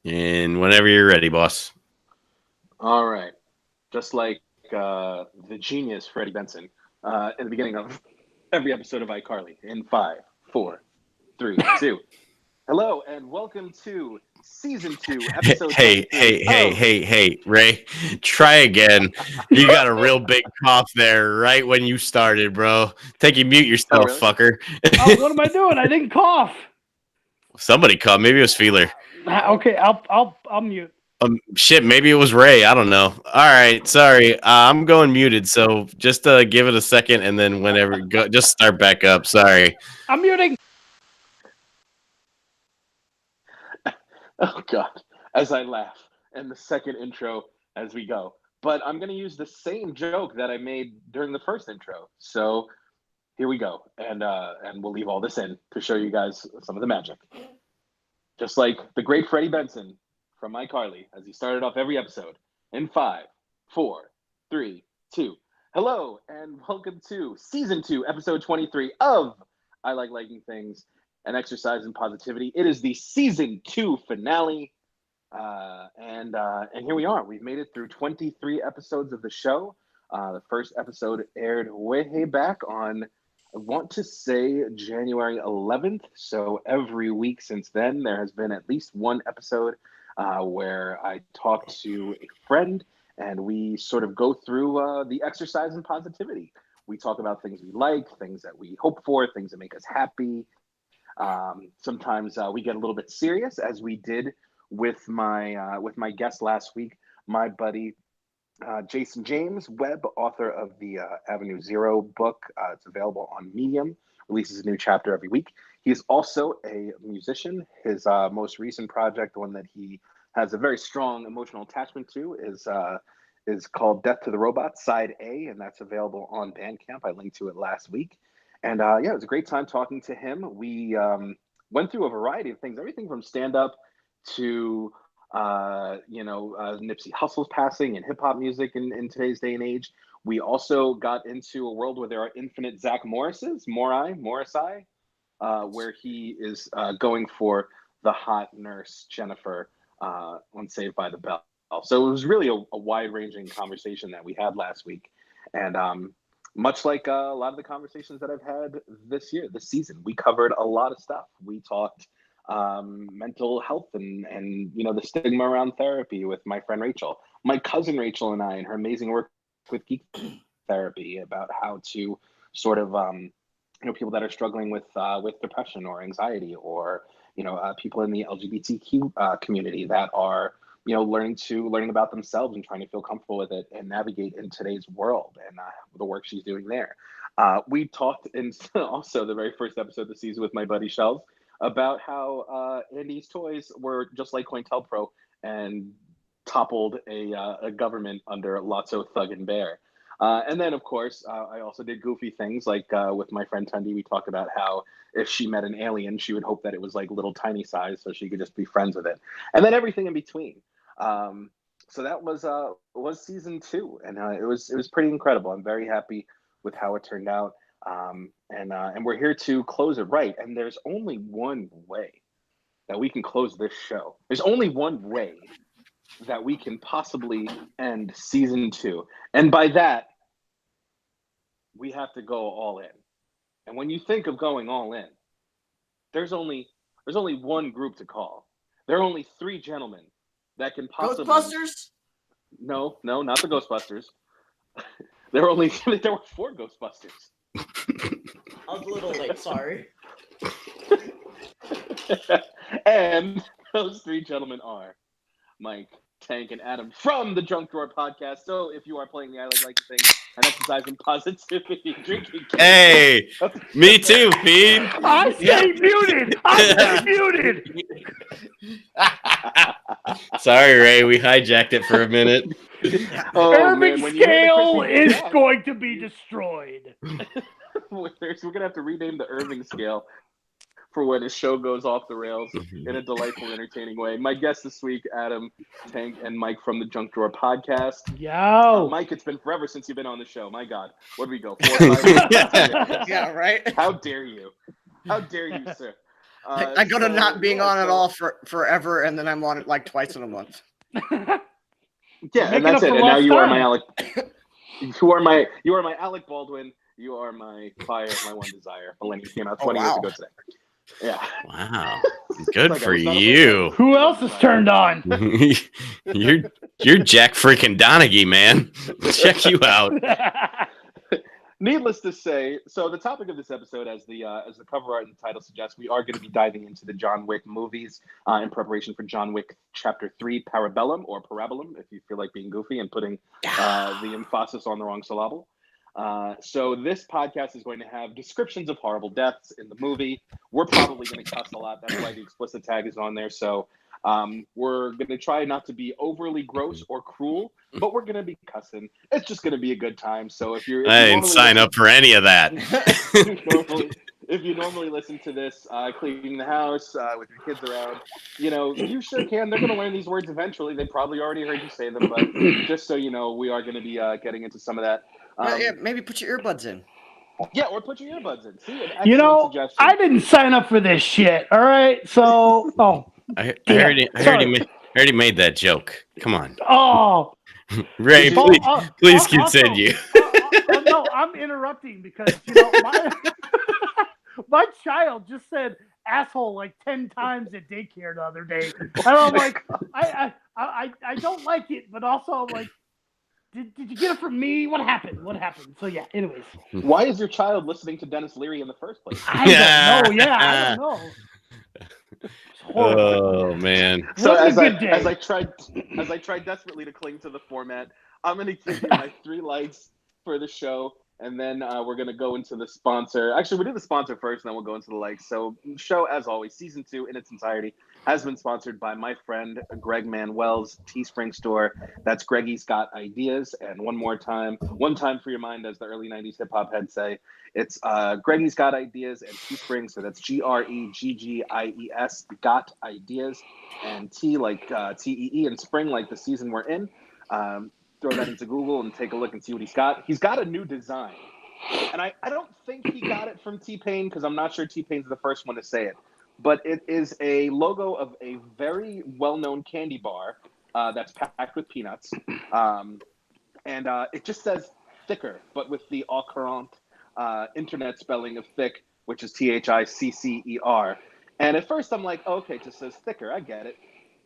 And whenever you're ready, boss. All right. Just like the genius Freddie Benson in the beginning of every episode of iCarly in five, four, three, two. Hello, and welcome to season two, episode Hey, 23 hey, hey, of. hey, hey, Ray, try again. You got a real big cough there right when you started, bro. Take you mute Oh, yourself, really? fucker. Oh, what am I doing? I didn't cough. Somebody coughed. Maybe it was Feeler. Okay, I'll mute. Shit, maybe it was Ray. I don't know. All right, sorry. I'm going muted, so just give it a second, and then whenever go, just start back up. Sorry. I'm muting. Oh, God. As I laugh. And the second intro as we go. But I'm going to use the same joke that I made during the first intro. So here we go. And we'll leave all this in to show you guys some of the magic. Just like the great Freddie Benson from iCarly, as he started off every episode in five, four, three, two. Hello, and welcome to season two, episode 23 of I Like Liking Things and Exercise and Positivity. It is the season two finale. And here we are. We've made it through 23 episodes of the show. The first episode aired way back on, I want to say, January 11th. So every week since then, there has been at least one episode where I talk to a friend and we sort of go through the exercise and positivity. We talk about things we like, things that we hope for, things that make us happy. Sometimes we get a little bit serious, as we did with my guest last week, my buddy Jason James, Webb, author of the Avenue Zero book. It's available on Medium, releases a new chapter every week. He is also a musician. His most recent project, the one that he has a very strong emotional attachment to, is called Death to the Robots, Side A, and that's available on Bandcamp. I linked to it last week. And yeah, it was a great time talking to him. We went through a variety of things, everything from stand up to Nipsey Hussle's passing and hip hop music in today's day and age. We also got into a world where there are infinite Zach Morrissey, where he is going for the hot nurse Jennifer on Saved by the Bell. So it was really a wide ranging conversation that we had last week, and much like a lot of the conversations that I've had this season, we covered a lot of stuff. We talked mental health and the stigma around therapy with my friend Rachel, my cousin Rachel, and I, and her amazing work with geek therapy about how to sort of people that are struggling with depression or anxiety, or people in the LGBTQ community that are learning about themselves and trying to feel comfortable with it and navigate in today's world, and the work she's doing there. We talked in also the very first episode of the season with my buddy Shells about how Andy's toys were just like COINTELPRO and toppled a government under Lotso Thug and Bear. And then, of course, I also did goofy things like with my friend Tundi. We talked about how if she met an alien, she would hope that it was like little tiny size so she could just be friends with it. And then everything in between. So that was season two, and it was pretty incredible. I'm very happy with how it turned out. And we're here to close it right. And there's only one way that we can close this show. There's only one way that we can possibly end season two. And by that, we have to go all in. And when you think of going all in, there's only one group to call. There are only three gentlemen that can possibly. Ghostbusters? No, not the Ghostbusters. There were four Ghostbusters. I was a little late, sorry. And those three gentlemen are Mike, Tank, and Adam from the Junk Drawer Podcast. So if you are playing the I Like Thing and exercising positivity, drinking. Hey, me too, Pete. I stay muted. I stay muted. Sorry, Ray. We hijacked it for a minute. Oh, Irving man, when you hear the scale Chrissy is Jack, going to be destroyed. we're gonna have to rename the Irving scale for when a show goes off the rails in a delightful, entertaining way. My guests this week, Adam, Tank, and Mike from the Junk Drawer Podcast. Yo. Mike, it's been forever since you've been on the show. My God, what did we go 4 or 5 years? Yeah, right? How dare you? How dare you, sir? I go to not being on at all for forever, and then I'm on it like twice in a month. Yeah, and Making that's up it. for And now lost you are time. my Alec. You are my Alec Baldwin. You are my fire, my one desire. Millennium came out 20 years wow. ago today. Yeah. Wow. Good Like, I for was not a you. Who else is turned on? You're Jack freaking Donaghy, man. Check you out. Needless to say, so the topic of this episode, as the cover art and the title suggests, we are going to be diving into the John Wick movies in preparation for John Wick Chapter 3, Parabellum, or Parabolum, if you feel like being goofy and putting the emphasis on the wrong syllable. So this podcast is going to have descriptions of horrible deaths in the movie. We're probably going to cuss a lot. That's why the explicit tag is on there. So we're going to try not to be overly gross or cruel, but we're going to be cussing. It's just going to be a good time. So if you I didn't sign up for any of that. if you normally listen to this cleaning the house with your kids around, you sure can. They're going to learn these words eventually. They probably already heard you say them, but just so you know, we are going to be getting into some of that. Yeah, maybe put your earbuds in. Yeah, or put your earbuds in. See, an excellent suggestion. I didn't sign up for this shit. All right, so I damn, already made that joke. Come on, Ray. Well, Please continue. No, I'm interrupting because my child just said asshole like 10 times at daycare the other day, and I'm like, I don't like it, but also I'm like, did you get it from me? What happened? So yeah. Anyways, why is your child listening to Dennis Leary in the first place? I don't know. Yeah, I don't know. Oh man. So as Wasn't a good I day. tried desperately to cling to the format, I'm going to give you my 3 likes for the show, and then we're going to go into the sponsor. Actually, we'll do the sponsor first, and then we'll go into the likes. So show, as always, season 2 in its entirety has been sponsored by my friend Greg Manuel's Teespring store. That's Greggy's Got Ideas. And one time for your mind, as the early 90s hip hop heads say, it's Greggy's Got Ideas and Teespring. So that's GREGGIES, Got Ideas, and T like TEE, and spring like the season we're in. Throw that into Google and take a look and see what he's got. He's got a new design. And I don't think he got it from T-Pain, because I'm not sure T-Pain's the first one to say it. But it is a logo of a very well-known candy bar that's packed with peanuts. And it just says thicker, but with the au courant internet spelling of thick, which is THICCER. And at first I'm like, oh, okay, it just says thicker. I get it.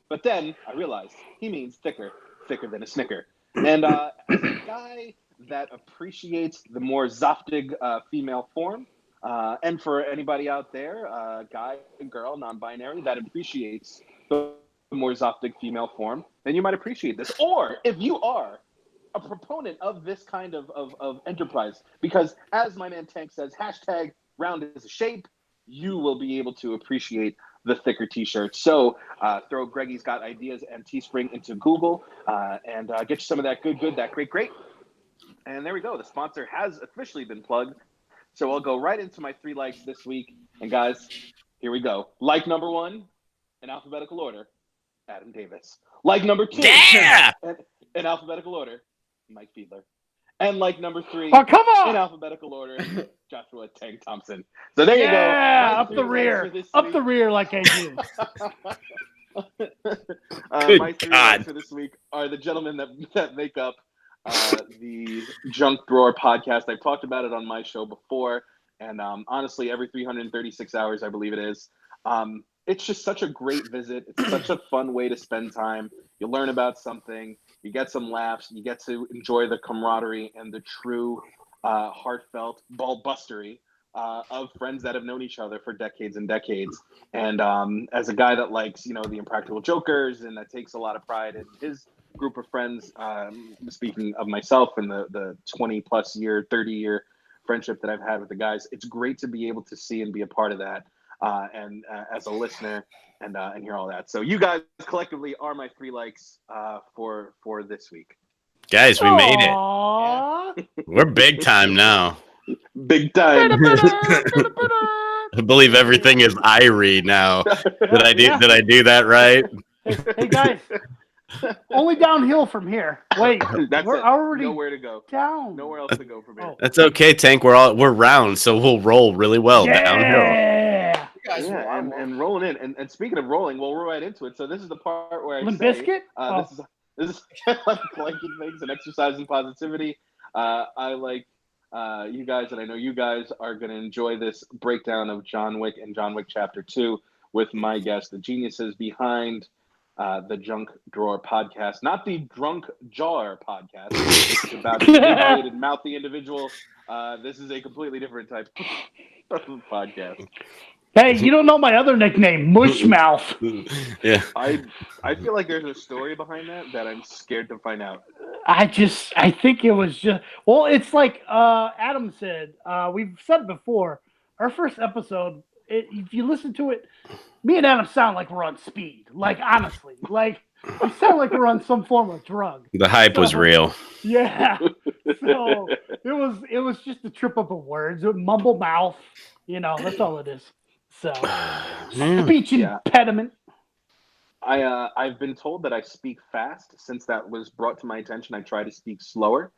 But then I realized he means thicker than a Snicker. And as a guy that appreciates the more zaftig female form, and for anybody out there, guy, girl, non-binary, that appreciates the more zaftig female form, then you might appreciate this. Or if you are a proponent of this kind of enterprise, because as my man Tank says, hashtag round is a shape, you will be able to appreciate the thicker t-shirt. So throw Greggy's Got Ideas and Teespring into Google and get you some of that good, that great. And there we go. The sponsor has officially been plugged. So I'll go right into my 3 likes this week. And guys, here we go. Like number 1, in alphabetical order, Adam Davis. Like number 2, in alphabetical order, Mike Fiedler. And like number 3, oh come on, in alphabetical order, Joshua Tank Thompson. So there you go. Yeah, My up the 3 likes rear, for this up week. the rear, like I do. My 3 likes for this week are the gentlemen that make up the Junk Drawer podcast. I've talked about it on my show before, and honestly, every 336 hours, I believe it is. It's just such a great visit. It's such a fun way to spend time. You learn about something, you get some laughs, you get to enjoy the camaraderie and the true heartfelt ball-bustery of friends that have known each other for decades and decades. And as a guy that likes, the Impractical Jokers and that takes a lot of pride in his group of friends, speaking of myself and the 20-plus year, 30-year friendship that I've had with the guys, it's great to be able to see and be a part of that. And as a listener and hear all that. So you guys collectively are my 3 likes for this week. Guys, we made it. Aww. We're big time now. Big time. I believe everything is Irie now. Did I do that right? Hey guys, only downhill from here. Wait, That's we're it. already Nowhere to go. down. Nowhere else to go from here. Oh. That's okay, Tank. We're round, so we'll roll really well downhill. Yeah. guys roll. I won't. and rolling in. And speaking of rolling, we'll roll right into it. So this is the part where I Limp say, Bizkit? this is liking things and exercising positivity. I like you guys, and I know you guys are going to enjoy this breakdown of John Wick and John Wick Chapter 2 with my guest, the geniuses behind the Junk Drawer podcast, not the Drunk Jar podcast. This is about the inebriated, mouthy individual. This is a completely different type of podcast. Hey, you don't know my other nickname, Mushmouth. Yeah. I feel like there's a story behind that I'm scared to find out. I think it was just, well, it's like Adam said, we've said it before, our first episode, if you listen to it, me and Adam sound like we're on speed. Like, honestly, like we sound like we're on some form of drug. The hype was real. Yeah. So it was just a trip up of words, mumble mouth, that's all it is. So speech impediment. I've been told that I speak fast. Since that was brought to my attention, I try to speak slower.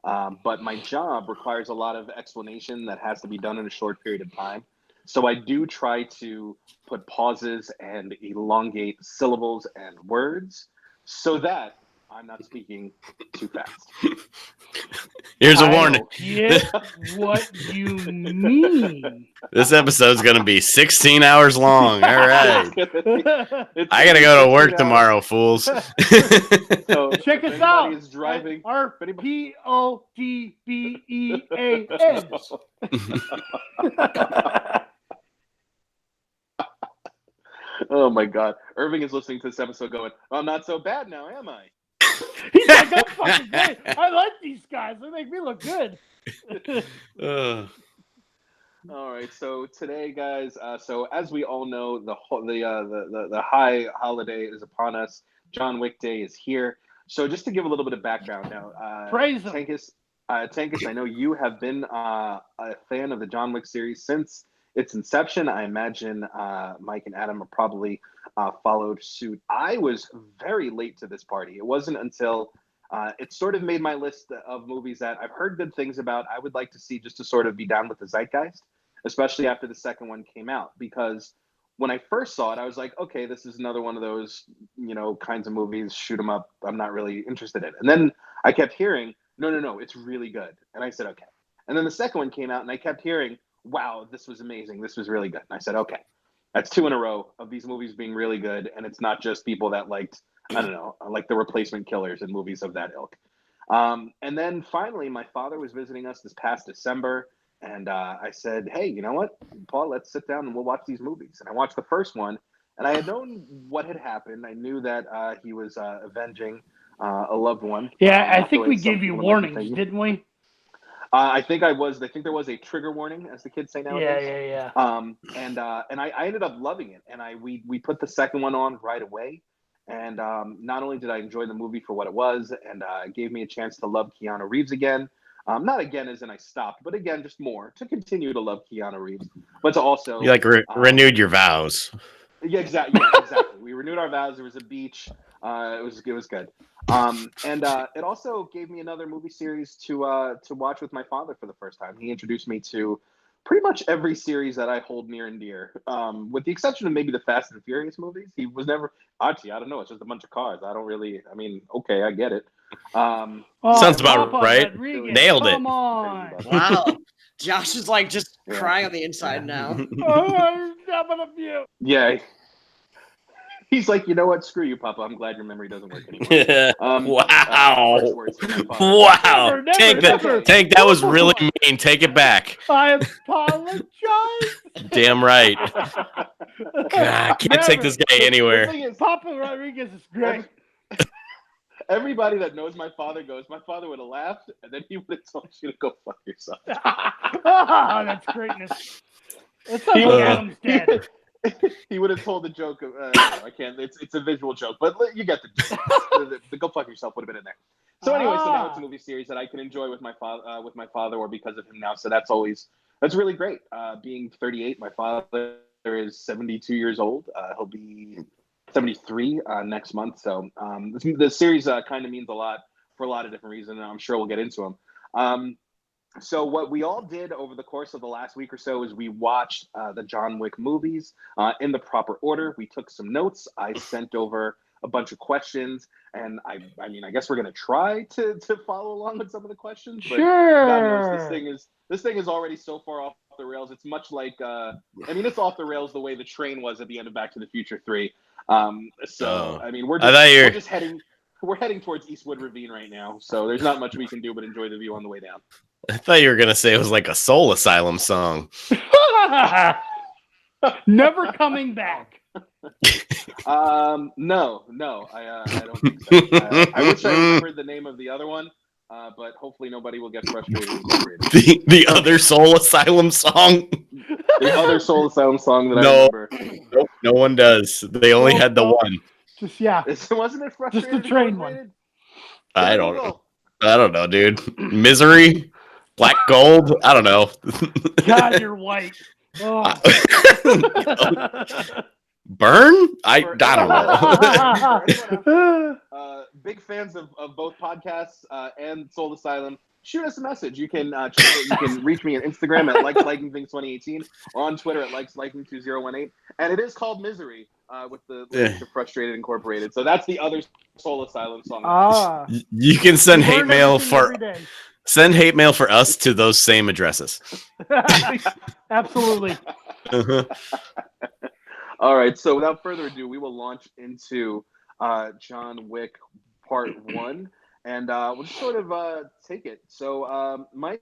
But my job requires a lot of explanation that has to be done in a short period of time. So I do try to put pauses and elongate syllables and words so that I'm not speaking too fast. Here's a warning. Get what you mean. This episode's going to be 16 hours long. All right. I got to go to work tomorrow, fools. So check us out. Is driving. Our PODBEAN. Oh my God. Irving is listening to this episode going, I'm not so bad now, am I? He's like, I'm fucking great. I like these guys. They make me look good. All right. So today, guys, so as we all know, the high holiday is upon us. John Wick Day is here. So just to give a little bit of background now, praise him. Tankus, I know you have been a fan of the John Wick series since its inception. I imagine Mike and Adam have probably followed suit. I was very late to this party. It wasn't until it sort of made my list of movies that I've heard good things about. I would like to see just to sort of be down with the zeitgeist, especially after the second one came out. Because when I first saw it, I was like, okay, this is another one of those, kinds of movies, shoot 'em up. I'm not really interested in it. And then I kept hearing, no, it's really good. And I said, okay. And then the second one came out and I kept hearing, wow, this was amazing. This was really good. And I said, okay, that's 2 in a row of these movies being really good. And it's not just people that liked, I don't know, like the Replacement Killers and movies of that ilk. And then finally, my father was visiting us this past December. And I said, hey, you know what, Paul, let's sit down and we'll watch these movies. And I watched the first one. And I had known what had happened. I knew that he was avenging a loved one. Yeah, I think we gave you warnings, didn't we? I think there was a trigger warning, as the kids say nowadays. Yeah. And I ended up loving it, and we put the second one on right away. And not only did I enjoy the movie for what it was, and it gave me a chance to love Keanu Reeves again. Not again as in I stopped, but again just more to continue to love Keanu Reeves, but to also you renewed your vows. Yeah, exactly. We renewed our vows. There was a beach. It was good. And it also gave me another movie series to watch with my father for the first time. He introduced me to pretty much every series that I hold near and dear, with the exception of maybe the Fast and Furious movies. He was never, actually, I don't know. It's just a bunch of cars. Okay, I get it. Sounds about right. Rodriguez, Nailed it. Come on. Wow. Josh is like just crying on the inside now. Yeah. He's like, you know what? Screw you, Papa. I'm glad your memory doesn't work anymore. Wow. Wow. Take that was really mean. Take it back. I apologize. Damn right. God, I can't take this guy anywhere. Papa Rodriguez is great. Everybody that knows my father goes, my father would have laughed, and then he would have told you to go fuck yourself. Oh, that's greatness. It sounds like Adam's dead. He would have told the joke of, I can't, it's a visual joke, but you get the joke. The go fuck yourself would have been in there. So anyway, so now it's a movie series that I can enjoy with my father or because of him now. So that's really great. Being 38, my father is 72 years old. He'll be 73 next month. So the series kind of means a lot for a lot of different reasons, and I'm sure we'll get into them. So what we all did over the course of the last week or so is we watched the John Wick movies in the proper order. We took some notes. I sent over a bunch of questions, and I mean, I guess we're gonna try to follow along with some of the questions. But God knows this thing is already so far off the rails. It's much like I mean, it's off the rails the way the train was at the end of Back to the Future 3. I mean, we're just heading towards Eastwood Ravine right now. So there's not much we can do but enjoy the view on the way down. I thought you were gonna say it was like a Soul Asylum song. Never coming back. No, I don't think so. I wish I remembered the name of the other one, but hopefully nobody will get frustrated. The other Soul Asylum song. The other Soul Asylum song that I remember. Nope, no one does. They only had the one. Just yeah. Wasn't it frustrated? Just the train one. I don't know. I don't know, dude. Misery, Black Gold. I don't know. God, you're white. Oh. Burn? I don't know. Big fans of both podcasts and Soul Asylum. Shoot us a message. You can reach me on Instagram at likeslikingthings2018 or on Twitter at likesliking2018. And it is called Misery with the lyrics of Frustrated Incorporated. So that's the other Soul Asylum song. You can send hate mail for us to those same addresses. Absolutely. All right. So without further ado, we will launch into John Wick Part 1. And we'll just sort of take it. So, Mike,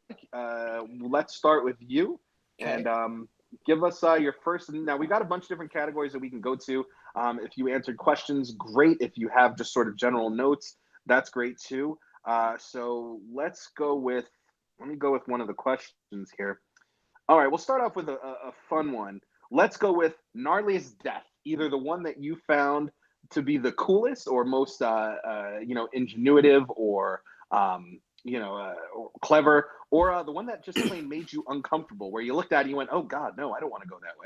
let's start with you. Okay. And give us your first. Now, we got a bunch of different categories that we can go to. If you answered questions, great. If you have just sort of general notes, that's great too. So let me go with one of the questions here. All right, we'll start off with a fun one. Let's go with gnarliest death, either the one that you found to be the coolest or most, ingenuitive or, or clever, or the one that just plain made you uncomfortable, where you looked at it and you went, oh, God, no, I don't want to go that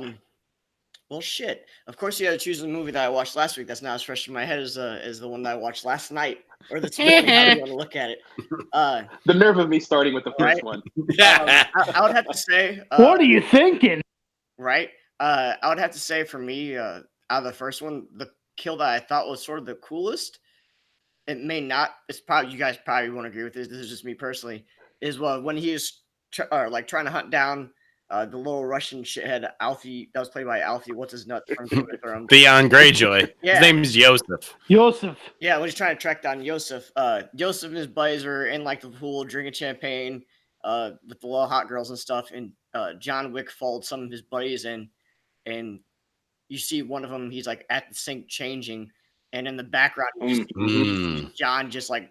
way. Well, shit. Of course, you got to choose the movie that I watched last week. That's not as fresh in my head as the one that I watched last night, or the morning. How do you want to look at it? The nerve of me starting with the first one. I would have to say. What are you thinking? Right. I would have to say for me, out of the first one, the kill that I thought was sort of the coolest. It may not. It's probably you guys probably won't agree with this. This is just me personally. Is when he is trying to hunt down. The little Russian shithead Alfie that was played by Alfie. What's his nut? Theon Greyjoy. Yeah. His name is Yosef. Yeah, when he's trying to track down Yosef. Yosef and his buddies are in like the pool drinking champagne with the little hot girls and stuff. And John Wick followed some of his buddies in, and you see one of them. He's like at the sink changing, and in the background, you see John just like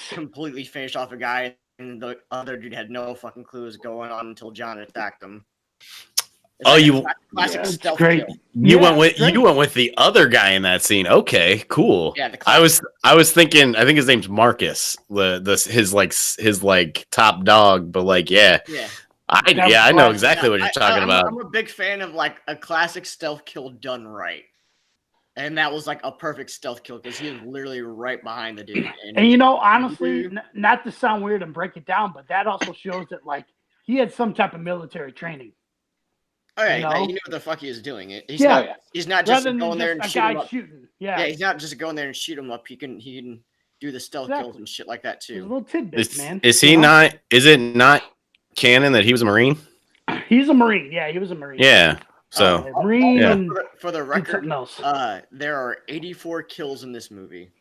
completely finished off a guy. And the other dude had no fucking clue what was going on until John attacked him. Classic stealth kill. You went with the other guy in that scene. Okay, cool. Yeah, I was thinking. I think his name's Marcus. His top dog. But I know exactly what you're talking about. I'm a big fan of like a classic stealth kill done right. And that was like a perfect stealth kill because he was literally right behind the dude. And honestly, not to sound weird and break it down, but that also shows that like he had some type of military training. Oh yeah, he knew what the fuck he was doing. He's not just going there and shoot him up. Shooting. Yeah, he's not just going there and shoot him up. He can do the stealth kills and shit like that too. Little tidbits, man. Is he not? Is it not canon that he was a Marine? He's a Marine. Yeah, he was a Marine. Yeah. So, for the record, there are 84 kills in this movie.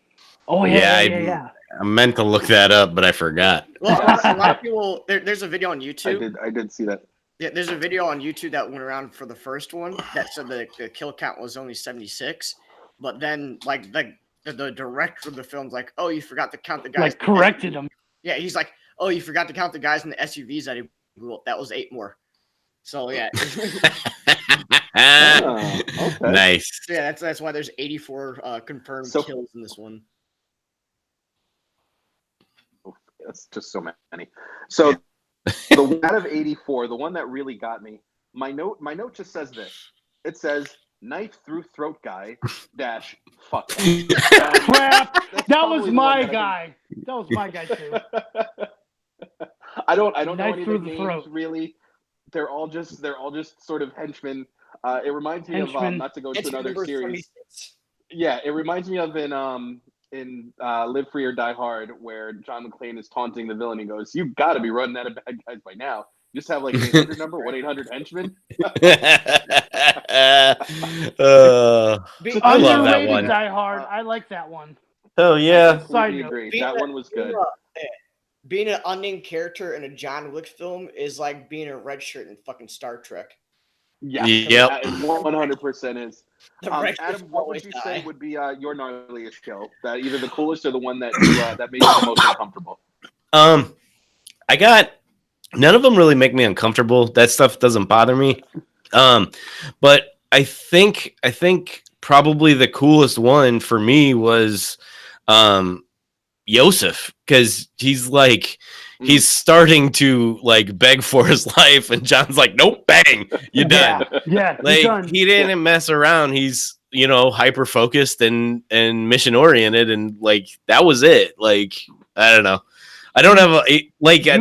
Oh yeah. I meant to look that up, but I forgot. Well, a lot of people. There's a video on YouTube. I did see that. Yeah, there's a video on YouTube that went around for the first one that said the kill count was only 76, but then the director of the film's like, oh, you forgot to count the guys. Like corrected him. Yeah, he's like, oh, you forgot to count the guys in the SUVs that he blew up. That was 8 more. So yeah. Okay. Nice. Yeah, that's why there's 84 confirmed kills in this one. That's just so many. So the one out of 84, the one that really got me, my note just says this. It says knife through throat guy - fuck. Crap. That was my guy. That was my guy too. I don't know Knife any of through the the names throat. really. They're all just sort of henchmen. It reminds me of Henchman. not to go to It's another number series. 26. Yeah, it reminds me of in Live Free or Die Hard, where John McClane is taunting the villain. He goes, "You got to be running out of bad guys by now. You just have like an 800 number, 1-800-HENCHMAN." I love that Underrated one. Die Hard. I like that one. Oh I yeah. completely agree. That one was good. Being an unnamed character in a John Wick film is like being a red shirt in fucking Star Trek. Yeah, Yep. it 100% is. Adam, what would you say die. would be your gnarliest kill? That either the coolest or the one that you that made you the most uncomfortable? I got none of them really make me uncomfortable. That stuff doesn't bother me. But I think probably the coolest one for me was Yosef, because he's like he's starting to like beg for his life, and John's like, nope, bang, you're done. Yeah, Like done. he didn't mess around. He's hyper focused and mission oriented, and like that was it. Like I don't know. I don't have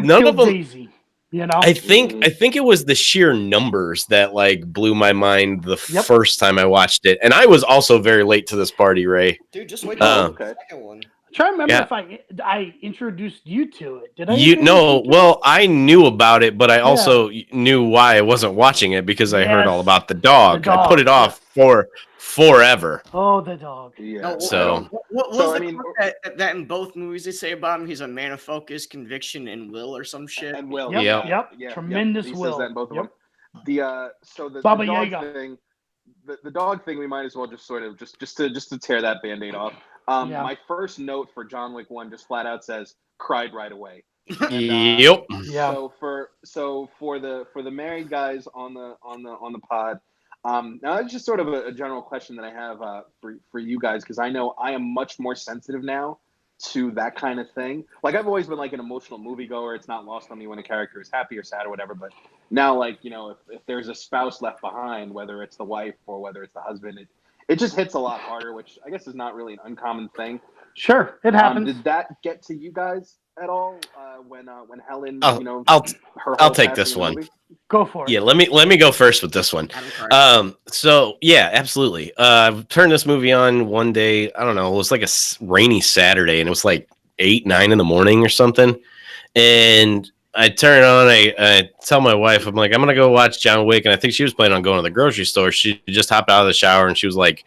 none of them. Daisy, I think it was the sheer numbers that like blew my mind the first time I watched it, and I was also very late to this party, Ray. Dude, just wait till the second one. Try to remember if I introduced you to it. Did I? Well, I knew about it, but I also knew why I wasn't watching it because I heard all about the dog. I put it off for forever. Oh, the dog. Yeah. What was that in both movies they say about him? He's a man of focus, conviction, and will, or some shit. And will. Yep. Tremendous will. Says that in both of them. The dog thing. The dog thing, we might as well just sort of just to tear that Band-Aid off. My first note for John Wick 1 just flat out says cried right away. And, yep. So for the married guys on the pod, now it's just sort of a general question that I have for you guys, because I know I am much more sensitive now to that kind of thing. Like I've always been like an emotional moviegoer. It's not lost on me when a character is happy or sad or whatever. But now, like if there's a spouse left behind, whether it's the wife or whether it's the husband, it just hits a lot harder, which I guess is not really an uncommon thing. Sure, it happens. Did that get to you guys at all when Helen, I'll take this one. Go for it. Yeah, let me go first with this one. So yeah, absolutely. I turned this movie on one day. I don't know. It was like a rainy Saturday, and it was like 8, 9 in the morning or something. And I turn it on. I tell my wife, I'm like, I'm gonna go watch John Wick, and I think she was planning on going to the grocery store. She just hopped out of the shower, and she was like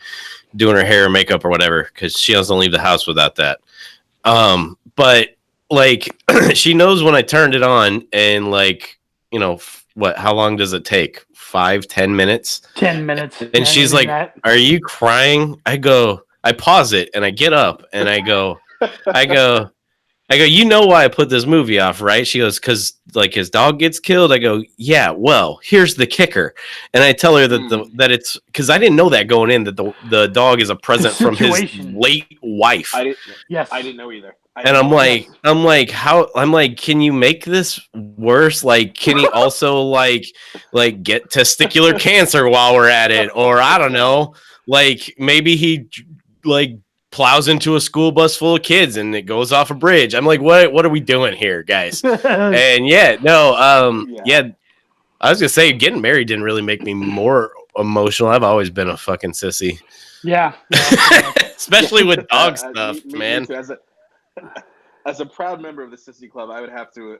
doing her hair and makeup or whatever, because she doesn't leave the house without that. But like she knows when I turned it on, and like how long does it take? 5-10 minutes? 10 minutes. And she's like, are you crying? I pause it and I get up and I go, you know why I put this movie off, right? She goes, because like his dog gets killed. I go, yeah, well, here's the kicker. And I tell her that that it's because I didn't know that going in, that the dog is a present from his late wife. I didn't know either. And I'm like, can you make this worse? Like, can he also like get testicular cancer while we're at it? Or I don't know, like maybe he like plows into a school bus full of kids and it goes off a bridge. I'm like, what are we doing here, guys? And I was gonna say getting married didn't really make me more emotional. I've always been a fucking sissy. Yeah. Especially with dog stuff, man. As a proud member of the Sissy Club, I would have to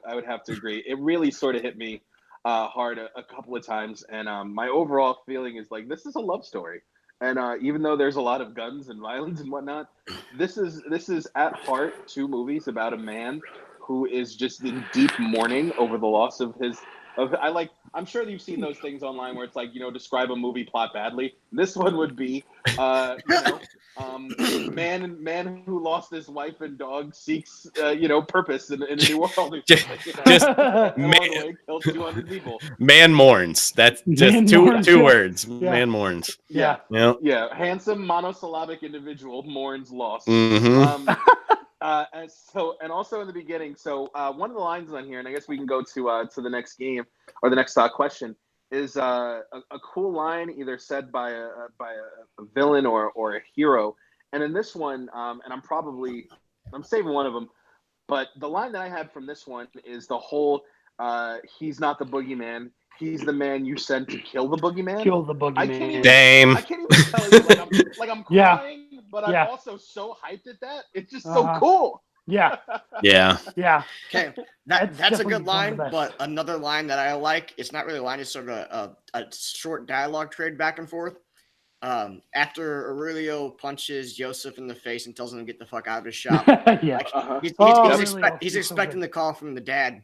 agree. It really sort of hit me hard a couple of times, and my overall feeling is like this is a love story. And even though there's a lot of guns and violence and whatnot, this is at heart 2 movies about a man who is just in deep mourning over the loss of his. I'm sure that you've seen those things online where it's like, describe a movie plot badly. This one would be, man who lost his wife and dog seeks, purpose in a new world. Killed 200 people. Man mourns. That's just two words. Yeah. Man mourns. Yeah. Handsome monosyllabic individual mourns loss. Mm-hmm. And also in the beginning, one of the lines on here, and I guess we can go to the next game or the next question, is a cool line either said by a villain or a hero. And in this one, and I'm saving one of them. But the line that I had from this one is the whole he's not the boogeyman. He's the man you sent to kill the boogeyman. Kill the boogeyman. I can't even tell you like I'm crying, but I'm also so hyped at that. It's just so cool. Yeah. Yeah. Okay, that's a good line, but another line that I like, it's not really a line, it's sort of a short dialogue trade back and forth. After Aurelio punches Joseph in the face and tells him to get the fuck out of his shop, he's expecting the call from the dad.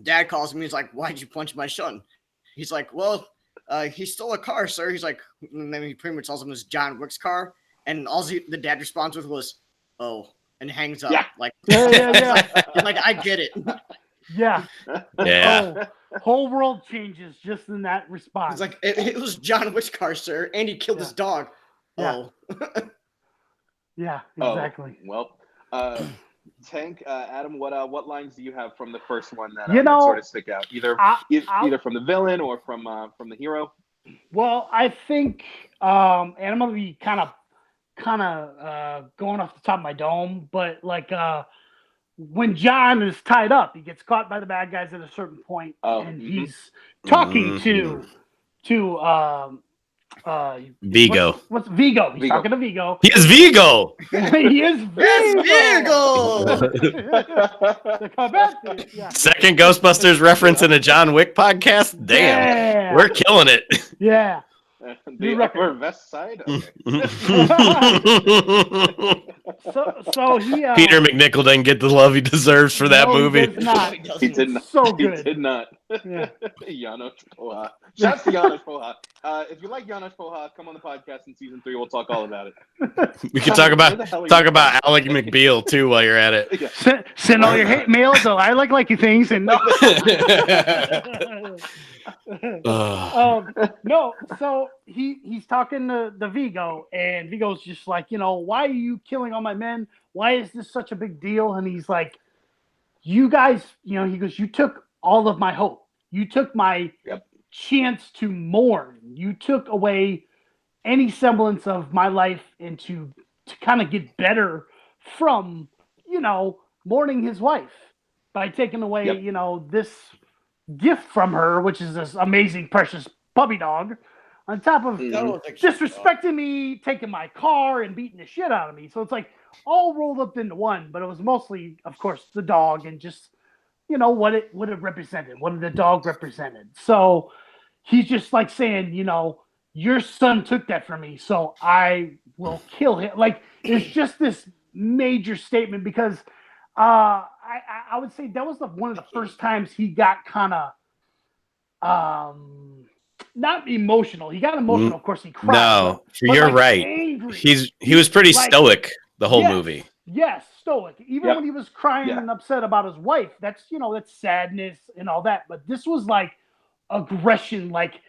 Dad calls him. He's like, "Why'd you punch my son?" He's like, "Well, he stole a car, sir." He's like, and then he pretty much tells him it's John Wick's car, and all the dad responds with was, "Oh," and hangs up. Like, like I get it. Yeah. Yeah. Whole world changes just in that response. It's like it was John Wick's car, sir, and he killed his dog. Yeah. Yeah, exactly. Well, Tank, Adam, what lines do you have from the first one that sort of stick out, either from the villain or from the hero? Well, I think, and I'm gonna be kind of going off the top of my dome, but like when John is tied up, he gets caught by the bad guys at a certain point, and he's talking to Vigo. What's Vigo? He's talking to Vigo. He is Vigo. He is Vigo. Second Ghostbusters reference in a John Wick podcast. Damn, we're killing it. Yeah. The Upper West Side. Okay. so he Peter McNichol didn't get the love he deserves for that movie. He did not. So good. He did not. Yeah. Janos Poha. Shouts to Janos Poha. If you like Janos Poha, come on the podcast in season 3. We'll talk all about it. We can talk about Alec McBeal too while you're at it. Yeah. Send all your hate mail. So I like your things and. No, so he's talking to the Vigo, and Vigo's just like, why are you killing all my men? Why is this such a big deal? And he's like, you guys, he goes, you took all of my hope. You took my chance to mourn. You took away any semblance of my life and to kind of get better from, mourning his wife by taking away, this gift from her, which is this amazing, precious puppy dog, on top of disrespecting me, taking my car, and beating the shit out of me. So it's like all rolled up into one, but it was mostly, of course, the dog and just, what it represented, what the dog represented. So he's just like saying, your son took that from me, so I will kill him. Like, it's just this major statement because I would say that was one of the first times he got kind of not emotional. He got emotional. Of course, he cried. No, you're right. Angry. He was pretty stoic the whole movie. Yes, stoic. Even when he was crying and upset about his wife, that's that's sadness and all that. But this was like aggression. Like,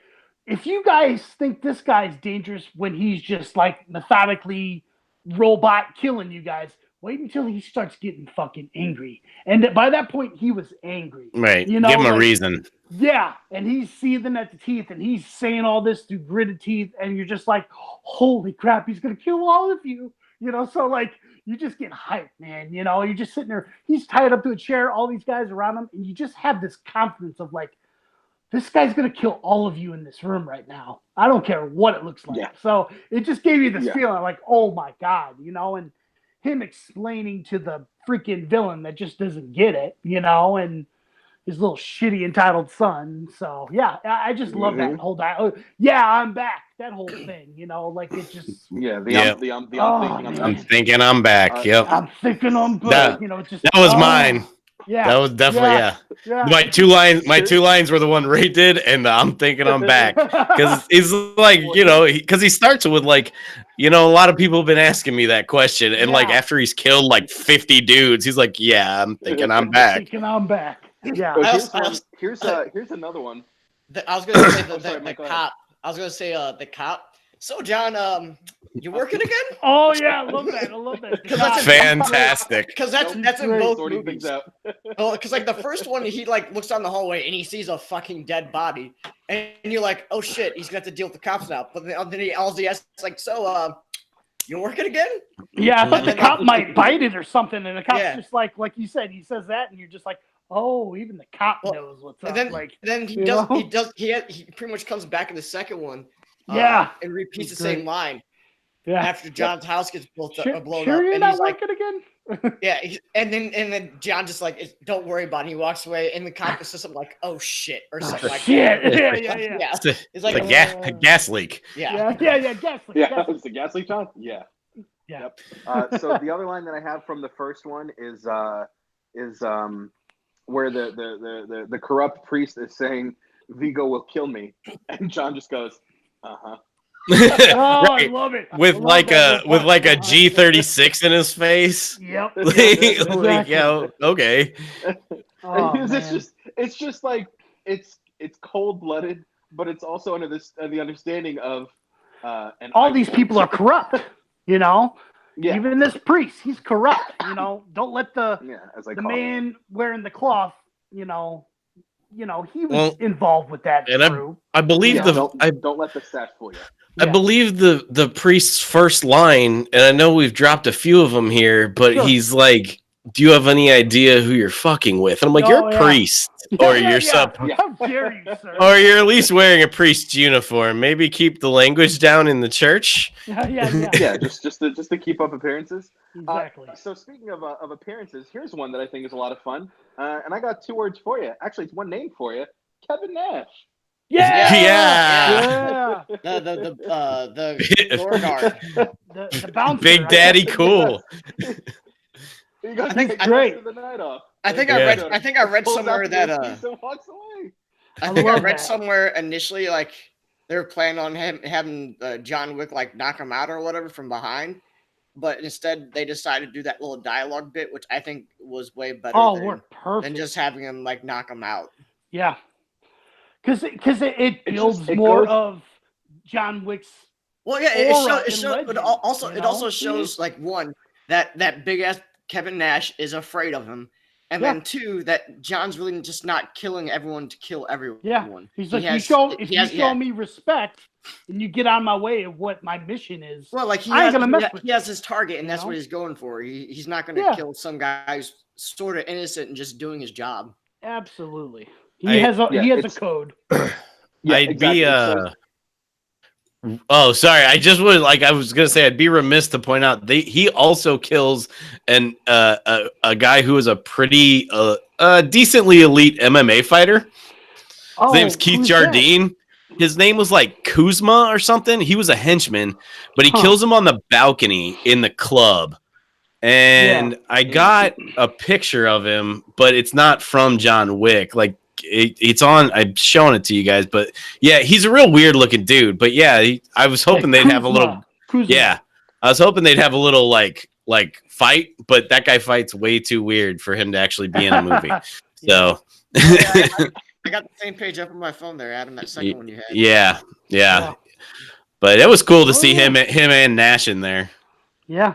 if you guys think this guy's dangerous when he's just like methodically robot killing you guys, wait until he starts getting fucking angry. And by that point, he was angry. Right. Give him a reason. Yeah. And he's seething at the teeth, and he's saying all this through gritted teeth. And you're just like, holy crap, he's going to kill all of you. So like, you just get hyped, man. You're just sitting there. He's tied up to a chair, all these guys around him. And you just have this confidence of like, this guy's going to kill all of you in this room right now. I don't care what it looks like. Yeah. So it just gave you this feeling like, oh my God, and him explaining to the freaking villain that just doesn't get it, and his little shitty entitled son. So yeah, I just love that whole dialogue. Yeah, I'm back. That whole thing, like it just. I'm thinking I'm back. Yep. I'm thinking I'm back. That was mine. Yeah, that was definitely My two lines were the one Ray did, and I'm thinking I'm back because he's like, because he starts with like, a lot of people have been asking me that question, and like after he's killed like 50 dudes, he's like, yeah, I'm thinking I'm back. Thinking I'm back. Yeah. Here's another one. I was gonna say the cop. I was gonna say the cop. So John, you working again? Oh yeah, I love that. That's fantastic. Because that's in both movies. Well, because like the first one, he like looks down the hallway and he sees a fucking dead body, and you're like, oh shit, he's gonna have to deal with the cops now. But then he asks like, so You're working again? Yeah, I thought the cop might bite it or something, and the cop's just like you said, he says that, and you're just like, oh, even the cop knows what's up. Then he pretty much comes back in the second one. And repeats the same line. Yeah. After John's house gets blown up, you're and not he's working again. and then John just like, don't worry about it. He walks away, and the cop says something like, "Oh shit," or something like that. Yeah. It's like a gas leak. Yeah, gas leak. Yeah, it's the gas leak, John. Yeah. Yep. So the other line that I have from the first one is where the corrupt priest is saying, "Vigo will kill me," and John just goes, "Uh-huh." Right. I love it. With like a G36 in his face. Yep. Okay. It's just like it's cold blooded, but it's also under the understanding of all these people are corrupt. Yeah. Even this priest, he's corrupt. Don't let the man wearing the cloth. He was involved with that. And I believe don't let the sash fool you. I believe the priest's first line, and I know we've dropped a few of them here, but he's like, "Do you have any idea who you're fucking with?" And I'm like, "You're a priest, or you're something, How dare you, sir? Or you're at least wearing a priest's uniform. Maybe keep the language down in the church." Yeah, just to keep up appearances. Exactly. So speaking of appearances, here's one that I think is a lot of fun, and I got 2 words for you. Actually, it's one name for you: Kevin Nash. Yeah. The door guard. The bouncer. Big Daddy Cool. I think great. The night off. I think I read somewhere that walks away. I think I read somewhere initially like they were planning on having John Wick like knock him out or whatever from behind, but instead they decided to do that little dialogue bit, which I think was way better than just having him like knock him out. Yeah. Because it builds more of John Wick's. Well, yeah, it shows, but also shows like one that big ass Kevin Nash is afraid of him, and then 2 that John's really just not killing everyone to kill everyone. Yeah, he's like, if you show me respect and you get on my way of what my mission is. Well, like he has his target, and that's what he's going for. He's not going to kill some guy who's sort of innocent and just doing his job. Absolutely. He has a code. Oh, sorry. I just would I was gonna say I'd be remiss to point out he also kills a guy who is a pretty decently elite MMA fighter. His name's Keith Jardine. His name was like Kuzma or something. He was a henchman, but he kills him on the balcony in the club. And I got a picture of him, but it's not from John Wick. Like it's on. I'm showing it to you guys, but yeah, he's a real weird looking dude. But yeah, I was hoping they'd have a little. Yeah, I was hoping they'd have a little like fight, but that guy fights way too weird for him to actually be in a movie. So I got the same page up on my phone there, Adam. That second one you had. Yeah. But it was cool to see him and Nash in there. Yeah.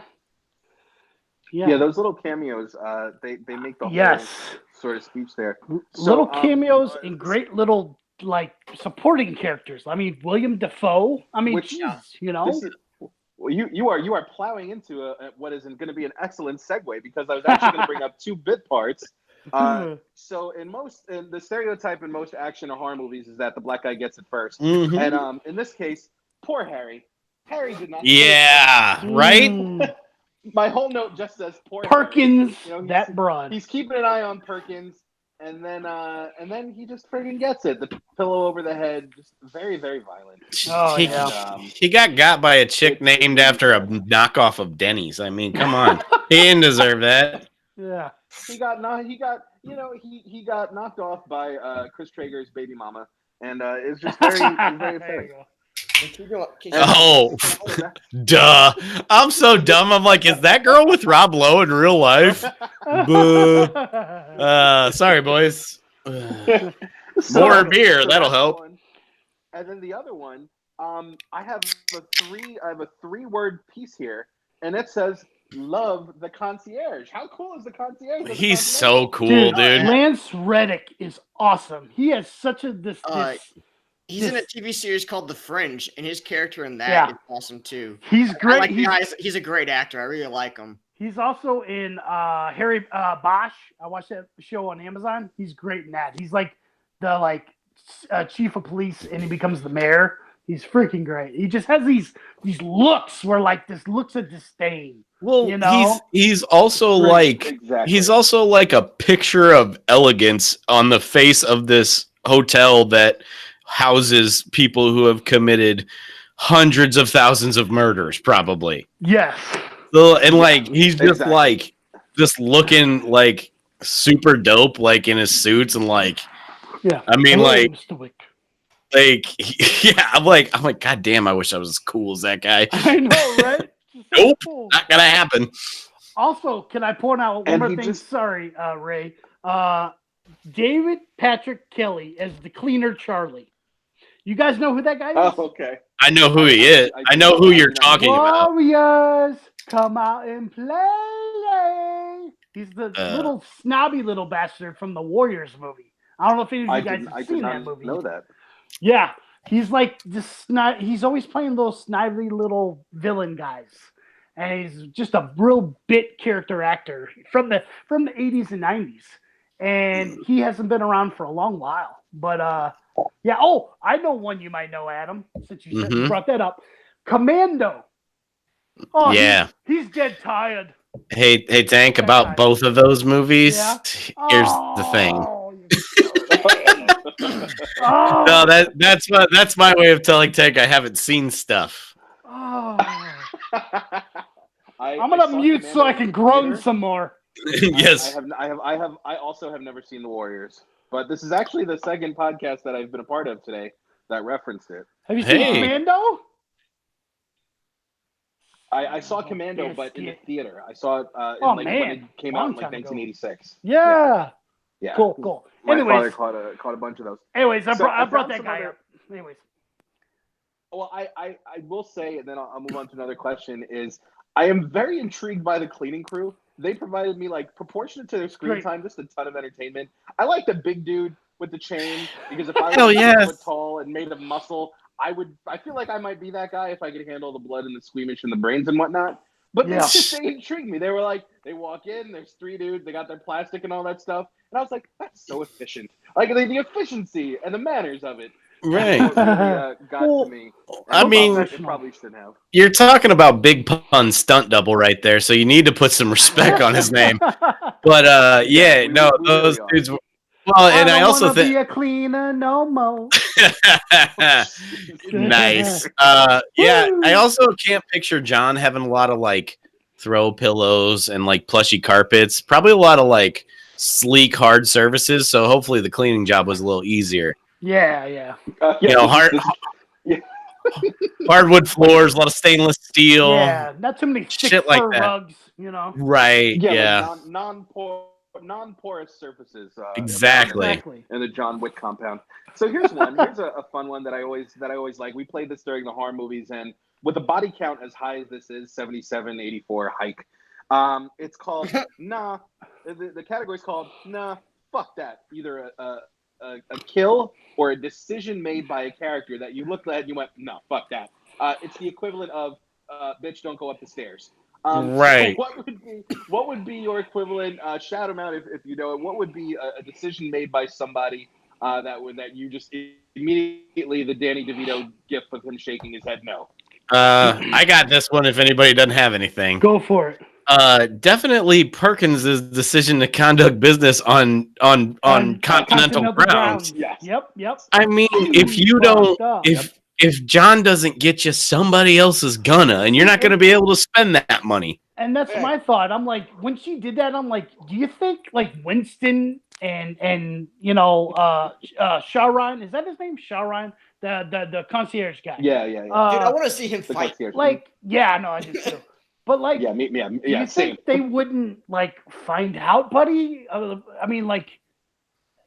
Yeah, those little cameos, they make the whole sort of speech there. So, little cameos and great little like supporting characters. I mean, William Dafoe. I mean, you are plowing into what is going to be an excellent segue because I was actually going to bring up 2 bit parts. So in the stereotype in most action or horror movies is that the black guy gets it first, and in this case, poor Harry. Harry did not. Yeah, right. My whole note just says poor Perkins. That broad. He's keeping an eye on Perkins, and then he just friggin' gets it. The pillow over the head, just very, very violent. Oh, he got by a chick named after a knockoff of Denny's. I mean, come on, he didn't deserve that. Yeah, he got knocked off by Chris Traeger's baby mama, and it's just very, very upsetting. Oh, duh. I'm so dumb. I'm like, is that girl with Rob Lowe in real life? Boo. Sorry, boys. More beer. That'll help. And then the other one, I have a 3-word piece here, and it says, "Love the concierge." How cool is the concierge? He's so cool, dude. Lance Reddick is awesome. He has such a He's in a TV series called The Fringe, and his character in that is awesome too. He's great. He's a great actor. I really like him. He's also in Harry Bosch. I watched that show on Amazon. He's great in that. He's like the chief of police, and he becomes the mayor. He's freaking great. He just has these looks where this looks of disdain. Well, he's also he's also like a picture of elegance on the face of this hotel that houses people who have committed hundreds of thousands of murders, probably. Yes. So, and he's just looking like super dope, like in his suits and yeah. I mean, Mr. Wick. Yeah, I'm like, God damn, I wish I was as cool as that guy. I know, right? Nope, cool. Not gonna happen. Also, can I point out one more thing? Sorry, Ray. David Patrick Kelly as the cleaner Charlie. You guys know who that guy is? Oh, okay. I know who he is. I know who you're talking about. Warriors, come out and play. He's the little snobby little bastard from the Warriors movie. I don't know if any of you guys have seen that movie. I know that. Yeah, he's like this. He's always playing those snively little villain guys, and he's just a real bit character actor from the 80s and 90s. And he hasn't been around for a long while. But yeah. Oh, I know one you might know, Adam, since you brought that up. Commando. Oh yeah, he's dead tired. Hey, Tank. About both of those movies, here's the thing. No, that's my way of telling Tank I haven't seen stuff. Oh. I'm gonna mute Commando so I can groan some more. Yes, I also have never seen The Warriors, but this is actually the second podcast that I've been a part of today that referenced it. Have you seen Commando? I saw Commando, but in the theater. I saw it when it came out in 1986. Yeah. Yeah. Cool. My Anyways, father caught a bunch of those. Anyways, I brought that guy up. Anyways. Well, I will say, and then I'll move on to another question, is I am very intrigued by the cleaning crew. They provided me, proportionate to their screen time, just a ton of entertainment. I like the big dude with the chain, because if I was 6 foot tall and made of muscle, I feel like I might be that guy if I could handle the blood and the squeamish and the brains and whatnot. But they intrigued me. They were like, they walk in, there's 3 dudes, they got their plastic and all that stuff. And I was like, that's so efficient. Like, the efficiency and the manners of it. Right. Really, got to me. I mean, it probably shouldn't have. You're talking about Big Pun stunt double right there, so you need to put some respect on his name. But those dudes. Well, and I also think be a cleaner no more. Nice. I also can't picture John having a lot of throw pillows and plushy carpets. Probably a lot of sleek hard surfaces. So hopefully the cleaning job was a little easier. Yeah. Hardwood floors, a lot of stainless steel. Yeah, not too many shit like that. Rugs, Right. Yeah. Non-porous surfaces. Exactly. In the John Wick compound. So here's one. Here's a fun one that I always like. We played this during the horror movies, and with a body count as high as this is, 77, 84 hike. It's called Nah. The category is called Nah. Fuck that. Either a kill or a decision made by a character that you looked at and you went, no, fuck that. It's the equivalent of bitch, don't go up the stairs. Right. So what would be your equivalent? Shout them out if you know it. What would be a decision made by somebody that you just immediately the Danny DeVito gif of him shaking his head no? I got this one. If anybody doesn't have anything, go for it. Definitely Perkins' decision to conduct business on continental grounds. Yes. Yep. I mean, if you don't, if John doesn't get you, somebody else is gonna, and you're not gonna be able to spend that money. And that's my thought. I'm like, when she did that, I'm like, do you think Winston and Sharon, is that his name? Sharon, the concierge guy. Yeah. Dude, I want to see him fight. I know, I do too. But do you same. think they wouldn't find out, buddy? I mean,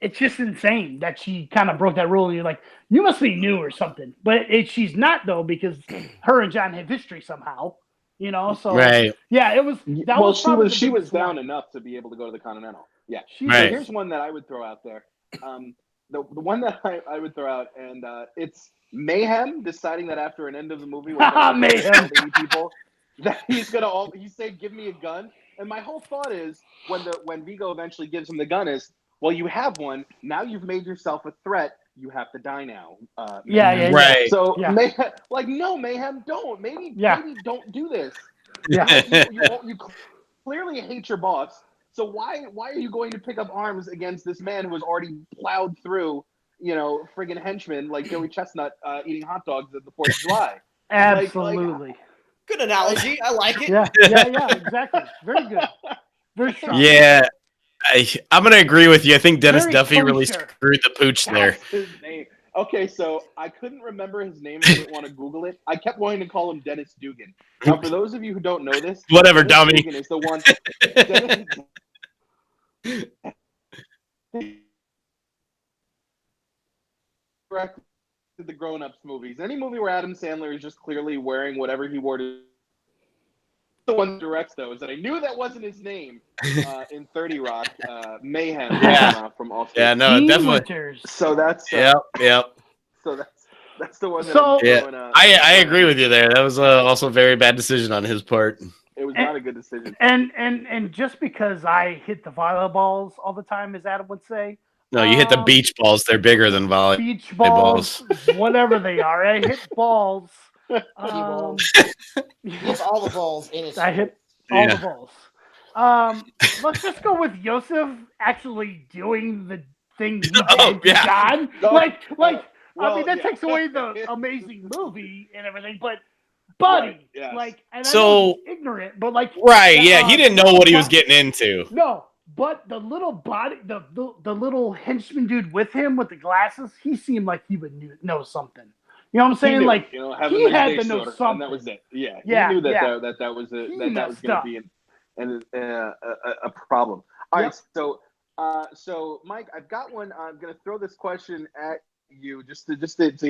it's just insane that she kind of broke that rule, and you're like, you must be new or something. But she's not though, because her and John have history somehow, So right. Yeah, it was. She was down enough to be able to go to the Continental. Yeah. Right. So here's one that I would throw out there. the one that I would throw out, and it's Mayhem deciding that after an end of the movie, when Mayhem 80 people, that he's said, "Give me a gun." And my whole thought is, when Vigo eventually gives him the gun, is, well, you have one now. You've made yourself a threat. You have to die now. Right. So yeah. Mayhem, no, Mayhem, don't. Maybe don't do this. Yeah. You clearly hate your boss. So why are you going to pick up arms against this man who has already plowed through, friggin' henchmen like Joey Chestnut eating hot dogs at the 4th of July? Absolutely. Good analogy. I like it. Yeah, exactly. Very good. Very strong. Yeah. I'm going to agree with you. I think Dennis Very Duffy really kosher. screwed the pooch there. That's his name. Okay, so I couldn't remember his name. I didn't want to Google it. I kept wanting to call him Dennis Dugan. Now, for those of you who don't know this, Whatever, Dennis dummy. Dugan is the one. Directed the Grown Ups movies. Any movie where Adam Sandler is just clearly wearing whatever he wore to. The one that directs those, and I knew that wasn't his name in 30 Rock. Mayhem. Yeah. From all. Yeah, no, Dean definitely. Winters. So that's. Yep. So that's the one. That So- I'm throwing, I agree with you there. That was also a very bad decision on his part. It was not a good decision. And just because I hit the volleyballs all the time, as Adam would say. No, you hit the beach balls. They're bigger than volley. Beach balls, whatever they are. I hit balls. Hits all the balls in his. I hit all the balls. Let's just go with Yosef actually doing the thing he did to John. I mean, that takes away the amazing movie and everything, but buddy, right, yes. and I know he's ignorant, but right, yeah, he didn't know what he was getting into. No, but the little body, the little henchman dude with him with the glasses, he seemed like he would know something. You know what I'm saying? He had to know something. And that was it. Yeah, yeah, he knew that was going to be a problem. All right, so Mike, I've got one. I'm going to throw this question at you just to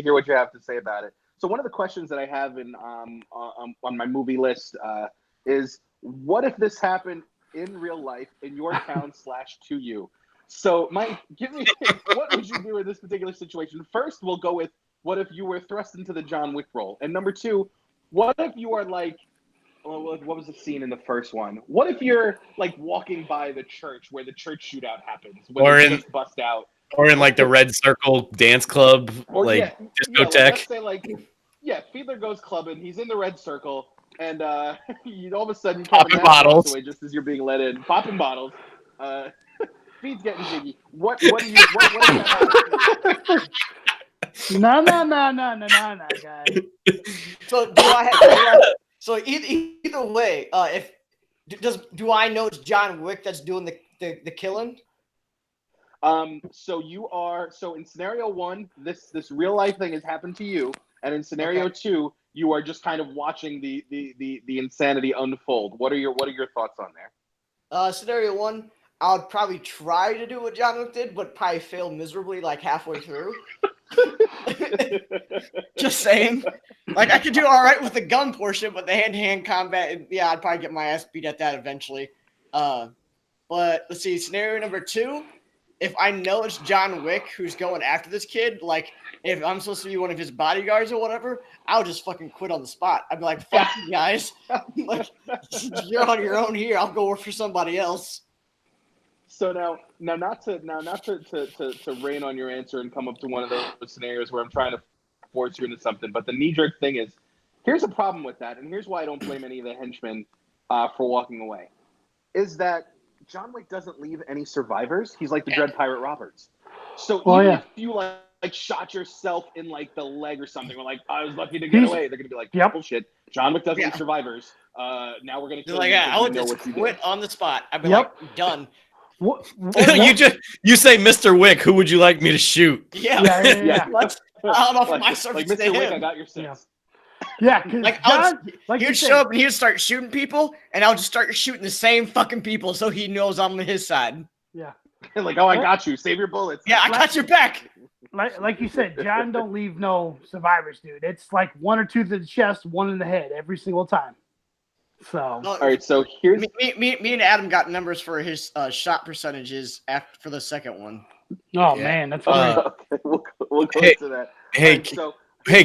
hear what you have to say about it. So one of the questions that I have on my movie list is, what if this happened in real life in your town / to you? So Mike, give me what would you do in this particular situation? First, we'll go with, what if you were thrust into the John Wick role? And number 2, what if you are what was the scene in the first one? What if you're walking by the church where the church shootout happens, or just bust out, or in the Red Circle dance club, discotheque? Let's say Fiedler goes clubbing. He's in the Red Circle, and all of a sudden, popping bottles away just as you're being let in, popping bottles. Feed's getting jiggy. What do you? What No, guys. So do I have? So either way, do I know it's John Wick that's doing the killing? So in scenario 1, this real life thing has happened to you, and in scenario 2, you are just kind of watching the insanity unfold. What are your thoughts on there? Scenario 1, I would probably try to do what John Wick did, but probably fail miserably halfway through. Just saying. I could do all right with the gun portion, but the hand-to-hand combat, I'd probably get my ass beat at that eventually. But let's see, scenario number 2, if I know it's John Wick who's going after this kid, if I'm supposed to be one of his bodyguards or whatever, I'll just fucking quit on the spot. I'd be like, fuck you guys. You're on your own here. I'll go work for somebody else. So now not to rain on your answer and come up to one of those scenarios where I'm trying to force you into something, but the knee-jerk thing is, here's a problem with that, and here's why I don't blame any of the henchmen for walking away, is that John Wick doesn't leave any survivors. He's like the Dread Pirate Roberts. So if you shot yourself in the leg or something, or I was lucky to get away, they're gonna be like, bullshit. John Wick doesn't leave survivors. Now we're gonna kill you. I would just quit on the spot. I'd be done. What? You say, Mr. Wick, who would you like me to shoot? Yeah. I'll offer my service to Mr. Wick, him. I got your 6. Yeah, because he'd show up and he'd start shooting people, and I'll just start shooting the same fucking people so he knows I'm on his side. Yeah. I got you. Save your bullets. Yeah, I got your back. Like you said, John don't leave no survivors, dude. It's 1 or 2 to the chest, 1 in the head every single time. So all right, so here's me and Adam got numbers for his shot percentages for the second one. Oh man, that's funny. Okay, we'll go to that. Hey,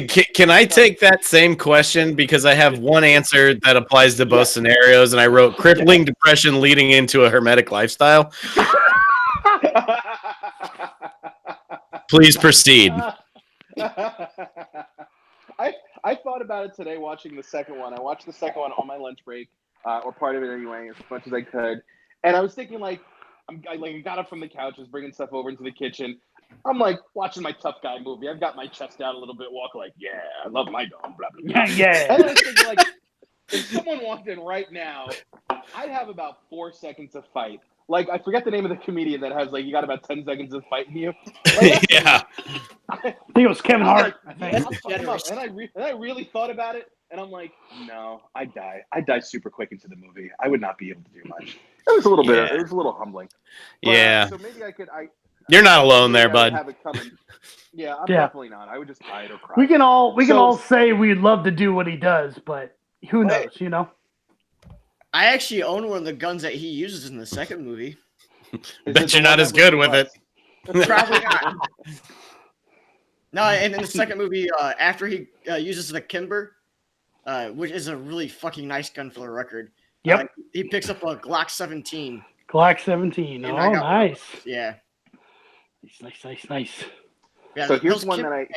can I take that same question because I have one answer that applies to both scenarios, and I wrote crippling depression leading into a hermetic lifestyle. Please proceed. I thought about it today watching the second one. I watched the second one on my lunch break, or part of it anyway, as much as I could. And I was thinking, like, I got up from the couch, was bringing stuff over into the kitchen. I'm like watching my tough guy movie. I've got my chest out a little bit, walk like, yeah, I love my dog, blah, blah, blah. Yeah. And I was thinking, like, if someone walked in right now, I'd have about 4 seconds of fight. Like, I forget the name of the comedian that has, like, you got about 10 seconds of fight in you. Like, yeah. I think it was Kevin Hart. And I really thought about it, and I'm like, no, I'd die. I'd die super quick into the movie. I would not be able to do much. It was a little bit. It was a little humbling. But, so maybe I could. You're not alone there, bud. Have it coming. Yeah, I'm definitely not. I would just hide or cry. We can all say we'd love to do what he does, but who knows? You know. I actually own one of the guns that he uses in the second movie. Bet you're not as good with it. Probably not. No, and in the second movie, after he uses the Kimber, which is a really fucking nice gun for the record. Yep. He picks up a Glock 17. Glock 17. Oh, nice. Yeah. Nice. Yeah, so here's one that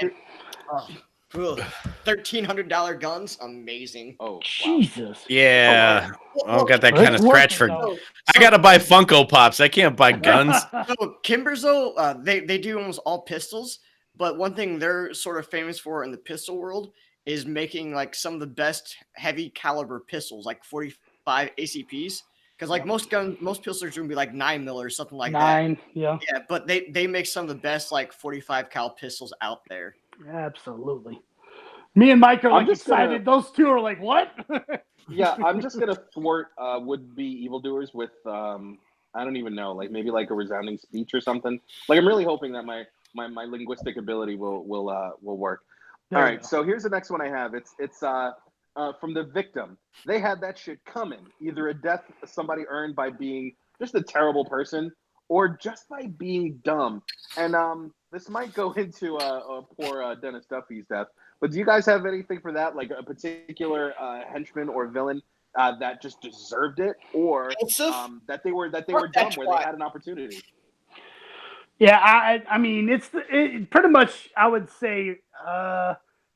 $1,300 guns, amazing. Oh, wow. Jesus. Yeah. I don't got that kind of scratch for. I gotta buy Funko Pops. I can't buy guns. So Kimbers, though, they do almost all pistols. But one thing they're sort of famous for in the pistol world is making like some of the best heavy caliber pistols, like 45 ACPs. Because like most pistols are gonna be like 9mm or something like that. 9, yeah. Yeah, but they make some of the best like 45 cal pistols out there. Absolutely. Me and Mike are like excited. Those two are like, what? Yeah, I'm just gonna thwart would-be evildoers with I don't even know, like maybe like a resounding speech or something. Like I'm really hoping that my linguistic ability will work. All right, so here's the next one I have. It's from the victim. They had that shit coming. Either a death somebody earned by being just a terrible person, or just by being dumb. And this might go into poor Dennis Duffy's death. But do you guys have anything for that, like a particular henchman or villain that just deserved it, or that they were dumb where they had an opportunity? Yeah, I mean, it's pretty much, I would say,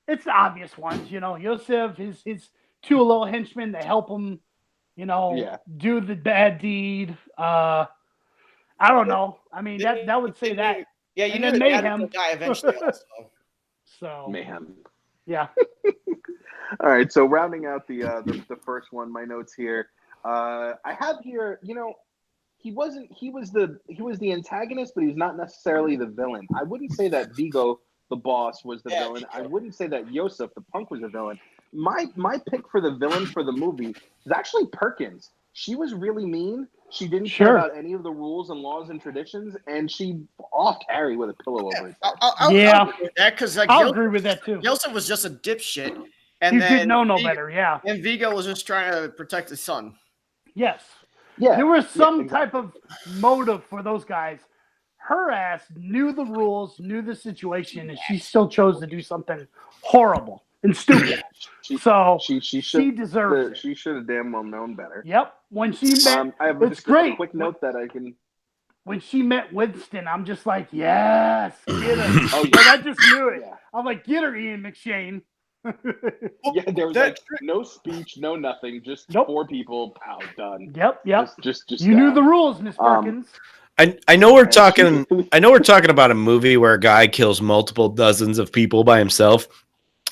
it's the obvious ones. You know, Yosef, his two little henchmen that help him, you know, do the bad deed. I don't know. I mean, that would say that. Yeah, you know, Mayhem guy eventually also. So Mayhem. Yeah. All right. So rounding out the first one, my notes here. I have here, you know, he was the antagonist, but he's not necessarily the villain. I wouldn't say that Vigo, the boss, was the villain. I wouldn't say that Yosef, the punk, was the villain. My pick for the villain for the movie is actually Perkins. She was really mean. She didn't care about any of the rules and laws and traditions, and she offed Harry with a pillow over his head. I'll agree with that, because like, I'll agree with that too. Yosef was just a dipshit, and he then didn't know no better. Yeah, and Vigo was just trying to protect his son. Yes. Yeah. There was some type of motive for those guys. Her ass knew the rules, knew the situation, and she still chose to do something horrible and stupid. She deserves it. She should have damn well known better. Yep. When she met, I have it's great. A quick note that I can. When she met Winston, I'm just like, yes, get her. Oh, yeah. Like, I just knew it. Yeah. I'm like, get her, Ian McShane. Yeah, there was like no speech, no nothing, just 4 people, pow, done. Yep. Just you knew the rules, Miss Perkins. I know we're talking. I know we're talking about a movie where a guy kills multiple dozens of people by himself,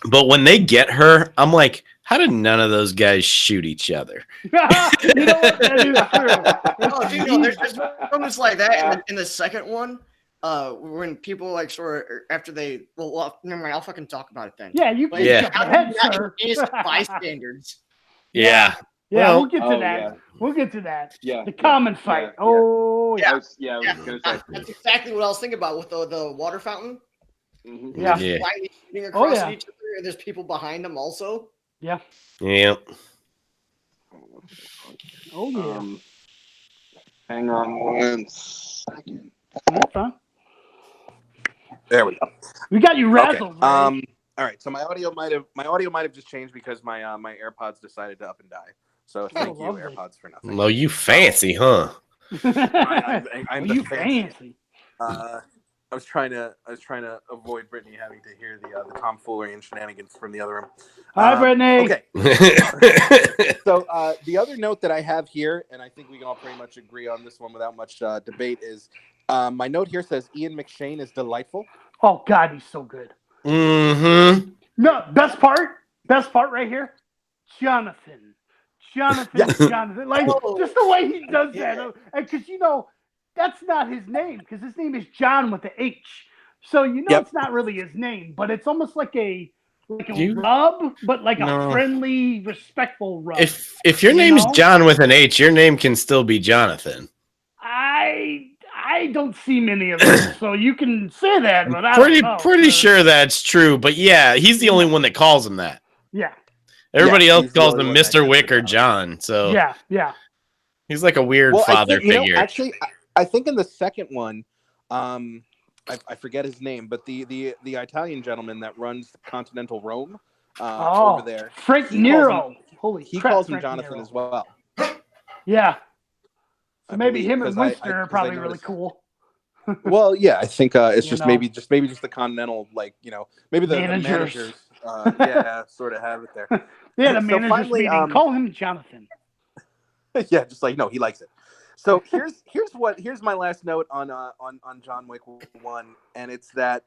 but when they get her, I'm like, how did none of those guys shoot each other? You know what? That is true. There's moments like that in the second one. When people like sort of after they well never mind, I'll fucking talk about it then. Yeah, you can jump ahead, sir. Bystanders. Yeah, we'll get to that. Yeah. We'll get to that. Yeah, the common fight. I was gonna say that's exactly what I was thinking about with the water fountain. Mm-hmm. Yeah, shooting across each other, and there's people behind them also. Yeah. Oh yeah. Hang on one second. That's fine. There we go. We got you razzled. Okay. All right. So my audio might have just changed because my my AirPods decided to up and die. So thank you, AirPods, for nothing. No, you fancy, huh? I'm the fancy. I was trying to avoid Brittany having to hear the tomfoolery and shenanigans from the other room. Hi, Brittany. Okay. So the other note that I have here, and I think we can all pretty much agree on this one without much debate, is my note here says Ian McShane is delightful. Oh God, he's so good. Mm-hmm. No, best part right here, Jonathan. Jonathan, like just the way he does that, and because that's not his name, because his name is John with the H, so it's not really his name, but it's almost like a rub, but like a friendly, respectful rub. If your name's John with an H, your name can still be Jonathan. I don't see many of them, so you can say that, but I don't know. Pretty sure that's true, but yeah, he's the only one that calls him that. Yeah. Everybody else calls him Mr. Wick or John, so yeah. He's like a weird father figure. Actually, I think in the second one, I forget his name, but the Italian gentleman that runs Continental Rome over there, Frank Nero. He calls him Jonathan as well. Yeah. So maybe him and Winston are probably really cool. Well, yeah, I think it's just maybe the Continental, maybe the managers sort of have it there. Yeah, the managers meeting. Call him Jonathan. Yeah, just no, he likes it. So here's my last note on John Wick 1, and it's that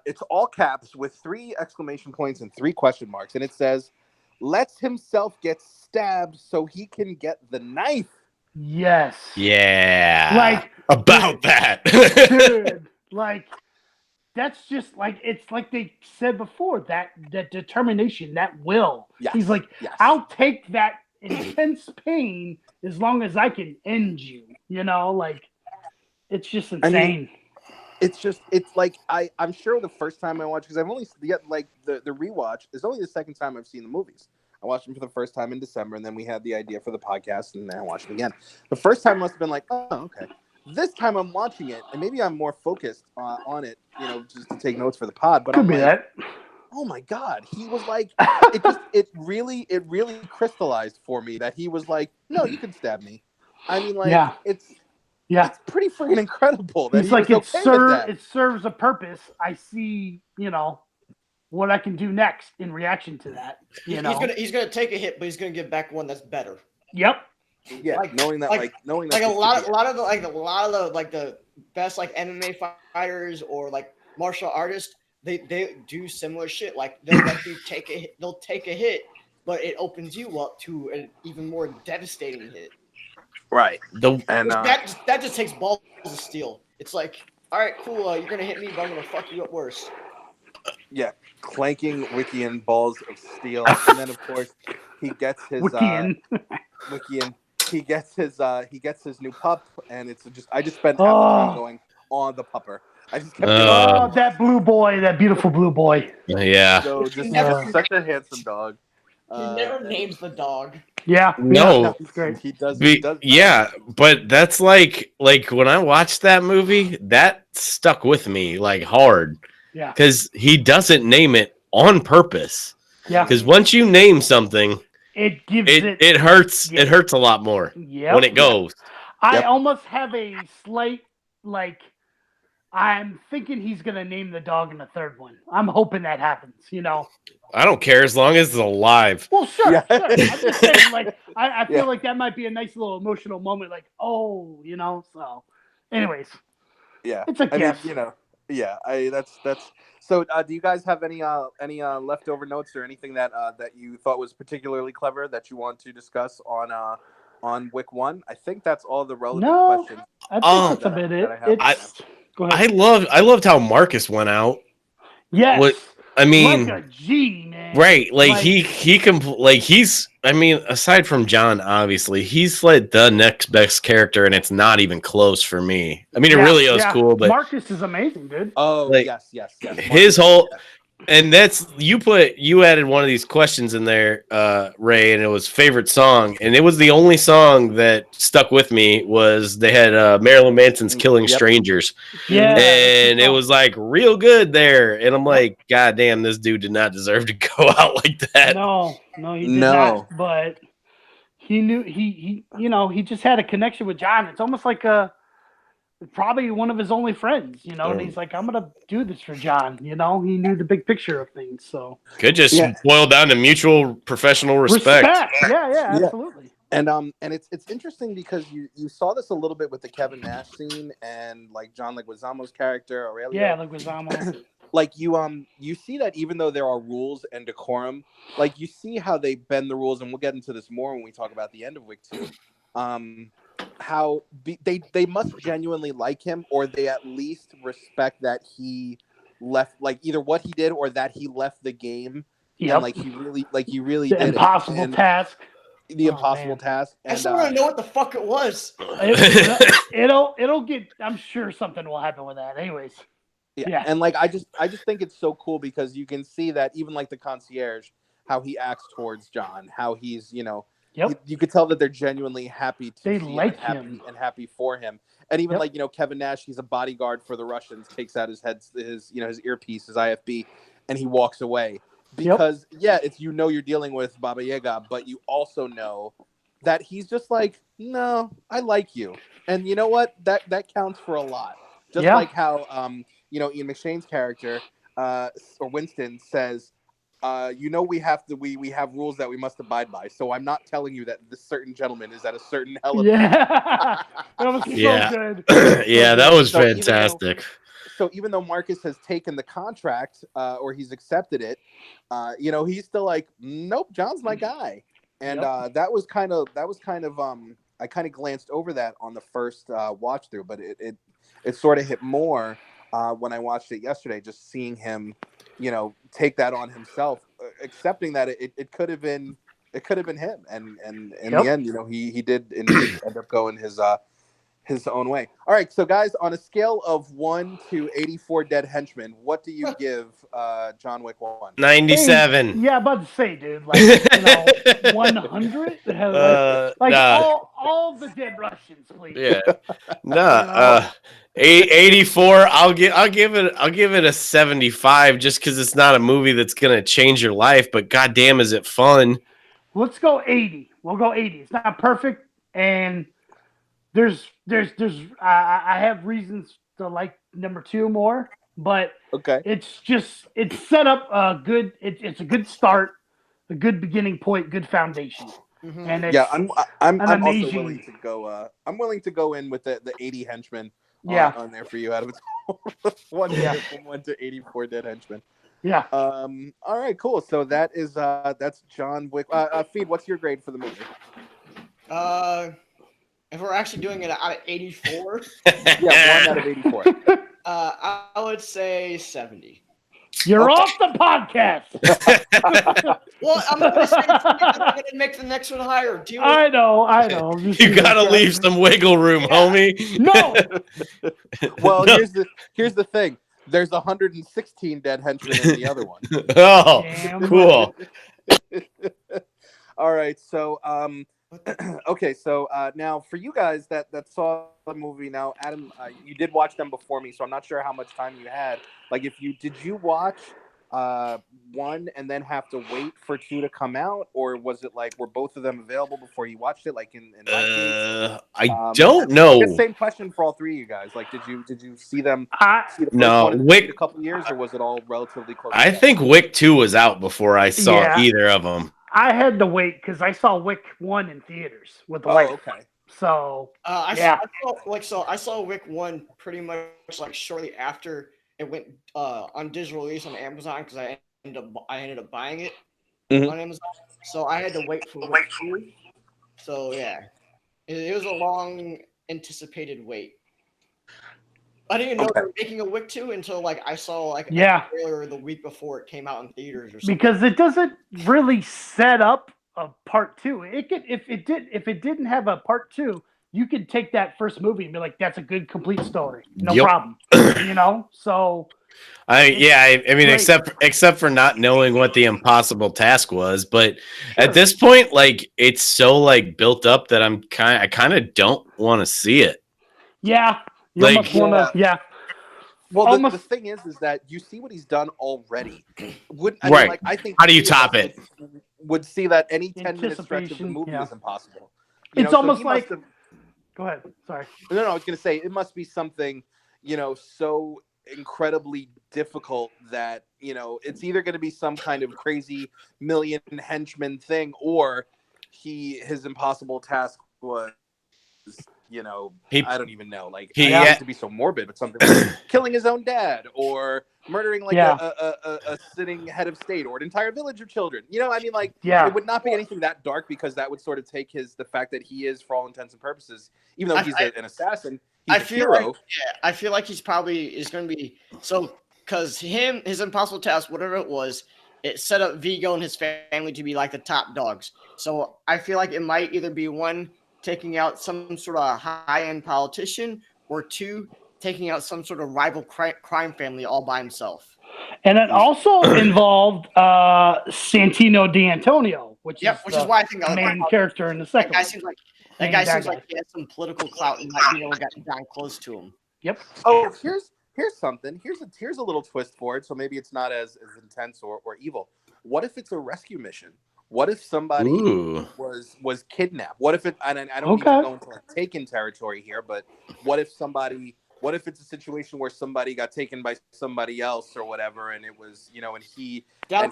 it's all caps with 3 exclamation points and 3 question marks, and it says, "Lets himself get stabbed so he can get the knife." Yes. Yeah. That. Dude, that's just it's like they said before, that determination, that will. Yes. He's like, I'll take that intense pain as long as I can end you. It's just insane. I mean, I'm sure the first time I watched, because I've only the rewatch is only the second time I've seen the movies. I watched them for the first time in December, and then we had the idea for the podcast, and then I watched them again. The first time must have been oh, okay. This time I'm watching it, and maybe I'm more focused on it, just to take notes for the pod. But Could be that. Oh my God, he was it really crystallized for me that he was no, you can stab me. I mean, it's pretty freaking incredible. That it's it serves a purpose. I see, what I can do next in reaction to that. He's gonna take a hit, but he's gonna give back one that's better. Yep. Yeah, knowing that a lot of the best MMA fighters or martial artists, they do similar shit. They'll let you take a hit, they'll take a hit, but it opens you up to an even more devastating hit. Right. That just takes balls of steel. It's all right, cool. You're gonna hit me, but I'm gonna fuck you up worse. Yeah, clanking Wickian balls of steel, and then of course he gets his Wickian. He gets his new pup, and it's just I just spent half the time going on the pupper. I just kept that blue boy, that beautiful blue boy. Yeah. So just such a handsome dog. He never names the dog. Yeah. No. He's great. He does. Yeah, but that's like when I watched that movie, that stuck with me hard. Yeah. Because he doesn't name it on purpose. Yeah. Because once you name something, it gives it hurts. It hurts a lot more when it goes. I almost have a slight I'm thinking he's gonna name the dog in the third one. I'm hoping that happens. I don't care as long as it's alive. Well, sure. I'm just saying, I feel like that might be a nice little emotional moment. So. Anyways. Yeah. It's a gift. Yeah. That's. So, do you guys have any leftover notes or anything that you thought was particularly clever that you want to discuss on Wick 1? I think that's all the relevant questions. I think that's a bit it. Go ahead. I loved how Marcus went out. Yes. I mean, like a G, man. Right. He's aside from John, obviously, he's the next best character, and it's not even close for me. I mean, it really is cool, but Marcus is amazing, dude. Oh, yes. His whole And that's you added one of these questions in there, Ray, and it was favorite song, and it was the only song that stuck with me was they had Marilyn Manson's "Killing Strangers," and it was like real good there, and I'm like, God damn, this dude did not deserve to go out like that. No, he did not. But he knew he he just had a connection with John. It's almost like probably one of his only friends, and he's like, I'm gonna do this for John. He knew the big picture of things. So could just boil down to mutual professional respect. Yeah, absolutely. And it's interesting because you saw this a little bit with the Kevin Nash scene and like John Leguizamo's character Aurelio. Yeah, Leguizamo. Like you see that even though there are rules and decorum, like you see how they bend the rules, and we'll get into this more when we talk about the end of Wick 2. How they must genuinely like him, or they at least respect that he left, like either what he did or that he left the game. Yeah, like he really did impossible task. The impossible task. And, I still want to know what the fuck it was. It'll get. I'm sure something will happen with that. Anyways. Yeah, and like I just think it's so cool because you can see that even like the concierge, how he acts towards John, how he's you could tell that they're genuinely happy to they see like him and happy for him. And even like Kevin Nash, he's a bodyguard for the Russians, takes out his earpiece, his IFB, and he walks away because it's you're dealing with Baba Yaga, but you also know that he's just like, no, I like you, and you know what, that counts for a lot. Just like how Ian McShane's character or Winston says, we have rules that we must abide by. So I'm not telling you that this certain gentleman is at a certain element. Yeah, that was so good. That was fantastic. Even though Marcus has taken the contract or he's accepted it, he's still like, nope, John's my guy. And that was kind of I kind of glanced over that on the first watch through, but it sort of hit more when I watched it yesterday, just seeing him, take that on himself, accepting that it could have been him, and in the end, he did indeed end up going his own way. All right, so guys, on a scale of 1 to 84 dead henchmen, what do you give John Wick 1? 97. Hey, about to say, dude, like 100. All the dead Russians, please. Yeah. 84. I'll give it a 75 just because it's not a movie that's gonna change your life, but goddamn, is it fun? Let's go 80. We'll go 80. It's not perfect, and there's I have reasons to like number 2 more, but it's set up a good. It's a good start, a good beginning point, good foundation. Mm-hmm. And it's I'm also willing to go. I'm willing to go in with the 80 henchmen. On there for you out of 1 to 84 dead henchmen. Yeah. All right, cool. So that's John Wick. Feed, what's your grade for the movie? If we're actually doing it out of 84, 1 out of 84. I would say 70. You're off the podcast. Well, I'm going to say I'm going to make the next one higher. I know. You got to leave some wiggle room, homie. No. Well, here's the thing. There's 116 dead henchmen in the other one. Oh, cool. All right, so okay, so now for you guys that saw the movie, now Adam, you did watch them before me, so I'm not sure how much time you had. Like, did you watch 1 and then have to wait for 2 to come out, or was it like were both of them available before you watched it? Like in my case, I don't know. Same question for all 3 of you guys. Like, did you see them? No, Wick a couple years, or was it all relatively close? I think Wick 2 was out before I saw either of them. I had to wait because I saw Wick 1 in theaters with the wife. Okay. So I saw Wick 1 pretty much like shortly after it went on digital release on Amazon because I ended up buying it on Amazon. So I had to wait for Wick 2. So yeah, it was a long anticipated wait. I didn't know they were making a Wick 2 until like I saw like a trailer the week before it came out in theaters or something. Because it doesn't really set up a part 2. It could if it didn't have a part 2, you could take that first movie and be like, that's a good complete story. No problem. So I mean, great. except for not knowing what the impossible task was, but at this point, like it's so like built up that I kind of don't want to see it. Yeah, you Like, almost want to. Yeah. Well, the thing is that you see what he's done already. I think how do you top it? Would see that any 10-minute stretch of the movie is impossible. It's almost like. Go ahead. Sorry. No, I was going to say it must be something, so incredibly difficult that it's either going to be some kind of crazy million henchman thing, or his impossible task was I don't even know, like he has to be so morbid, but something like killing his own dad or murdering like a sitting head of state or an entire village of children. It would not be anything that dark, because that would sort of take the fact that he is, for all intents and purposes, even though he's an assassin, he's a hero. I feel like he's probably is going to be because his impossible task, whatever it was, it set up Vigo and his family to be like the top dogs. So I feel like it might either be one, taking out some sort of high-end politician, or two, taking out some sort of rival crime family all by himself. And it also involved Santino D'Antonio, which is why I think the main character in the second. That guy seems like he has some political clout and might be able to get down close to him. Yep. Oh, here's something. Here's a little twist for it, so maybe it's not as intense or evil. What if it's a rescue mission? What if somebody was kidnapped? What if it? And I don't need to go into like taken territory here, but what if it's a situation where somebody got taken by somebody else or whatever, and it was and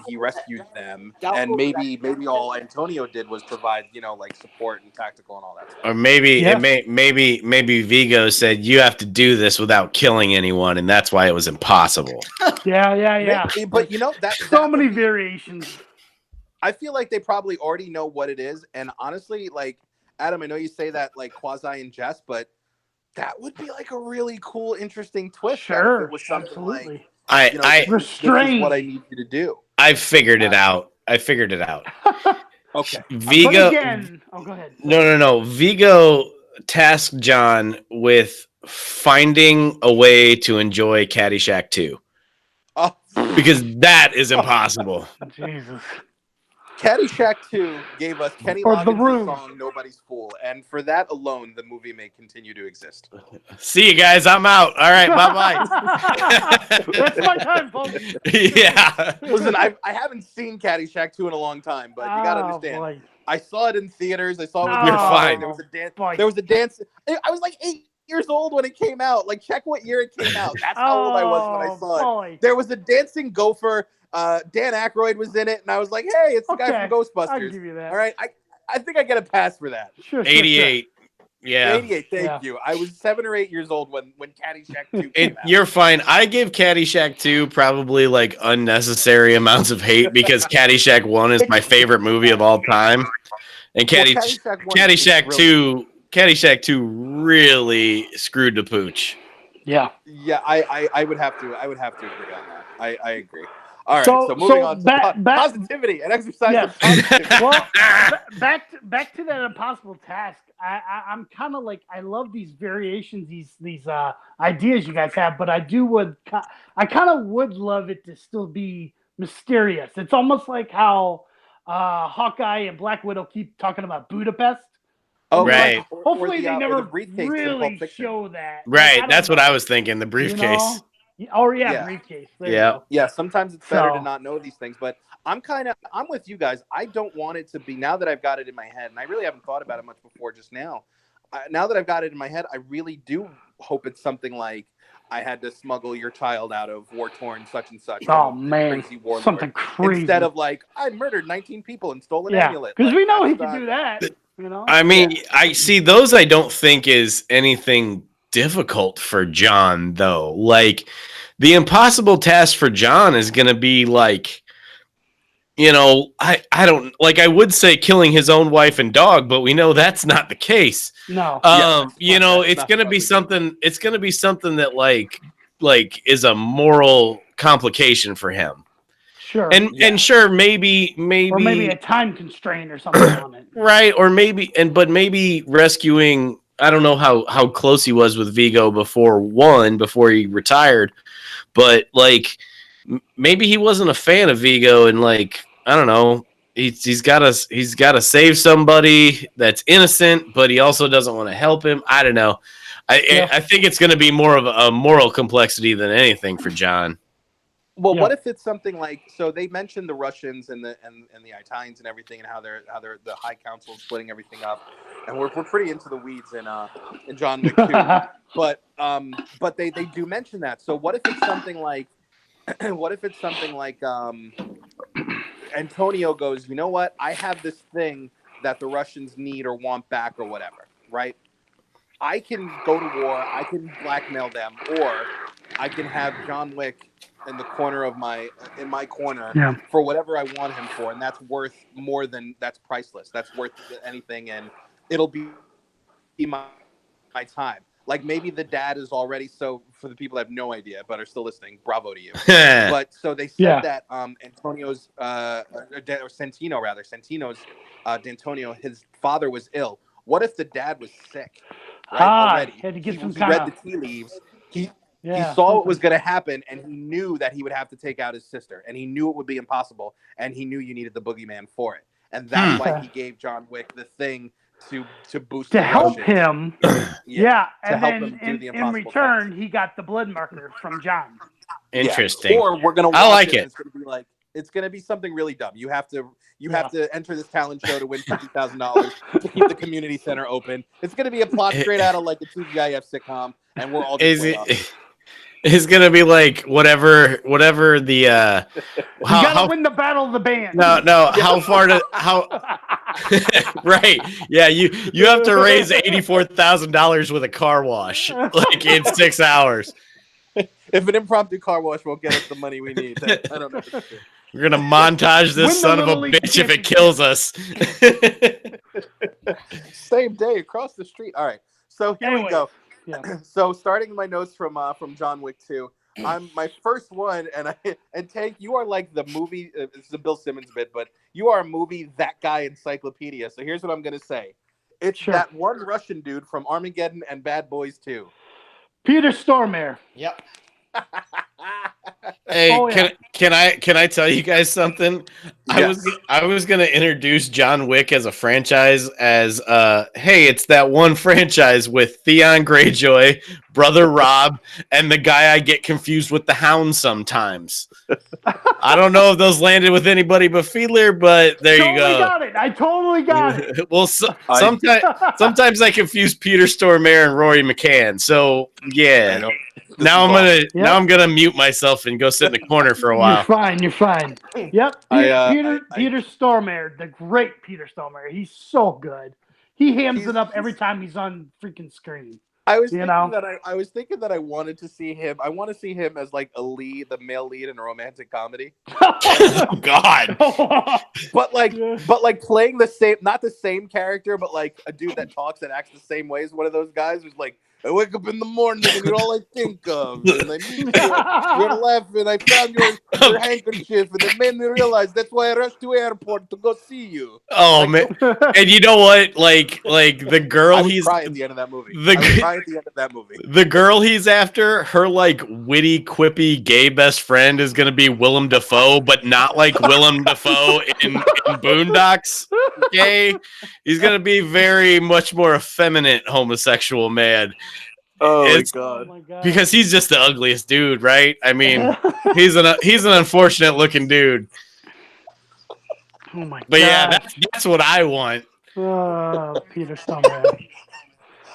he rescued them, and maybe all Antonio did was provide like support and tactical and all that stuff. Or maybe Vigo said you have to do this without killing anyone, and that's why it was impossible. Yeah. But so many variations. I feel like they probably already know what it is, and honestly, like Adam, I know you say that like quasi in jest, but that would be like a really cool, interesting twist. Sure, it was something absolutely. Like, restrain. This is what I need you to do. I figured it out. Okay. Vigo. Oh, go ahead. No. Vigo tasked John with finding a way to enjoy Caddyshack 2. Oh. Because that is impossible. Jesus. Caddyshack 2 gave us Kenny Loggins' song "Nobody's Fool," and for that alone, the movie may continue to exist. See you guys. I'm out. All right, bye. That's my time, folks. Yeah. Listen, I haven't seen Caddyshack 2 in a long time, but you gotta understand. Boy. I saw it in theaters. I saw it with You're fine. There was a dance. There was a dance. I was like 8 years old when it came out. Like, check what year it came out. That's how old I was when I saw it. There was a dancing gopher. Dan Aykroyd was in it, and I was like, "Hey, it's the guy from Ghostbusters." I'll give you that. All right, I think I get a pass for that. Sure. 88. Yeah. 88. Thank you. I was 7 or 8 years old when Caddyshack 2 came out. You're fine. I give Caddyshack 2 probably like unnecessary amounts of hate because Caddyshack 1 is my favorite movie of all time, and Caddyshack 2 really screwed the pooch. Yeah. Yeah, I would have to agree on that. I agree. All right, so moving on to positivity and exercise of positivity. Well, back to that impossible task. I'm kind of like, I love these variations, these ideas you guys have, but I kind of would love it to still be mysterious. It's almost like how Hawkeye and Black Widow keep talking about Budapest. Oh, right. Hopefully they never really show that. Right, that's what I was thinking, the briefcase. Oh yeah, briefcase. Yeah. Sometimes it's better to not know these things, but I'm with you guys. I don't want it to be, now that I've got it in my head, and I really haven't thought about it much before just now. Now that I've got it in my head, I really do hope it's something like I had to smuggle your child out of war-torn such and such. Oh man, something crazy. Instead of like, I murdered 19 people and stole an amulet. Because we know he can do that. I mean, I see those. I don't think is anything difficult for John, though. Like, the impossible task for John is going to be like, I don't, like, I would say killing his own wife and dog, but we know that's not the case. No. It's going to be something. It's going to be something that like is a moral complication for him. Sure. And sure, maybe or maybe a time constraint or something on it. Right. Or maybe rescuing, I don't know how close he was with Vigo before he retired, but like maybe he wasn't a fan of Vigo, and like I don't know, he's got to save somebody that's innocent, but he also doesn't want to help him. I don't know. I think it's going to be more of a moral complexity than anything for John. Well, what if it's something like, so they mentioned the Russians and the Italians and everything, and how they're the High Council is splitting everything up, and we're pretty into the weeds in John Wick 2, but they do mention that. So what if it's something like Antonio goes, you know what, I have this thing that the Russians need or want back or whatever, right? I can go to war, I can blackmail them, or I can have John Wick in the corner of my corner for whatever I want him for, and that's worth more than, that's priceless. That's worth anything, and it'll be my time. Like maybe the dad is already, so for the people that have no idea but are still listening, bravo to you. But so they said that Antonio's Santino's D'Antonio, his father was ill. What if the dad was sick? Right, already. Had to get he some read the tea leaves. He saw what was going to happen, and he knew that he would have to take out his sister, and he knew it would be impossible, and he knew you needed the boogeyman for it, and that's why he gave John Wick the thing to boost to help Russians. him. And then in return, task. he got the blood marker from John. Interesting. Yeah. Or we're gonna watch I like it. It's gonna be like, it's gonna be something really dumb. You have to enter this talent show to win $50,000 to keep the community center open. It's gonna be a plot straight out of like a TGIF sitcom, and we're all just it's gonna be like whatever the you gotta win the battle of the band. No, how far to how right. Yeah, you have to raise $84,000 with a car wash like in 6 hours. If an impromptu car wash won't get us the money we need, then I don't know. We're gonna montage this son of a bitch if it kills us. Same day across the street. All right, so here we go. Yeah. So starting my notes from John Wick 2, I'm my first one, and Tank, you are like the movie. It's the Bill Simmons bit, but you are a movie that guy encyclopedia. So here's what I'm gonna say: it's that one Russian dude from Armageddon and Bad Boys 2, Peter Stormare. Yep. Hey, can I tell you guys something? Yes. I was gonna introduce John Wick as a franchise as hey, it's that one franchise with Theon Greyjoy, Brother Rob, and the guy I get confused with the Hound sometimes. I don't know if those landed with anybody but Fiedler, but there you go. I totally got it. Well, sometimes I confuse Peter Stormare and Rory McCann. So yeah. Now I'm gonna mute myself and go sit in the corner for a while. You're fine. Yep. Peter Stormare, the great Peter Stormare. He's so good. He hams it up every time he's on freaking screen. I was thinking that I wanted to see him. I want to see him as like the male lead in a romantic comedy. Oh God! but like playing the same, not the same character, but like a dude that talks and acts the same way as one of those guys who's like, I wake up in the morning and you're all I think of. And I meet you, you're laughing. I found your handkerchief, and it made me realize that's why I rushed to airport to go see you. Oh man! And you know what? Like the girl he's cry at the end of that movie. I would cry at the end of that movie. The girl he's after, her like witty, quippy, gay best friend is gonna be Willem Dafoe, but not like Willem Dafoe in Boondocks. Gay. He's gonna be very much more effeminate homosexual man. Oh my god! Because he's just the ugliest dude, right? I mean, he's an unfortunate looking dude. Oh my god! But yeah, that's what I want. Peter Stormare.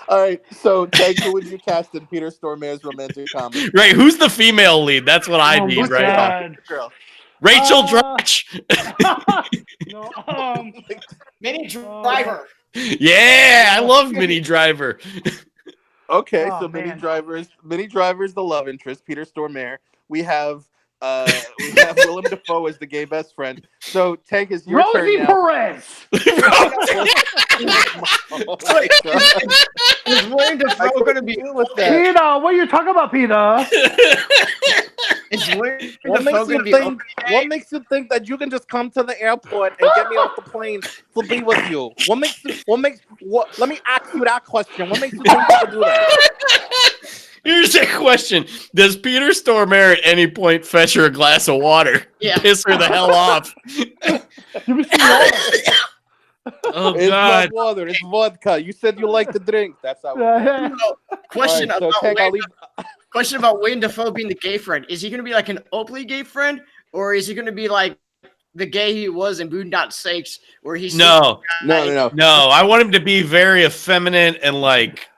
All right, so Tank, who would you cast in Peter Stormare's romantic comedy? Right, who's the female lead? That's what I need, right? Girl. Rachel Dratch. Minnie Driver. Yeah, I love Minnie Driver. Okay, so Minnie Driver's the love interest. Peter Stormare. We have Willem Dafoe as the gay best friend. So Tank, is your Rosie turn now. Perez. Oh my God. Is Willem Dafoe going to be with that? Peter, what are you talking about, Peter? What makes you think that you can just come to the airport and get me off the plane to be with you? Let me ask you that question. What makes you think you can do that? Here's a question: does Peter Stormare at any point fetch her a glass of water? Yeah. Piss her the hell off. Give me some water. Oh It's God! not water. It's vodka. You said you like to drink. That's how. Question All right, so about Tank, I'll Wayne, leave. question about Wayne Dafoe being the gay friend. Is he going to be like an openly gay friend, or is he going to be like the gay he was in Boondock Sakes, where he's No. I want him to be very effeminate and like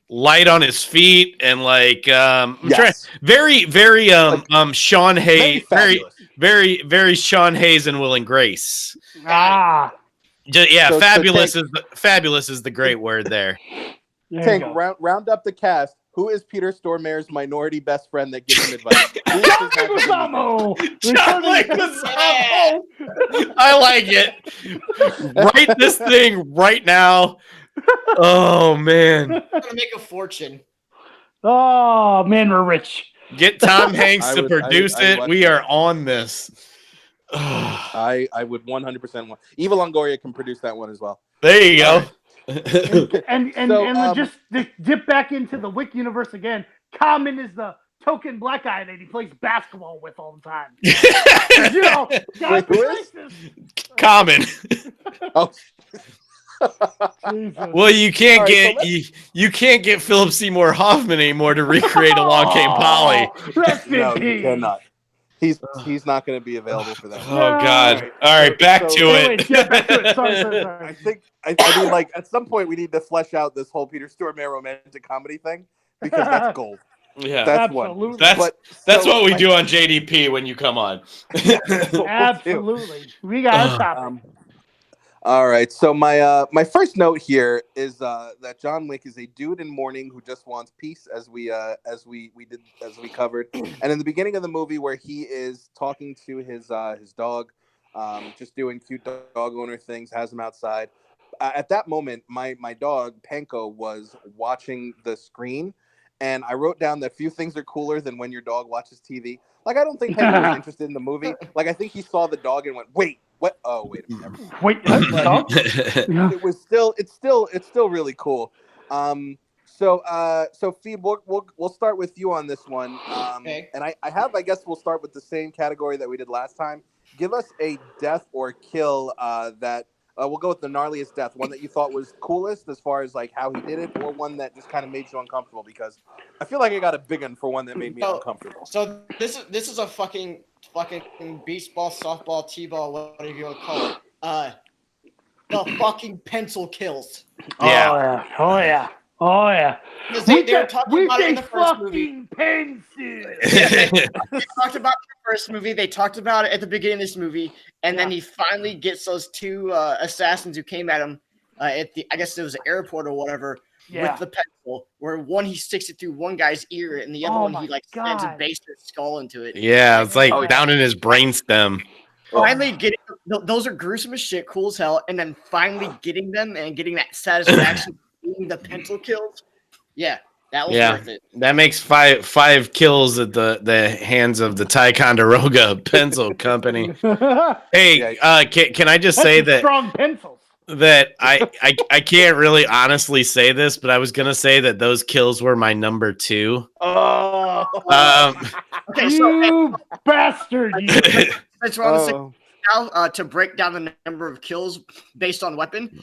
light on his feet and like very Sean Hayes, very Sean Hayes and Will and Grace. So fabulous is the great word there. Tank, round up the cast. Who is Peter Stormare's minority best friend that gives him advice? John Leguizamo. John Leguizamo. I like it. Write this thing right now. Oh man, I'm gonna make a fortune. Oh man, we're rich. Get Tom Hanks to produce it. We are on this. I would 100% want. Eva Longoria can produce that one as well. There you go. And just dip back into the Wick universe again. Common is the token black guy that he plays basketball with all the time. You know, Wait, who is? Common. Oh. Well, you can't you can't get Philip Seymour Hoffman anymore to recreate Along Came Polly. No, you cannot. He's not going to be available for that. Oh God! All right, back to it. Back to it. Sorry. I mean, like at some point we need to flesh out this whole Peter Stormare romantic comedy thing because that's gold. Yeah, that's absolutely. That's what we do on JDP when you come on. Absolutely, we got a topic. All right, so my first note here is that John Wick is a dude in mourning who just wants peace, as we covered, and in the beginning of the movie where he is talking to his dog, just doing cute dog owner things, has him outside. At that moment, my dog Panko was watching the screen, and I wrote down that few things are cooler than when your dog watches TV. Like I don't think Panko was interested in the movie. Like I think he saw the dog and went, "Wait, what? Oh, wait a minute." It's still really cool. So Phoebe, we'll start with you on this one. Okay. And I guess we'll start with the same category that we did last time. Give us a death or kill that we'll go with the gnarliest death, one that you thought was coolest as far as like how he did it, or one that just kind of made you uncomfortable, because I feel like I got a big one for one that made me uncomfortable. So this is a fucking beach ball, softball, t-ball, whatever you want to call it. The fucking pencil kills. Yeah. Oh yeah. They were talking about it in the first movie. Pencil. They talked about it in the first movie. They talked about it at the beginning of this movie, and then he finally gets those two assassins who came at him at I guess it was the airport or whatever, with the pencil. Where one he sticks it through one guy's ear, and the other one he like slams a basement skull into it. Yeah, it's like down in his brainstem. Finally getting those are gruesome as shit, cool as hell, and then finally getting them and getting that satisfaction. The pencil kills, that was worth it. That makes five kills at the hands of the Ticonderoga Pencil Company. Hey, can I just say that strong pencils? That I can't really honestly say this, but I was gonna say that those kills were my number 2. Okay, you bastard! That's wrong. Now to break down the number of kills based on weapon.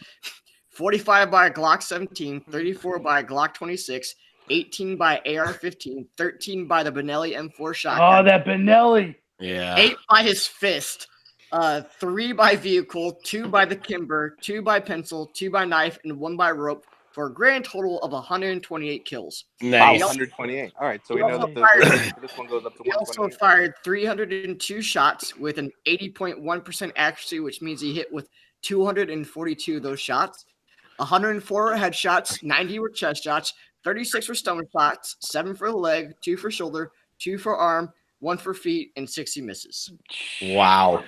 45 by a Glock 17, 34 by a Glock 26, 18 by AR-15, 13 by the Benelli M4 shotgun. Oh, that Benelli. Yeah. 8 by his fist, 3 by vehicle, 2 by the Kimber, 2 by pencil, 2 by knife, and 1 by rope, for a grand total of 128 kills. Nice. 128. All right, so we know that this one goes up to 128. He also fired 302 shots with an 80.1% accuracy, which means he hit with 242 of those shots. 104 were headshots, 90 were chest shots, 36 were stomach shots, 7 for the leg, 2 for shoulder, 2 for arm, 1 for feet, and 60 misses. Wow.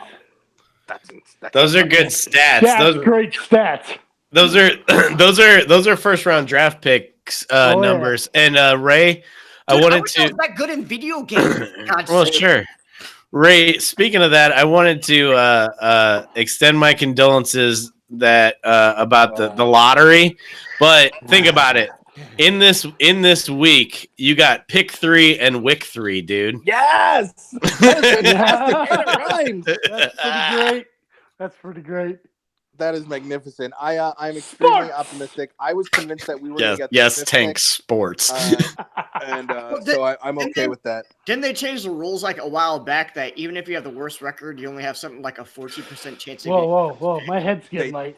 Those are good stats. That's great stats. Those are first round draft picks numbers. And Ray, I wanted to. Was that good in video games? Well, sure. Ray, speaking of that, I wanted to extend my condolences that about the lottery, but think about it. in this week, you got pick 3 and Wick 3, dude. Yes, that is fantastic. And it rhymes. That's pretty great. That's pretty great. That is magnificent. I'm extremely optimistic. I was convinced that we were going to get the fifth Tank pick, Sports. so I'm okay with that. Didn't they change the rules like a while back that even if you have the worst record, you only have something like a 14% chance of Whoa! My head's getting light.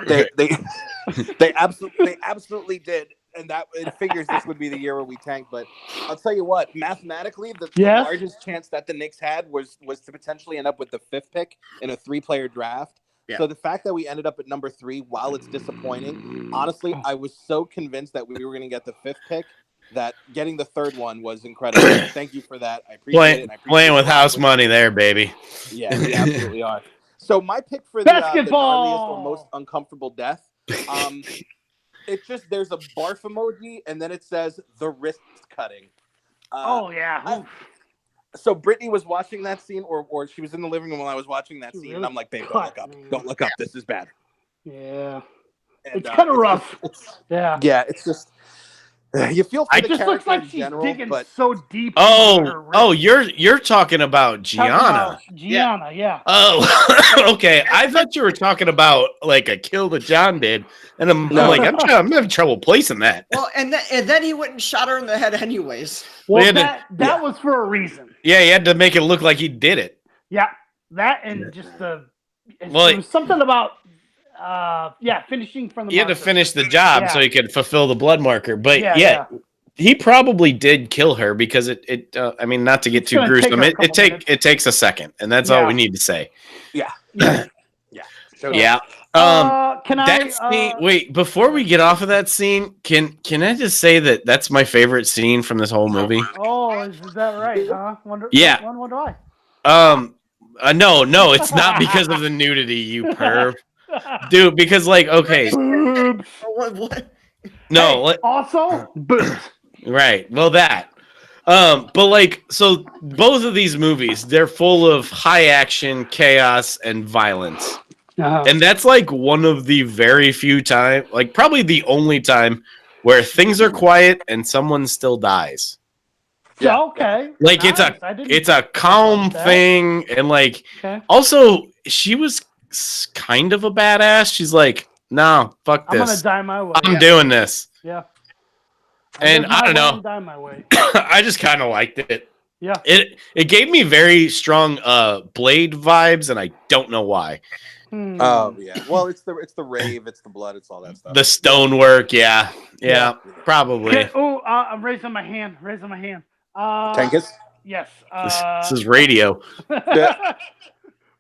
They absolutely did, and that it figures this would be the year where we tanked. But I'll tell you what, mathematically, the largest chance that the Knicks had was to potentially end up with the 5th pick in a 3-player draft. Yeah. So the fact that we ended up at number 3, while it's disappointing, honestly, I was so convinced that we were going to get the 5th pick that getting the 3rd one was incredible. Thank you for that. I appreciate it. Playing with house money there, baby. Yeah, we absolutely are. So my pick for the gnarliest or most uncomfortable death, it's just there's a barf emoji and then it says the wrist cutting. So Brittany was watching that scene, or she was in the living room while I was watching that scene, and I'm like, babe, don't look up. Don't look up. This is bad. Yeah. And, it's kind of rough. Yeah, it's just you feel for the just looks like she's general, digging but so deep. You're talking about Gianna. Gianna, yeah. Oh, okay. I thought you were talking about like a kill that John did, and I'm having trouble placing that. Well, and then he went and shot her in the head anyways. Well, that was for a reason. Yeah, he had to make it look like he did it. Yeah, that and just there was something about finishing from the. He had to finish the job so he could fulfill the blood marker. But he probably did kill her because it. I mean, not to get too gruesome, it takes a second, and that's all we need to say. Yeah. Wait, before we get off of that scene, can I just say that's my favorite scene from this whole movie? Oh, is that right? Huh? Wonder why? No, it's not because of the nudity, you perv. Dude, because what? No, also boobs. Right. Well, that. But so both of these movies, they're full of high action, chaos, and violence. And that's one of the very few times, probably the only time where things are quiet and someone still dies. Yeah. Okay. It's a calm thing, and also she was kind of a badass. She's like, no, fuck this. I'm gonna die my way. I'm doing this. Yeah. And I don't know. Die my way. I just kind of liked it. Yeah. It gave me very strong Blade vibes, and I don't know why. Oh yeah. Well, it's the rave, it's the blood, it's all that stuff. The stonework, yeah, probably. Okay. Oh, I'm raising my hand. Tankus? Yes. This is radio.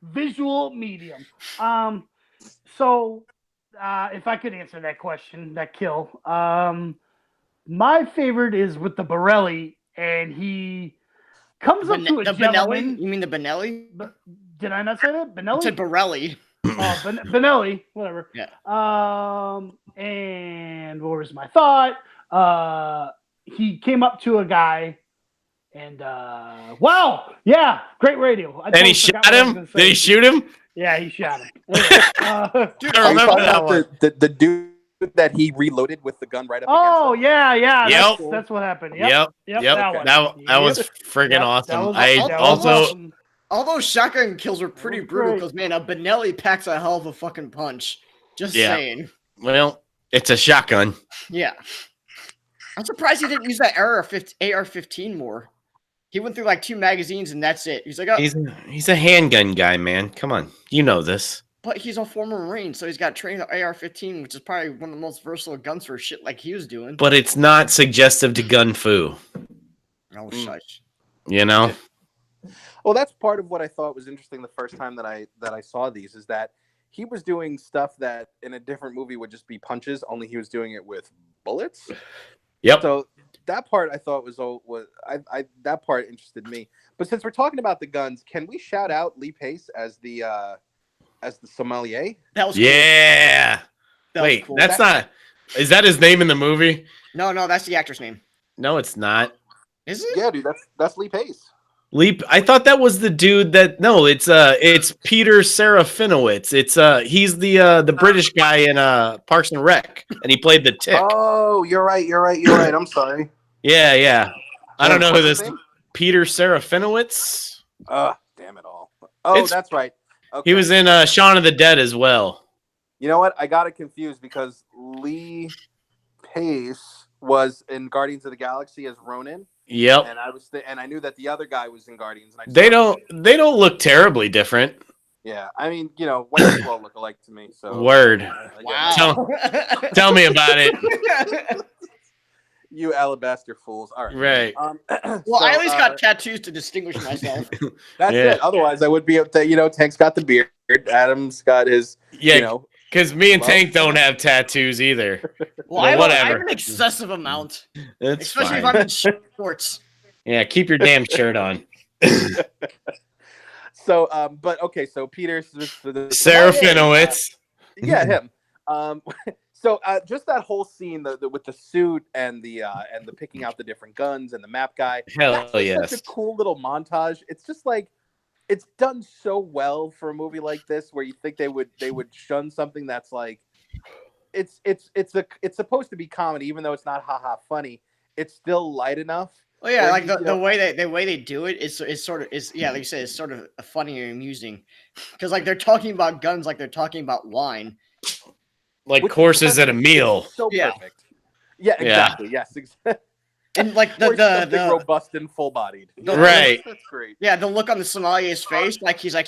Visual medium. So, if I could answer that question, that kill. My favorite is with the Borelli, and he comes up to a gentleman. You mean the Benelli? Did I not say that? Benelli? I said Borelli. Oh, Benelli, whatever. Yeah. And what was my thought? He came up to a guy, and great radio. And he shot him. Did he shoot him? Yeah, he shot him. Dude, I remember that one. The dude that he reloaded with the gun right up against him. Yeah. Yep. That's what happened. Yep. That was friggin' awesome. All those shotgun kills were pretty brutal because, man, a Benelli packs a hell of a fucking punch. Just saying. Well, it's a shotgun. Yeah. I'm surprised he didn't use that AR-15 more. He went through 2 magazines and that's it. He's like, he's a handgun guy, man. Come on. You know this. But he's a former Marine, so he's got trained AR-15, which is probably one of the most versatile guns for shit like he was doing. But it's not suggestive to gun fu. Oh, shush. You know? Well, that's part of what I thought was interesting the first time that I saw these is that he was doing stuff that in a different movie would just be punches, only he was doing it with bullets. Yep. So that part I thought was that part interested me. But since we're talking about the guns, can we shout out Lee Pace as the sommelier? That was cool. Yeah. Wait, cool. That's not. Is that his name in the movie? No, that's the actor's name. No, it's not. Is it? Yeah, dude, that's Lee Pace. Leap. I thought that was the dude that. No, it's Peter Serafinowicz. It's he's the British guy in Parks and Rec, and he played the Tick. Oh, you're right. I'm sorry. Yeah. I don't know who this name? Peter Serafinowicz. Damn it all. Oh, that's right. Okay. He was in Shaun of the Dead as well. You know what? I got it confused because Lee Pace was in Guardians of the Galaxy as Ronan. Yep. And I knew that the other guy was in Guardians. And they don't look terribly different. Yeah, I mean, white people all look alike to me. So word. Wow. Tell me about it. You alabaster fools. All right. Right. Well, so, I at least got tattoos to distinguish myself. That's it. Otherwise, I would be up there. Tank's got the beard. Adam's got his. Because me and Tank don't have tattoos either. Well, whatever. I have an excessive amount. Especially if I'm in shorts. Yeah, keep your damn shirt on. So, but okay, so Peter Serafinowicz. Yeah, him. So just that whole scene, with the suit and the picking out the different guns and the map guy. Hell yes. Such a cool little montage. It's just like it's done so well for a movie like this, where you think they would shun something that's like it's supposed to be comedy, even though it's not funny. It's still light enough. Oh yeah, like the way they do it is sort of like you said, it's sort of funny and amusing, because like they're talking about guns like they're talking about wine, like courses at a meal. So perfect. Yeah, exactly. Yeah. Yes, exactly. And like the robust and full bodied. Right. That's great. Yeah, the look on the sommelier's face, like he's like,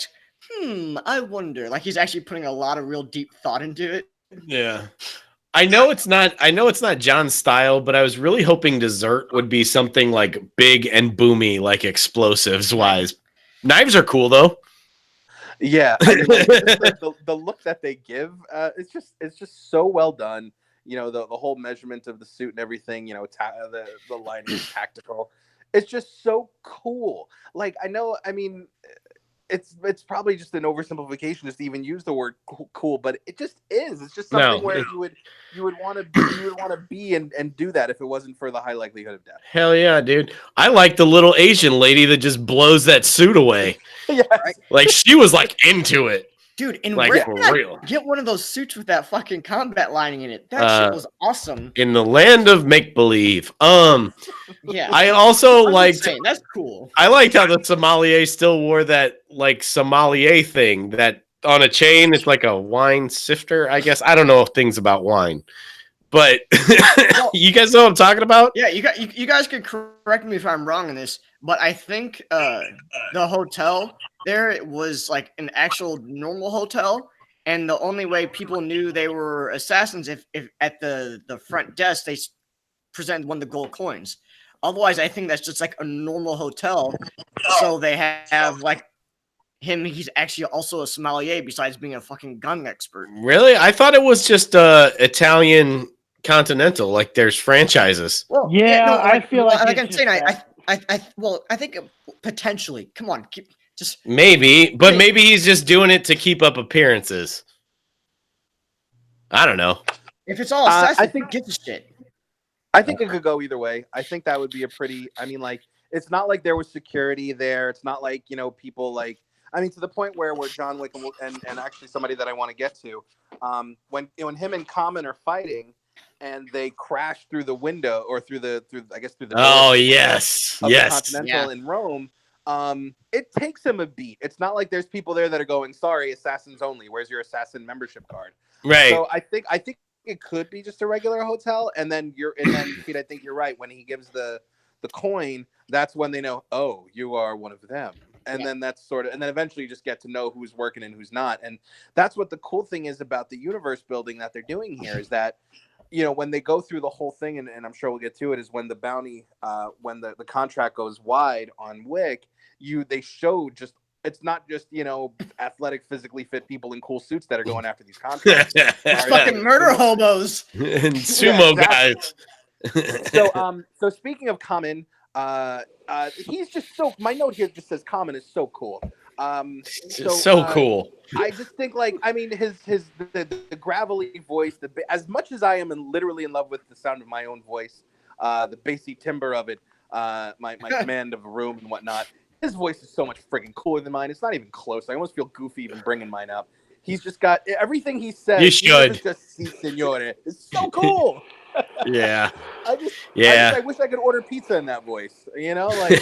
I wonder. Like he's actually putting a lot of real deep thought into it. Yeah. I know it's not John's style, but I was really hoping dessert would be something like big and boomy, like explosives wise. Knives are cool though. Yeah, I mean, the look that they give, it's just so well done. The whole measurement of the suit and everything. The lighting is tactical. It's just so cool. Like I mean, it's probably just an oversimplification just to even use the word cool, but it just is. It's just something where you would want to be and do that if it wasn't for the high likelihood of death. Hell yeah, dude! I like the little Asian lady that just blows that suit away. Yes. Like she was like into it. Dude, and like, where for did real. I get one of those suits with that fucking combat lining in it? That shit was awesome. In the land of make believe. Yeah. I also liked. That's cool. I liked how the sommelier still wore that like sommelier thing that on a chain. It's like a wine sifter, I guess. I don't know things about wine, but you guys know what I'm talking about. Yeah, you guys can correct me if I'm wrong in this, but I think the hotel there was like an actual normal hotel, and the only way people knew they were assassins if at the front desk they present one of the gold coins. Otherwise, I think that's just like a normal hotel. So they have like him. He's actually also a sommelier besides being a fucking gun expert. Really? I thought it was just Italian Continental. Like there's franchises. Well, yeah, no, I feel like I'm saying I think potentially. Come on, maybe he's just doing it to keep up appearances. I don't know. If it's all assassin, I think give a shit. I think it could go either way. I think that would be a pretty. I mean, like it's not like there was security there. It's not like people like. I mean, to the point where John Wick and actually somebody that I want to get to, when him and Common are fighting, and they crash through the window or through the oh yes of the Continental in Rome. It takes him a beat. It's not like there's people there that are going, sorry, assassins only. Where's your assassin membership card? Right. So I think it could be just a regular hotel, and then Pete, I think you're right. When he gives the coin, that's when they know, oh, you are one of them. And then that's and then eventually you just get to know who's working and who's not. And that's what the cool thing is about the universe building that they're doing here is that, when they go through the whole thing, and I'm sure we'll get to it, is when the bounty, when the contract goes wide on Wick, they show just, it's not just, athletic, physically fit people in cool suits that are going after these contracts. It's fucking murder hobos and sumo guys. So speaking of Common, he's just so. My note here just says Common is so cool. So cool. I just think the gravelly voice, as much as I am literally in love with the sound of my own voice, the bassy timbre of it, my command of a room and whatnot. his voice is so much freaking cooler than mine. It's not even close. I almost feel goofy even bringing mine up. He's just got everything he says. You should. It's just "Si, signore." It's so cool. Yeah. I wish I could order pizza in that voice. You know, like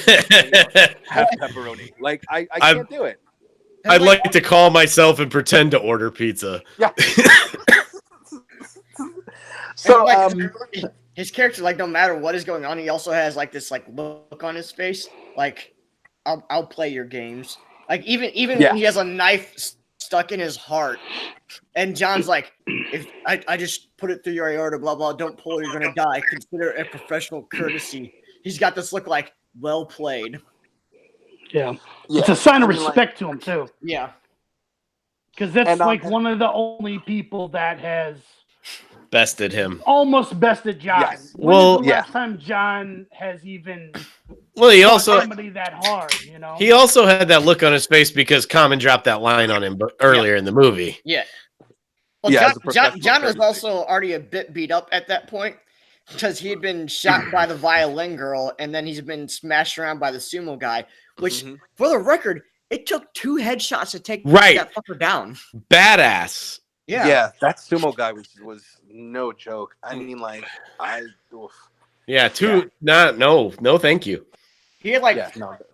have pepperoni. Like I can't do it. I'd like to call myself and pretend to order pizza. Yeah. So his character, like, no matter what is going on, he also has like this like look on his face, like I'll play your games. Like even when he has a knife stuck in his heart, and John's like, if I just put it through your aorta, blah blah, don't pull, you're gonna die. Consider it a professional courtesy. He's got this look like well played. Yeah. It's a sign of respect to him too. Yeah. Because that's one of the only people that has bested him. Almost bested John. Yes. When is the last time John has even he also somebody that hard, you know? He also had that look on his face because Common dropped that line on him earlier in the movie. Yeah. Well, John was also already a bit beat up at that point because he'd been shot by the violin girl and then he's been smashed around by the sumo guy, which, for the record, it took 2 headshots to take that fucker down. Badass. Yeah. Yeah, that sumo guy was no joke. I mean, like, no, thank you. He had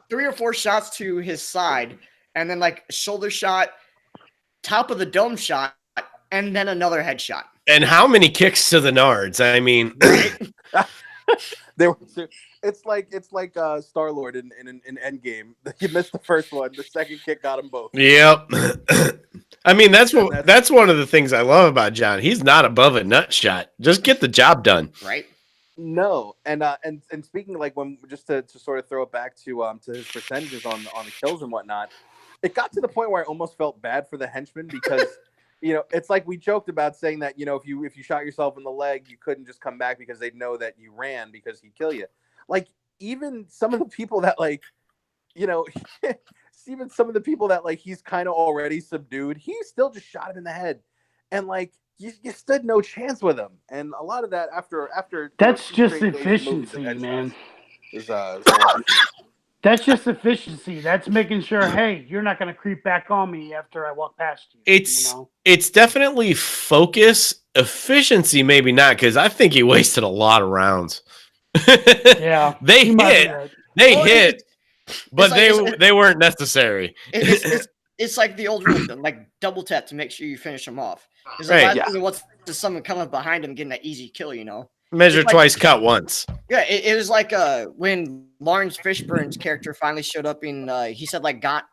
3 or 4 shots to his side, and then like shoulder shot, top of the dome shot, and then another headshot. And how many kicks to the nards? I mean, it's like Star-Lord in Endgame. He missed the first one, the second kick got them both. Yep. I mean, that's one of the things I love about John. He's not above a nut shot. Just get the job done. Right. No, and speaking like when just to sort of throw it back to his percentages on the kills and whatnot, it got to the point where I almost felt bad for the henchmen because it's like we joked about saying that if you shot yourself in the leg, you couldn't just come back because they'd know that you ran because he'd kill you. Like even some of the people that even some of the people that he's kind of already subdued, he still just shot him in the head, and you stood no chance with him. And a lot of that after that's just efficiency, man. That's just efficiency. That's making sure, hey, you're not going to creep back on me after I walk past you. It's definitely focus. Efficiency, maybe not, because I think he wasted a lot of rounds. Yeah, they hit, but they weren't necessary. It's like the old rule, like double tap to make sure you finish them off. Because the last thing what's someone coming behind him getting that easy kill, Measure twice, cut once. Yeah, it was like when Lawrence Fishburne's character finally showed up in. He said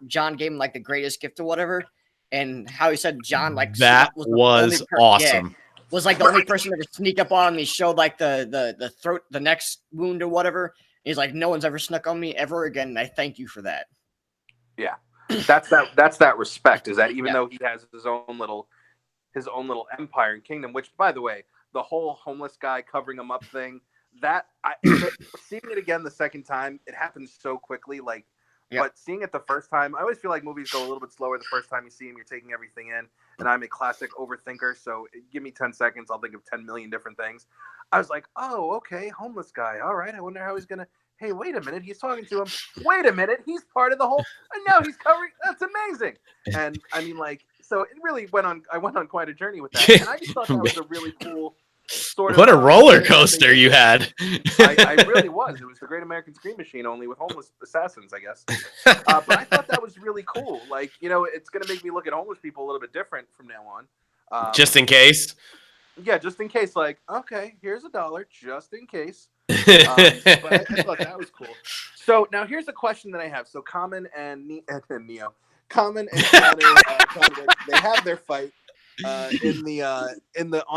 John gave him the greatest gift or whatever, and how he said John that was awesome. Yeah, was the only person that could sneak up on him. He showed the throat, the next wound or whatever. He's like, no one's ever snuck on me ever again, and I thank you for that. Yeah, that's that respect. Is that even though he has his own little empire and kingdom, which by the way, the whole homeless guy covering him up thing, seeing it again the second time, it happens so quickly. But seeing it the first time, I always feel like movies go a little bit slower the first time you see them. You're taking everything in, and I'm a classic overthinker, so give me 10 seconds, I'll think of 10 million different things. I was like, oh, okay, homeless guy. All right, I wonder how he's gonna. Hey, wait a minute, he's talking to him. Wait a minute, he's part of the whole. And now he's covering. That's amazing. And I mean, so it really went on. I went on quite a journey with that, and I just thought that was a really cool. What a roller coaster you had. I really was. It was the Great American Scream Machine, only with homeless assassins, I guess. But I thought that was really cool. It's going to make me look at homeless people a little bit different from now on. Just in case? Yeah, just in case. Okay, here's $1, just in case. But I thought that was cool. So now here's a question that I have. So Common and Neo. Common and Keanu, they have their fight. On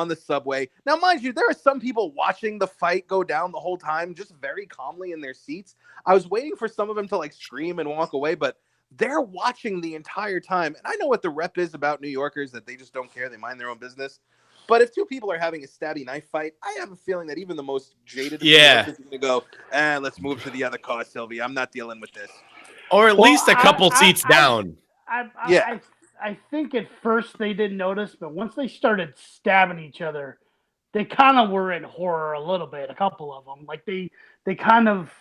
the subway. Now, mind you, there are some people watching the fight go down the whole time, just very calmly in their seats. I was waiting for some of them to scream and walk away, but they're watching the entire time. And I know what the rep is about New Yorkers, that they just don't care. They mind their own business. But if 2 people are having a stabby knife fight, I have a feeling that even the most jaded New Yorkers are going to go, let's move to the other car, Sylvie. I'm not dealing with this. Or at least a couple seats down. I think at first they didn't notice, but once they started stabbing each other, they kind of were in horror a little bit. A couple of them, they kind of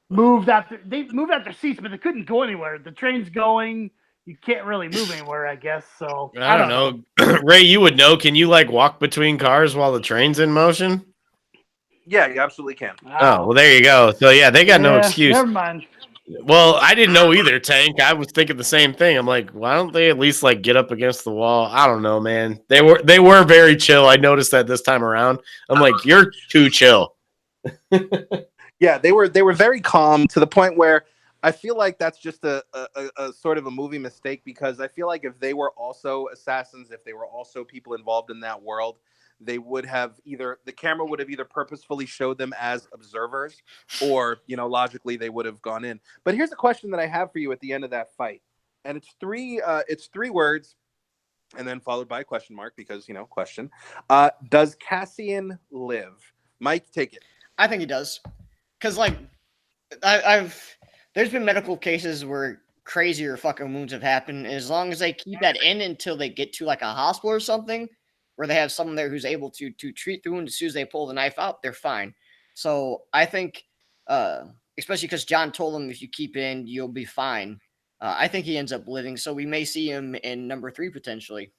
moved out their seats, but they couldn't go anywhere. The train's going. You can't really move anywhere, I guess. So I don't know. Ray, you would know. Can you like walk between cars while the train's in motion? Yeah, you absolutely can. Oh, well, there you go. So yeah, they got no excuse. Never mind. Well, I didn't know either, Tank. I was thinking the same thing. I'm like, why don't they at least like get up against the wall? I don't know, man. They were very chill. I noticed that this time around. I'm like, you're too chill. Yeah, they were very calm to the point where I feel like that's just a sort of a movie mistake, because I feel like if they were also assassins, if they were also people involved in that world, they would have the camera would have either purposefully showed them as observers, or logically they would have gone in. But here's a question that I have for you at the end of that fight, and it's three words, and then followed by a question mark, because question. Does Cassian live? Mike, take it. I think he does, because like there's been medical cases where crazier fucking wounds have happened. As long as they keep that in until they get to like a hospital or something, where they have someone there who's able to treat the wound as soon as they pull the knife out, they're fine. So I think, especially because John told them, if you keep in, you'll be fine. I think he ends up living, so we may see him in number 3 potentially.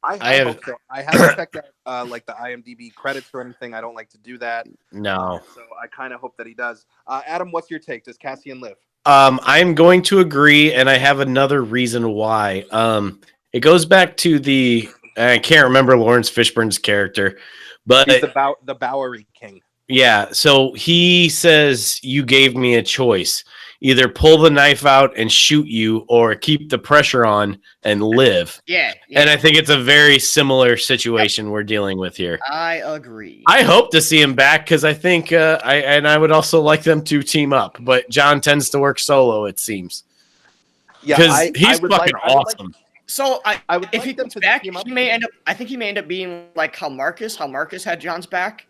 I hope so. I haven't checked out like the IMDb credits or anything. I don't like to do that. No. So I kind of hope that he does. Adam, what's your take? Does Cassian live? I'm going to agree, and I have another reason why. It goes back to I can't remember Lawrence Fishburne's character, but he's the Bowery King. Yeah, so he says, you gave me a choice. Either pull the knife out and shoot you, or keep the pressure on and live. Yeah. And I think it's a very similar situation we're dealing with here. I agree. I hope to see him back, because I think I would also like them to team up. But John tends to work solo, it seems. Yeah, because he's fucking awesome. So if he comes back, he may end up. I think he may end up being like how Marcus had John's back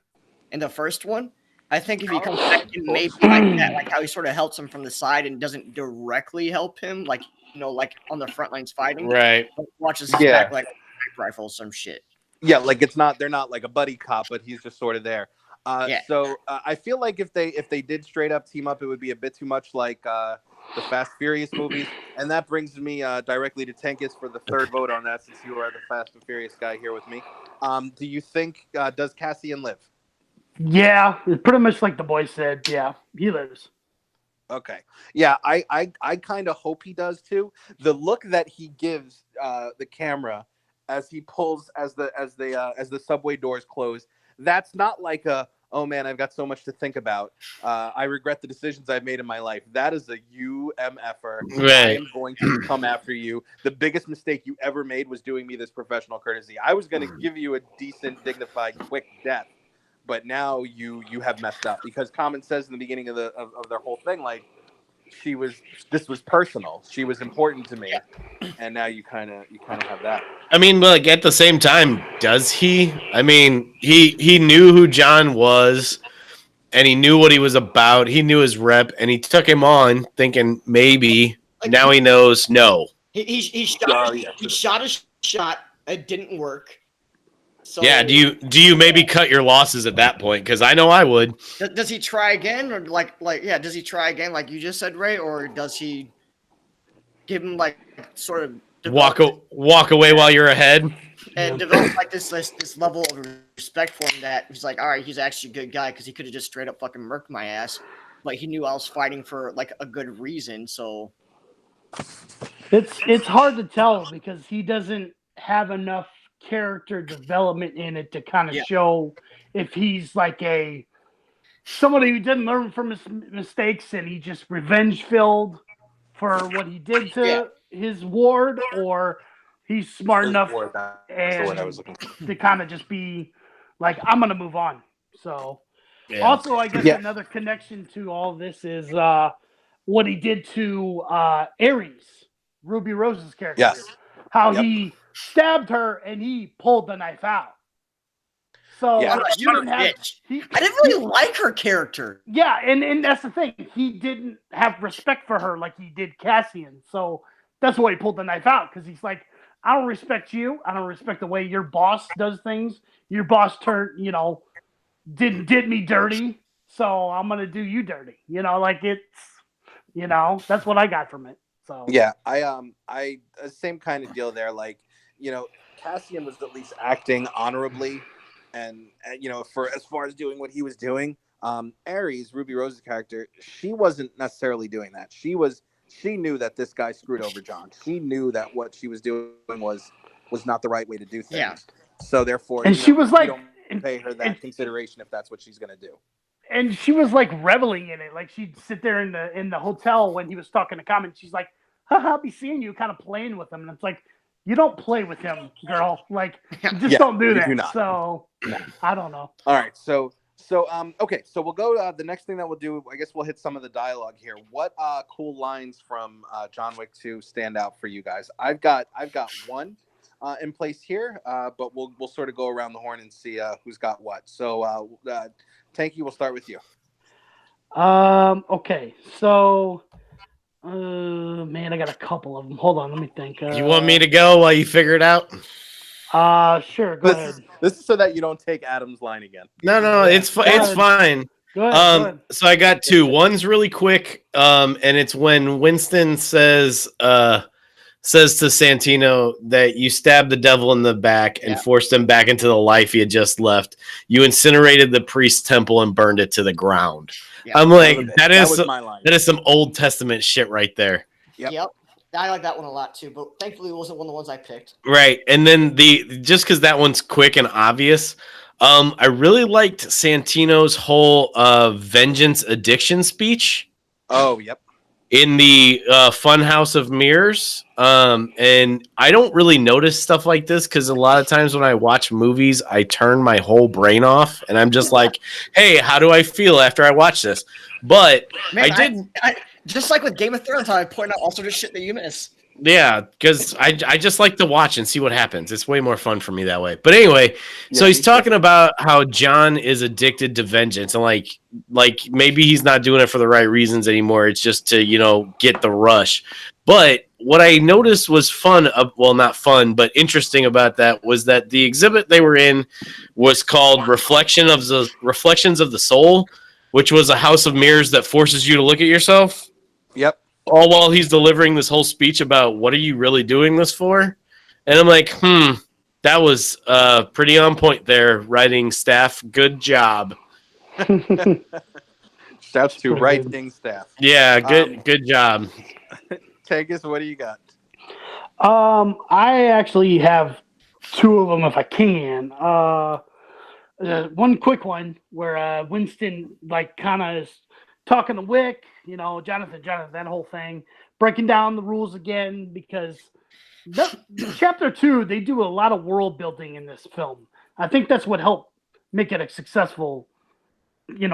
in the first one. I think if he comes back, it may be like that, like how he sort of helps him from the side and doesn't directly help him, like like on the front lines fighting. Right. But watches his back like a rifle, some shit. Yeah, like they're not like a buddy cop, but he's just sort of there. So I feel like if they did straight up team up, it would be a bit too much like the Fast Furious movies, and that brings me directly to Tankus for the third vote on that, since you are the Fast and Furious guy here with me. Do you think does Cassian live? Yeah, it's pretty much like the boy said. Yeah, he lives. Okay. Yeah, I kind of hope he does too. The look that he gives the camera as he pulls as the subway doors close, that's not like a, oh man, I've got so much to think about. I regret the decisions I've made in my life. That is a UMFer. Right. I am going to come after you. The biggest mistake you ever made was doing me this professional courtesy. I was going to give you a decent, dignified, quick death, but now you have messed up, because Common says in the beginning of their whole thing, like, this was personal. She was important to me, and now you kind of have that. I mean, like, at the same time, does he? I mean, he knew who John was, and he knew what he was about. He knew his rep, and he took him on, thinking maybe. Now he knows no. He shot a shot. It didn't work. So, yeah, do you maybe cut your losses at that point? Because I know I would. Does he try again, or does he try again like you just said, Ray, or does he give him like sort of walk away while you're ahead and develop like this level of respect for him that he's like, all right, he's actually a good guy, because he could have just straight up fucking murked my ass, but he knew I was fighting for like a good reason. So it's hard to tell, because he doesn't have enough character development in it to kind of show if he's like somebody who didn't learn from his mistakes and he just revenge filled for what he did to his ward, or he's smart enough and to kind of just be like, I'm gonna move on. So also, I guess another connection to all this is what he did to Ares, Ruby Rose's character. Yes. How he stabbed her and he pulled the knife out. So you didn't have. I didn't really like her character. Yeah, and that's the thing. He didn't have respect for her like he did Cassian. So that's why he pulled the knife out, because he's like, I don't respect you. I don't respect the way your boss does things. Your boss did me dirty. so I'm gonna do you dirty. Like it's, that's what I got from it. So yeah, I same kind of deal there. Like, Cassian was at least acting honorably, and for as far as doing what he was doing. Ares, Ruby Rose's character, she wasn't necessarily doing that. She knew that this guy screwed over John. She knew that what she was doing was not the right way to do things. Yeah. So therefore, and she was like, you don't pay her that consideration if that's what she's gonna do. And she was like reveling in it. Like she'd sit there in the hotel when he was talking to Common. She's like, haha, I'll be seeing you, kind of playing with him. And it's like, you don't play with him, girl. Like, you just don't do that. So I don't know. All right. So okay. So we'll go. The next thing that we'll do, I guess we'll hit some of the dialogue here. What cool lines from John Wick 2 stand out for you guys? I've got one in place here, but we'll sort of go around the horn and see who's got what. So Tanky, we'll start with you. Okay. So man, I got a couple of them. Hold on, let me think. You want me to go while you figure it out? Sure, go ahead. This is so that you don't take Adam's line again. No, it's fine. Go ahead. So I got two. One's really quick, and it's when Winston says to Santino that you stabbed the devil in the back and forced him back into the life he had just left. You incinerated the priest's temple and burned it to the ground. Yeah, I'm like, that is some Old Testament shit right there. Yep. I like that one a lot too, but thankfully it wasn't one of the ones I picked. Right. And then just because that one's quick and obvious, I really liked Santino's whole vengeance addiction speech. Oh, yep. In the Funhouse of Mirrors. And I don't really notice stuff like this because a lot of times when I watch movies, I turn my whole brain off and I'm just like, hey, how do I feel after I watch this? But man, I just like with Game of Thrones, how I point out all sorts of shit that you miss. Yeah, because I just like to watch and see what happens. It's way more fun for me that way. But anyway, so he's talking about how John is addicted to vengeance and like maybe he's not doing it for the right reasons anymore. It's just to, get the rush. But what I noticed was fun, well, not fun, but interesting about that was that the exhibit they were in was called Reflections of the Soul, which was a house of mirrors that forces you to look at yourself. Yep. All while he's delivering this whole speech about what are you really doing this for? And I'm like, that was pretty on point there, writing staff. Good job. Shouts to writing staff. Yeah, good job. Take us, what do you got? I actually have two of them if I can. One quick one where Winston kind of is talking to Wick, Jonathan, that whole thing, breaking down the rules again, because chapter 2, they do a lot of world building in this film. I think that's what helped make it a successful,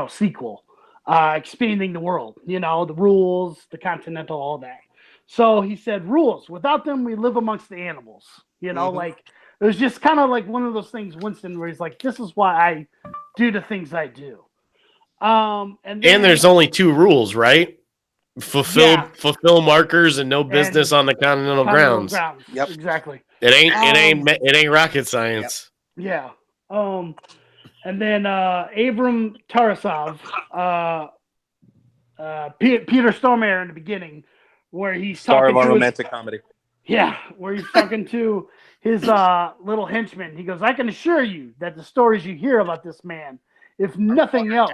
sequel, expanding the world, the rules, the Continental, all that. So he said, rules, without them, we live amongst the animals, like it was just kind of like one of those things, Winston, where he's like, this is why I do the things I do. And there's only 2 rules, right? Fulfill markers and no business on the continental grounds. Yep, exactly. It ain't rocket science. Yep. Yeah. And then Abram Tarasov, Peter Stormare in the beginning, where he's star talking of a to romantic comedy. Yeah, where he's talking to his little henchman. He goes, I can assure you that the stories you hear about this man, if nothing else,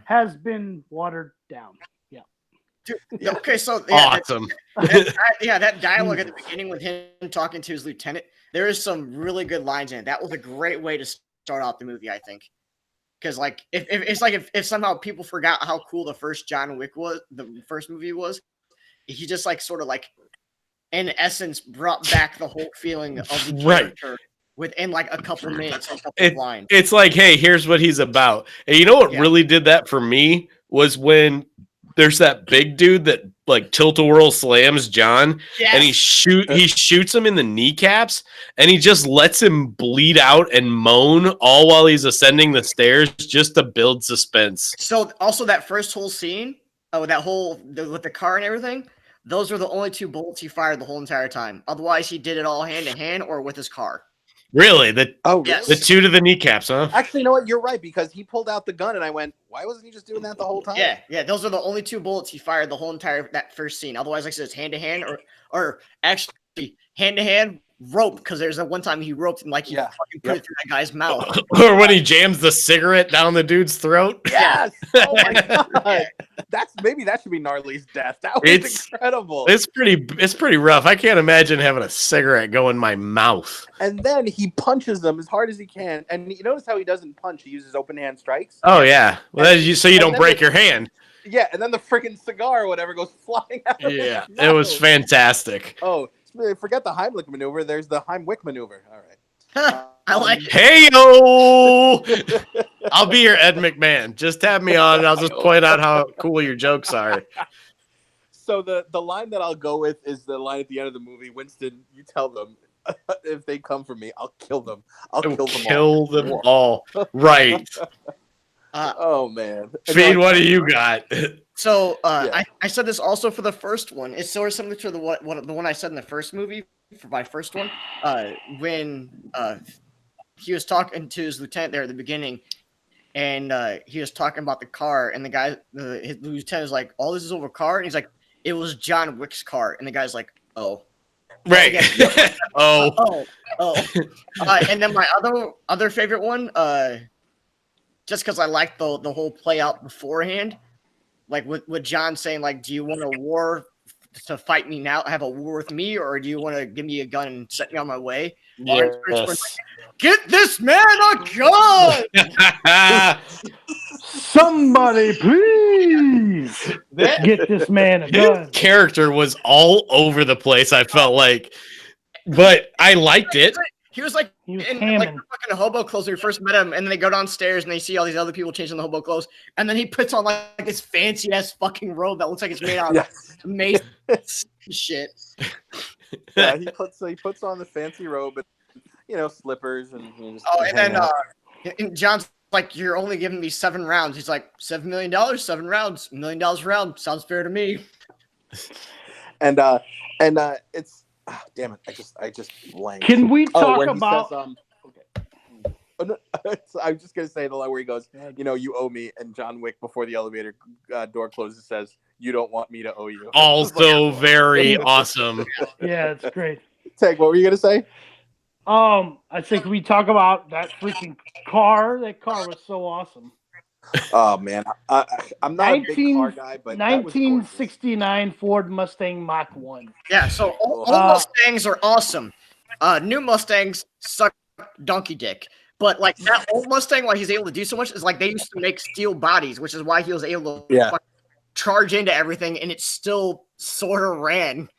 has been watered down. Yeah. Dude, okay, so awesome. That dialogue at the beginning with him talking to his lieutenant, there is some really good lines in it. That was a great way to start off the movie, I think. Because if somehow people forgot how cool the first John Wick was, the first movie was, he just in essence brought back the whole feeling of the character within a couple minutes, a couple of lines. It's like, hey, here's what he's about. And you know what really did that for me was when there's that big dude that tilt-a-whirl slams John, and he shoots him in the kneecaps, and he just lets him bleed out and moan all while he's ascending the stairs just to build suspense. So also that first whole scene, with the car and everything, those were the only 2 bullets he fired the whole entire time. Otherwise, he did it all hand to hand or with his car. Really? Yes. The 2 to the kneecaps, huh? Actually, you know what? You're right, because he pulled out the gun, and I went, "Why wasn't he just doing that the whole time?" Yeah. Those are the only 2 bullets he fired the whole entire that first scene. Otherwise, like I said, it's hand to hand or actually hand to hand rope, because there's a one time he roped and like he fucking put it through that guy's mouth. Or when he jams the cigarette down the dude's throat. Yes. Oh my god. Maybe that should be Gnarly's death. That was incredible. It's pretty rough. I can't imagine having a cigarette go in my mouth. And then he punches them as hard as he can. And you notice how he doesn't punch; he uses open hand strikes. Oh yeah. Well, so you don't break your hand. Yeah, and then the freaking cigar or whatever goes flying out. Yeah, it was fantastic. Oh, forget the Heimlich maneuver. There's the Heimwick maneuver. All right. I like it. Hey yo! I'll be your Ed McMahon. Just have me on, and I'll just point out how cool your jokes are. So the line that I'll go with is the line at the end of the movie. Winston, you tell them if they come for me, I'll kill them. I'll kill them all. Right. Oh man. Feed, what do you got? So I said this also for the first one. It's sort of similar to the one I said in the first movie for my first one. When he was talking to his lieutenant there at the beginning, and he was talking about the car, and his lieutenant was like, "All this is over car," and he's like, "It was John Wick's car," and the guy's like, "Oh." Right. Oh. And then my other favorite one, just because I like the whole play out beforehand, like with John saying, like, "Do you want a war to fight me now? Have a war with me, or do you want to give me a gun and set me on my way?" Yes. Like, get this man a gun! Somebody, please get this man a gun. His character was all over the place. I felt like, but I liked it. He was like in like fucking hobo clothes when we first met him, and then they go downstairs and they see all these other people changing the hobo clothes, and then he puts on like this fancy ass fucking robe that looks like it's made out of amazing shit. Yeah, he puts on the fancy robe and slippers and. And John's like, "You're only giving me 7 rounds." He's like, $7 million, 7 rounds, $1 million a round. Sounds fair to me. And it's. Oh, damn it! I just blanked. Can we talk about? Says, okay. Oh, no, I was just gonna say the line where he goes, "You owe me," and John Wick before the elevator door closes says, "You don't want me to owe you." Also very awesome. Yeah, it's great. Tank, what were you gonna say? I think we talk about that freaking car. That car was so awesome. Oh man, I'm not a big car guy, but 1969 Ford Mustang Mach 1. Yeah, so all Mustangs are awesome. New Mustangs suck donkey dick. But like that old Mustang, why he's able to do so much is like they used to make steel bodies, which is why he was able to charge into everything, and it still sort of ran.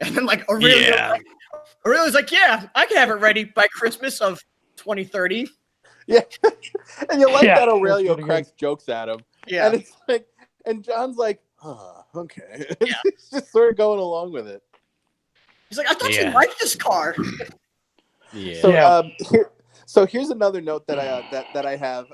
And then like Aurelio's like, "Yeah, I can have it ready by Christmas of 2030. Yeah, and you like that Aurelio cracks jokes at him. Yeah, and it's like, and John's like, "Oh, okay." Yeah. He's just sort of going along with it. He's like, "I thought you liked this car." Yeah. So here's another note that I have.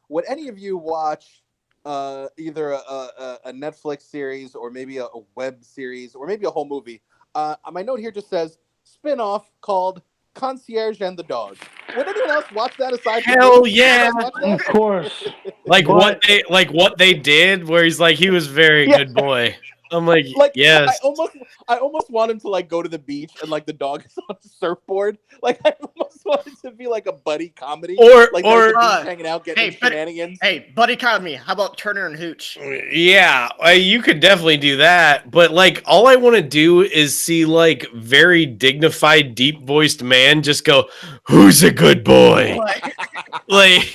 Would any of you watch either a Netflix series or maybe a web series or maybe a whole movie? My note here just says spin-off called Concierge and the Dog. Would anyone else watch that aside from Hell yeah, of course. what they did, where he's like, he was very good boy. I'm like yes. I almost want him to like go to the beach and like the dog is on a surfboard. Like I almost want it to be like a buddy comedy, or hanging out getting shenanigans. Hey, buddy comedy. How about Turner and Hooch? Yeah, you could definitely do that. But like, all I want to do is see like very dignified, deep voiced man just go, "Who's a good boy?" Like.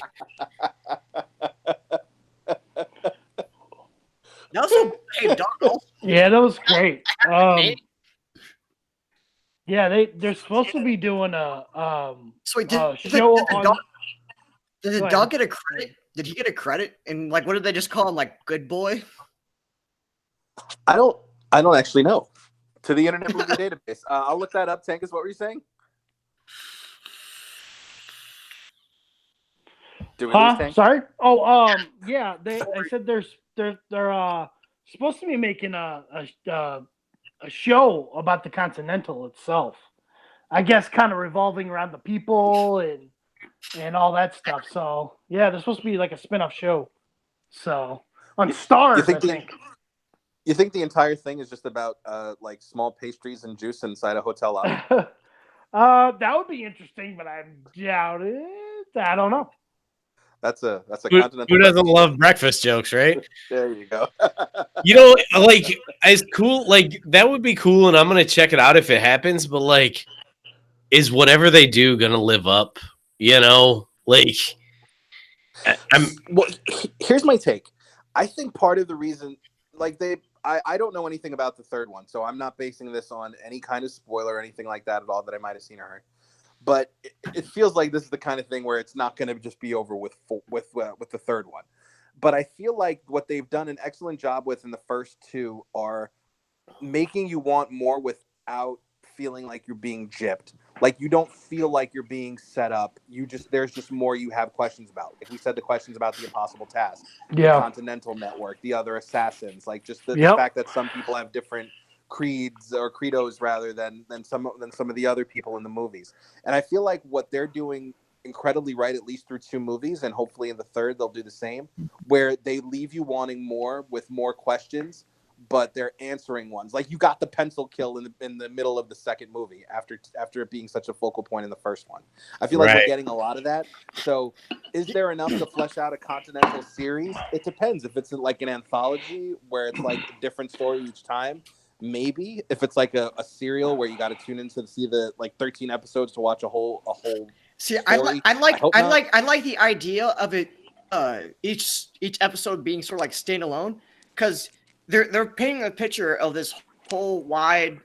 That was so brave, dog. Yeah, that was great. Yeah, they're supposed to be doing a so wait, show did the dog get a credit? Did he get a credit? And like, what did they just call him? Like, good boy? I don't actually know. To the Internet Movie Database. I'll look that up. Tankus, what were you saying? Sorry. Oh, yeah. They said they're supposed to be making a show about the Continental itself. I guess kind of revolving around the people and all that stuff. So yeah, there's supposed to be like a spin-off show. So on Stars, I think. You think the entire thing is just about like small pastries and juice inside a hotel lobby? That would be interesting, but I doubt it. I don't know. That's a continental. Who doesn't love breakfast jokes, right? There you go. You know, like it's cool. Like that would be cool, and I'm gonna check it out if it happens. But like, is whatever they do gonna live up? You know, like Well, here's my take. I think part of the reason, like I don't know anything about the third one, so I'm not basing this on any kind of spoiler or anything like that at all that I might have seen or heard. But it feels like this is the kind of thing where it's not going to just be over with the third one. But I feel like what they've done an excellent job with in the first two are making you want more without feeling like you're being gypped. Like you don't feel like you're being set up. There's just more you have questions about. Like we said, the questions about the Impossible Task, the Continental Network, the other assassins, like just the fact that some people have different creeds or credos rather than some of the other people in the movies. And I feel like what they're doing incredibly right, at least through two movies, and hopefully in the third they'll do the same, where they leave you wanting more with more questions, but they're answering ones. Like you got the pencil kill in the middle of the second movie after it being such a focal point in the first one. I feel like we're getting a lot of that. So is there enough to flesh out a Continental series? It depends. If it's like an anthology where it's like a different story each time, maybe. If it's like a serial where you got to tune in to see the like 13 episodes to watch a whole See, story, I like the idea of it. Each episode being sort of like standalone, because they're painting a picture of this whole wide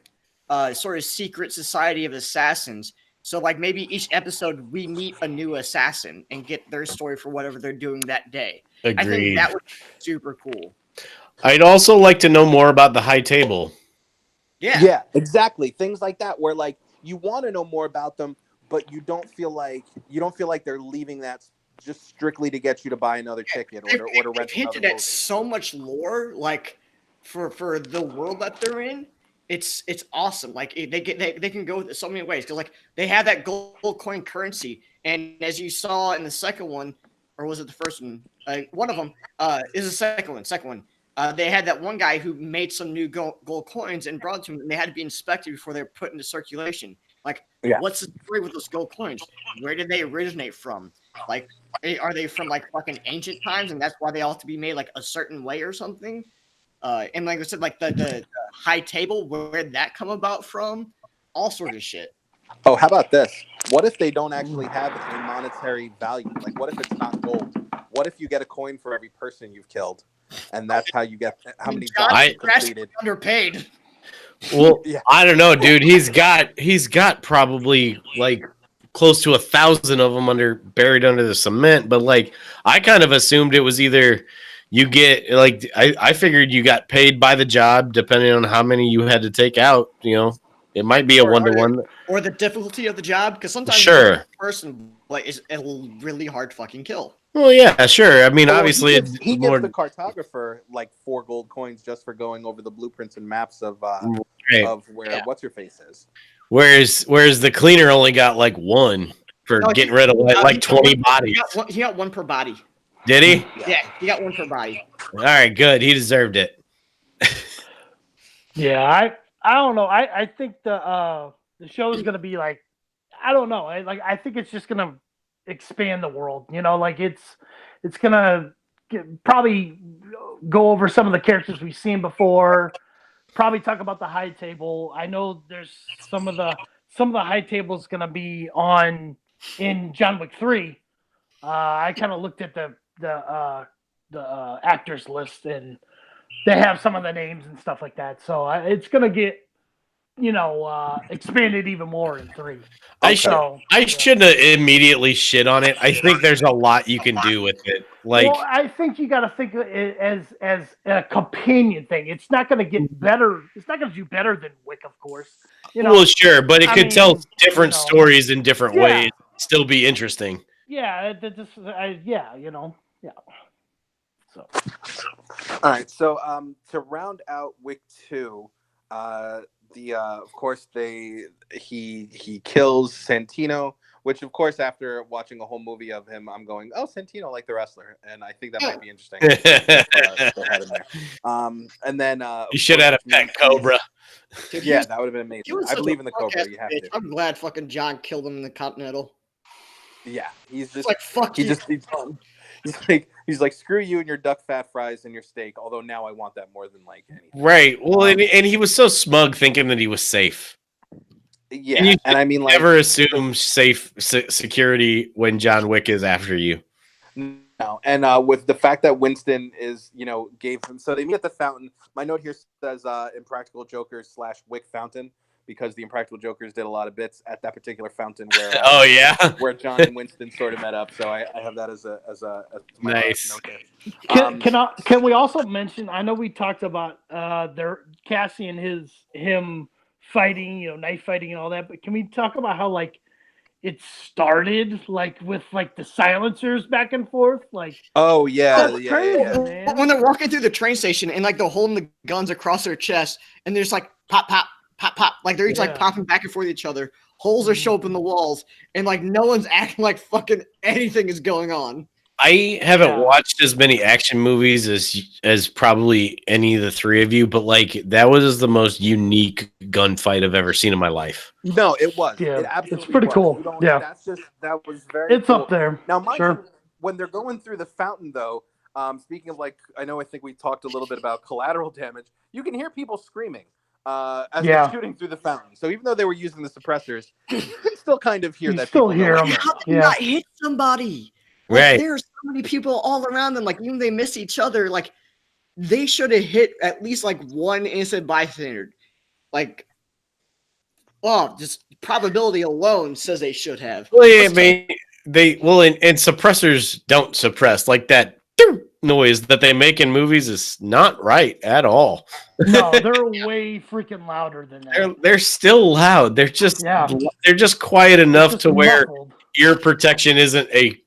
sort of secret society of assassins. So like maybe each episode we meet a new assassin and get their story for whatever they're doing that day. Agreed. I think that would be super cool. I'd also like to know more about the High Table. Yeah, exactly. Things like that where like you want to know more about them, but you don't feel like they're leaving that just strictly to get you to buy another ticket or to rent another hinted movie. At so much lore, like for the world that they're in. It's awesome. Like they can go so many ways because like they have that gold coin currency, and as you saw in the second one, or was it the first one? One of them is the second one. They had that one guy who made some new gold coins and brought them to them, and they had to be inspected before they're put into circulation. Like, what's the story with those gold coins? Where did they originate from? Like, are they from like fucking ancient times, and that's why they all have to be made like a certain way or something? And like I said, like the High Table, where did that come about from? All sorts of shit. Oh, how about this? What if they don't actually have a monetary value? Like, what if it's not gold? What if you get a coin for every person you've killed? And that's how you get how many jobs you completed. Underpaid. Well, I don't know, dude. He's got probably like close to 1,000 of them buried under the cement. But like, I kind of assumed it was either you get like I figured you got paid by the job depending on how many you had to take out. You know, it might be a 1-to-1 or the difficulty of the job because sometimes the person like is a really hard fucking kill. Well, yeah, sure. I mean, obviously, he gives the cartographer like 4 gold coins just for going over the blueprints and maps of where what's your face is. Whereas the cleaner only got like 1 for getting rid of like 20 bodies. He got 1 per body. Did he? Yeah, he got 1 per body. All right, good. He deserved it. Yeah, I don't know. I think the show is gonna be like, I don't know. I think it's just gonna expand the world, you know, like it's gonna probably go over some of the characters we've seen before, probably talk about the High Table. I know there's some of the High Tables gonna be in John Wick 3. I kind of looked at the actors list, and they have some of the names and stuff like that, so it's gonna get expanded even more in 3. I shouldn't have immediately shit on it. I think there's a lot you can do with it. Like, well, I think you got to think of it as a companion thing. It's not going to get better. It's not going to do better than Wick, of course. Well, sure, but it could tell different stories in different ways. Still be interesting. Yeah, So, all right. So, to round out Wick 2, of course he kills Santino, which of course after watching a whole movie of him, I'm going, oh, Santino like the wrestler, and I think that might be interesting. To have him there. And then you should have had a pet cobra. Yeah, that would have been amazing. I believe in the cobra. You have to. I'm glad fucking John killed him in the Continental. Yeah, he's just like fuck. He's like screw you and your duck fat fries and your steak. Although now I want that more than like anything. Right. Well, and he was so smug, thinking that he was safe. Yeah, and I mean, like, never assume safe security when John Wick is after you. No, and with the fact that Winston is, gave him, so they meet at the fountain. My note here says Impractical Jokers / Wick Fountain, because the Impractical Jokers did a lot of bits at that particular fountain where where John and Winston sort of met up. So I have that as my nice note there. Can we also mention? I know we talked about Cassie and him fighting, knife fighting and all that, but can we talk about how like it started like with like the silencers back and forth? Like, oh yeah, that's crazy, man. When they're walking through the train station and like they're holding the guns across their chest and there's like pop, pop, pop, pop, like they're each like popping back and forth each other. Holes are showing up in the walls, and like no one's acting like fucking anything is going on. I haven't watched as many action movies as probably any of the three of you, but like that was the most unique gunfight I've ever seen in my life. No, it was. Yeah, it absolutely it's pretty was. cool. Yeah, that was very. It's cool. up there. Now, mind sure. you, when they're going through the fountain, though, speaking of like, I think we talked a little bit about collateral damage. You can hear people screaming as they're shooting through the fountain. So even though they were using the suppressors, you can still kind of hear that. Still hear them. How did not hit somebody? Like, right. There's so many people all around them. Like even they miss each other. Like they should have hit at least like one innocent bystander. Like, just probability alone says they should have. Well, yeah, and suppressors don't suppress like that noise that they make in movies is not right at all. No, they're way freaking louder than that. They're still loud. They're just quiet enough to where ear protection isn't a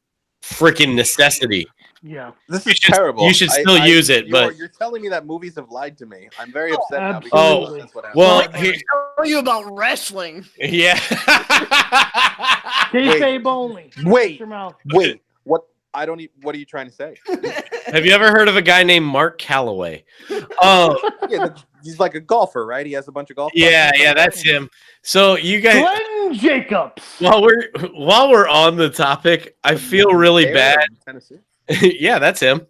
freaking necessity. Yeah, this is terrible. You should still use it, but you're telling me that movies have lied to me. I'm very upset now. Absolutely. That's what happened. Well, I tell you about wrestling. Yeah. Kayfabe only. Wait. Your mouth. Wait. What? I don't. What are you trying to say? Have you ever heard of a guy named Mark Calloway? Yeah, he's like a golfer, right? He has a bunch of golf. Yeah, that's him. So you guys, Glenn Jacobs. while we're on the topic, I feel really bad. Tennessee. Yeah, that's him.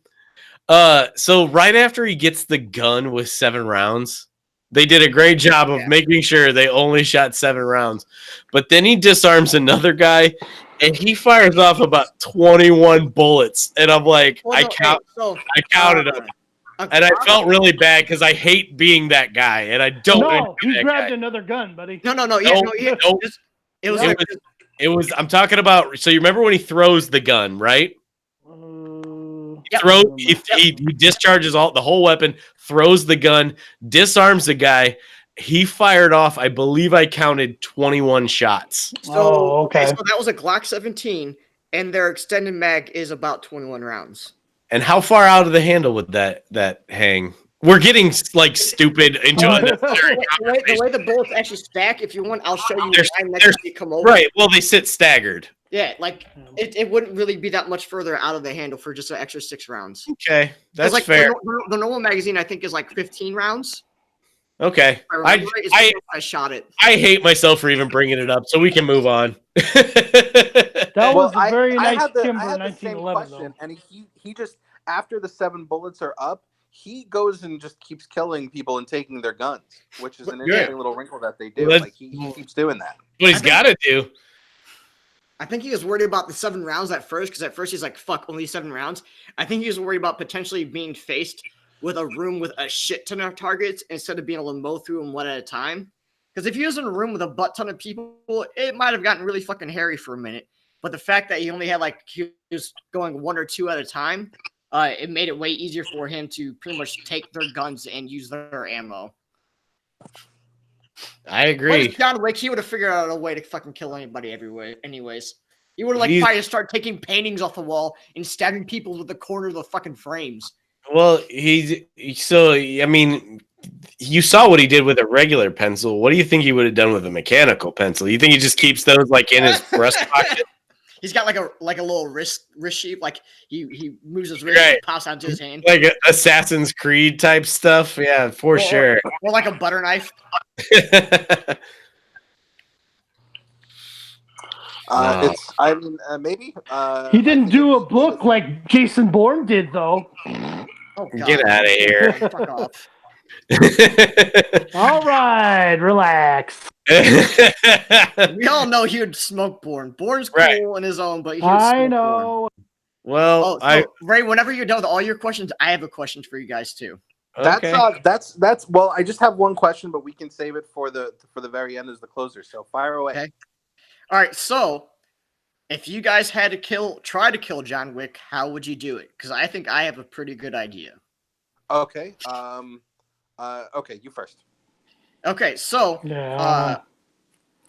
So right after he gets the gun with 7 rounds, they did a great job of making sure they only shot 7 rounds. But then he disarms another guy, and he fires off about 21 bullets. And I'm like, I counted them. And I felt really bad because I hate being that guy, and I don't. No, he grabbed another gun, buddy. No. It was. I'm talking about. So you remember when he throws the gun, right? He discharges the whole weapon, throws the gun, disarms the guy. He fired off, I believe I counted 21 shots. So that was a Glock 17, and their extended mag is about 21 rounds. And how far out of the handle would that hang? We're getting like stupid into the way the bullets actually stack. If you want, I'll show you next time you come over. Right. Well, they sit staggered. Yeah, like it wouldn't really be that much further out of the handle for just an extra 6 rounds. Okay, that's fair. The normal magazine, I think, is like 15 rounds. Okay, I shot it. I hate myself for even bringing it up, so we can move on. That was a very nice Timber I had 1911, question, and he just, after the 7 bullets are up, he goes and just keeps killing people and taking their guns, which is an interesting little wrinkle that they do. Like he keeps doing that. What he's got to do. I think he was worried about the 7 rounds at first, because at first he's like, fuck, only 7 rounds. I think he was worried about potentially being faced with a room with a shit ton of targets instead of being able to mow through them one at a time. Because if he was in a room with a butt ton of people, it might have gotten really fucking hairy for a minute. But the fact that he only had he was going 1 or 2 at a time, it made it way easier for him to pretty much take their guns and use their ammo. I agree. John Wick, he would have figured out a way to fucking kill anybody anyways. He would have tried to start taking paintings off the wall and stabbing people with the corner of the fucking frames. Well, I mean, you saw what he did with a regular pencil. What do you think he would have done with a mechanical pencil? You think he just keeps those like in his breast pocket? He's got like a little wrist shape, like he moves his wrist and pops onto his hand, like Assassin's Creed type stuff. Yeah, for sure. Or like a butter knife. Maybe. He didn't do a book like Jason Bourne did, though. Oh, God. Get out of here! Fuck off. All right, relax. We all know he would smoke Bourne. Bourne's cool in his own, but he would smoke know. Bourne. Well, Ray, whenever you're done with all your questions, I have a question for you guys too. Okay. That's well, I just have one question, but we can save it for the very end as the closer. So fire away. Okay. All right. So, if you guys had to try to kill John Wick, how would you do it? Because I think I have a pretty good idea. Okay. Okay, you first. Okay, so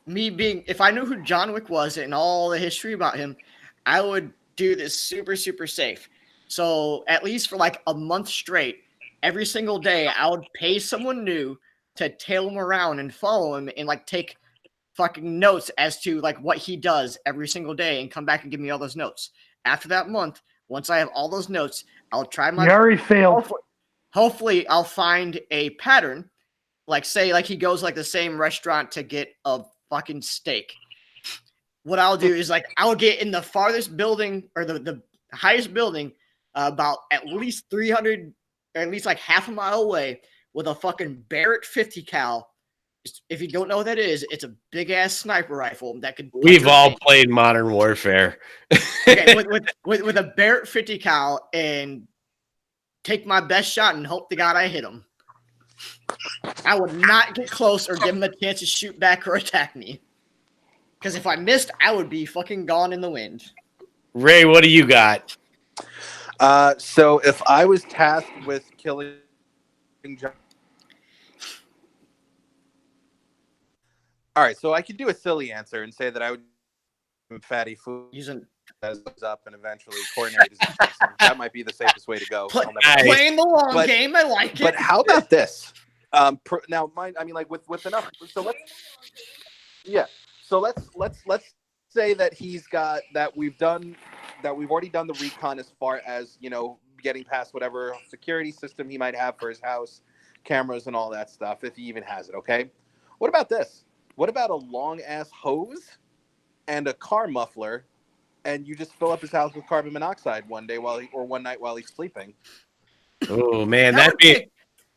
if I knew who John Wick was and all the history about him, I would do this super, super safe. So at least for like a month straight, every single day, I would pay someone new to tail him around and follow him and like take fucking notes as to like what he does every single day and come back and give me all those notes. After that month, once I have all those notes, I'll try my. You already failed. Hopefully, I'll find a pattern. Like, say, like he goes like the same restaurant to get a fucking steak. What I'll do is like I'll get in the farthest building or the highest building, about at least 300 or at least like half a mile away with a fucking Barrett 50 cal. If you don't know what that is, it's a big ass sniper rifle that could. We've all played Modern Warfare. Okay, with a Barrett 50 cal and take my best shot and hope to God I hit him. I would not get close or give him a chance to shoot back or attack me. Because if I missed, I would be fucking gone in the wind. Ray, what do you got? So if I was tasked with killing John... All right, so I could do a silly answer and say that I would fatty food up and eventually coordinate his interests. That might be the safest way to go. Playing the long game, I like it. But how about this? Now, with enough. So let's say that he's got that we've already done the recon as far as getting past whatever security system he might have for his house, cameras and all that stuff, if he even has it. Okay. What about this? What about a long ass hose and a car muffler, and you just fill up his house with carbon monoxide one night while he's sleeping? Oh man,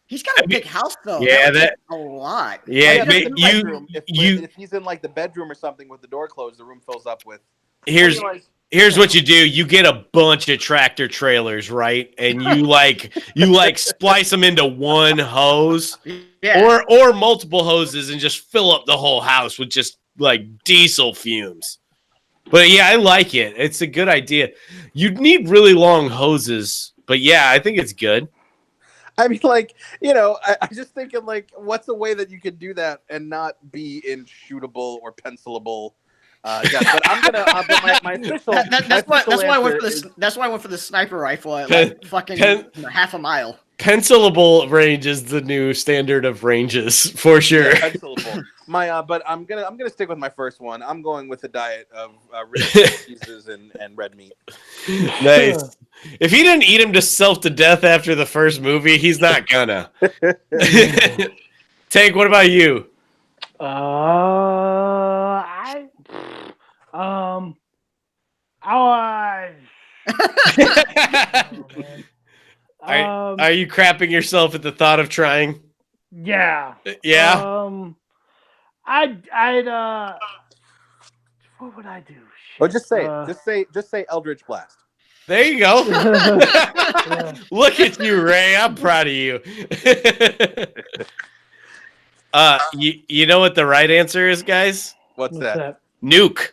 he's got a big house though. Yeah, that's a lot. Yeah, if he's in like the bedroom or something with the door closed, the room fills up with. Here's what you do. You get a bunch of tractor trailers, right? And you splice them into one hose, or multiple hoses, and just fill up the whole house with just like diesel fumes. But yeah, I like it. It's a good idea. You'd need really long hoses, but yeah, I think it's good. I mean, I'm just thinking, what's a way that you could do that and not be in shootable or pencilable? But I'm gonna. My official. That's why I went for the sniper rifle at half a mile. Pencilable range is the new standard of ranges for sure. Yeah, pencilable. But I'm gonna stick with my first one. I'm going with a diet of rich cheeses and red meat. Nice. If he didn't eat him to death after the first movie, he's not gonna. Tank, what about you? Are you crapping yourself at the thought of trying? Yeah. Yeah. I'd what would I do? Oh, just say Eldritch Blast. There you go. Look at you, Ray. I'm proud of you. You know what the right answer is, guys? What's that? Nuke.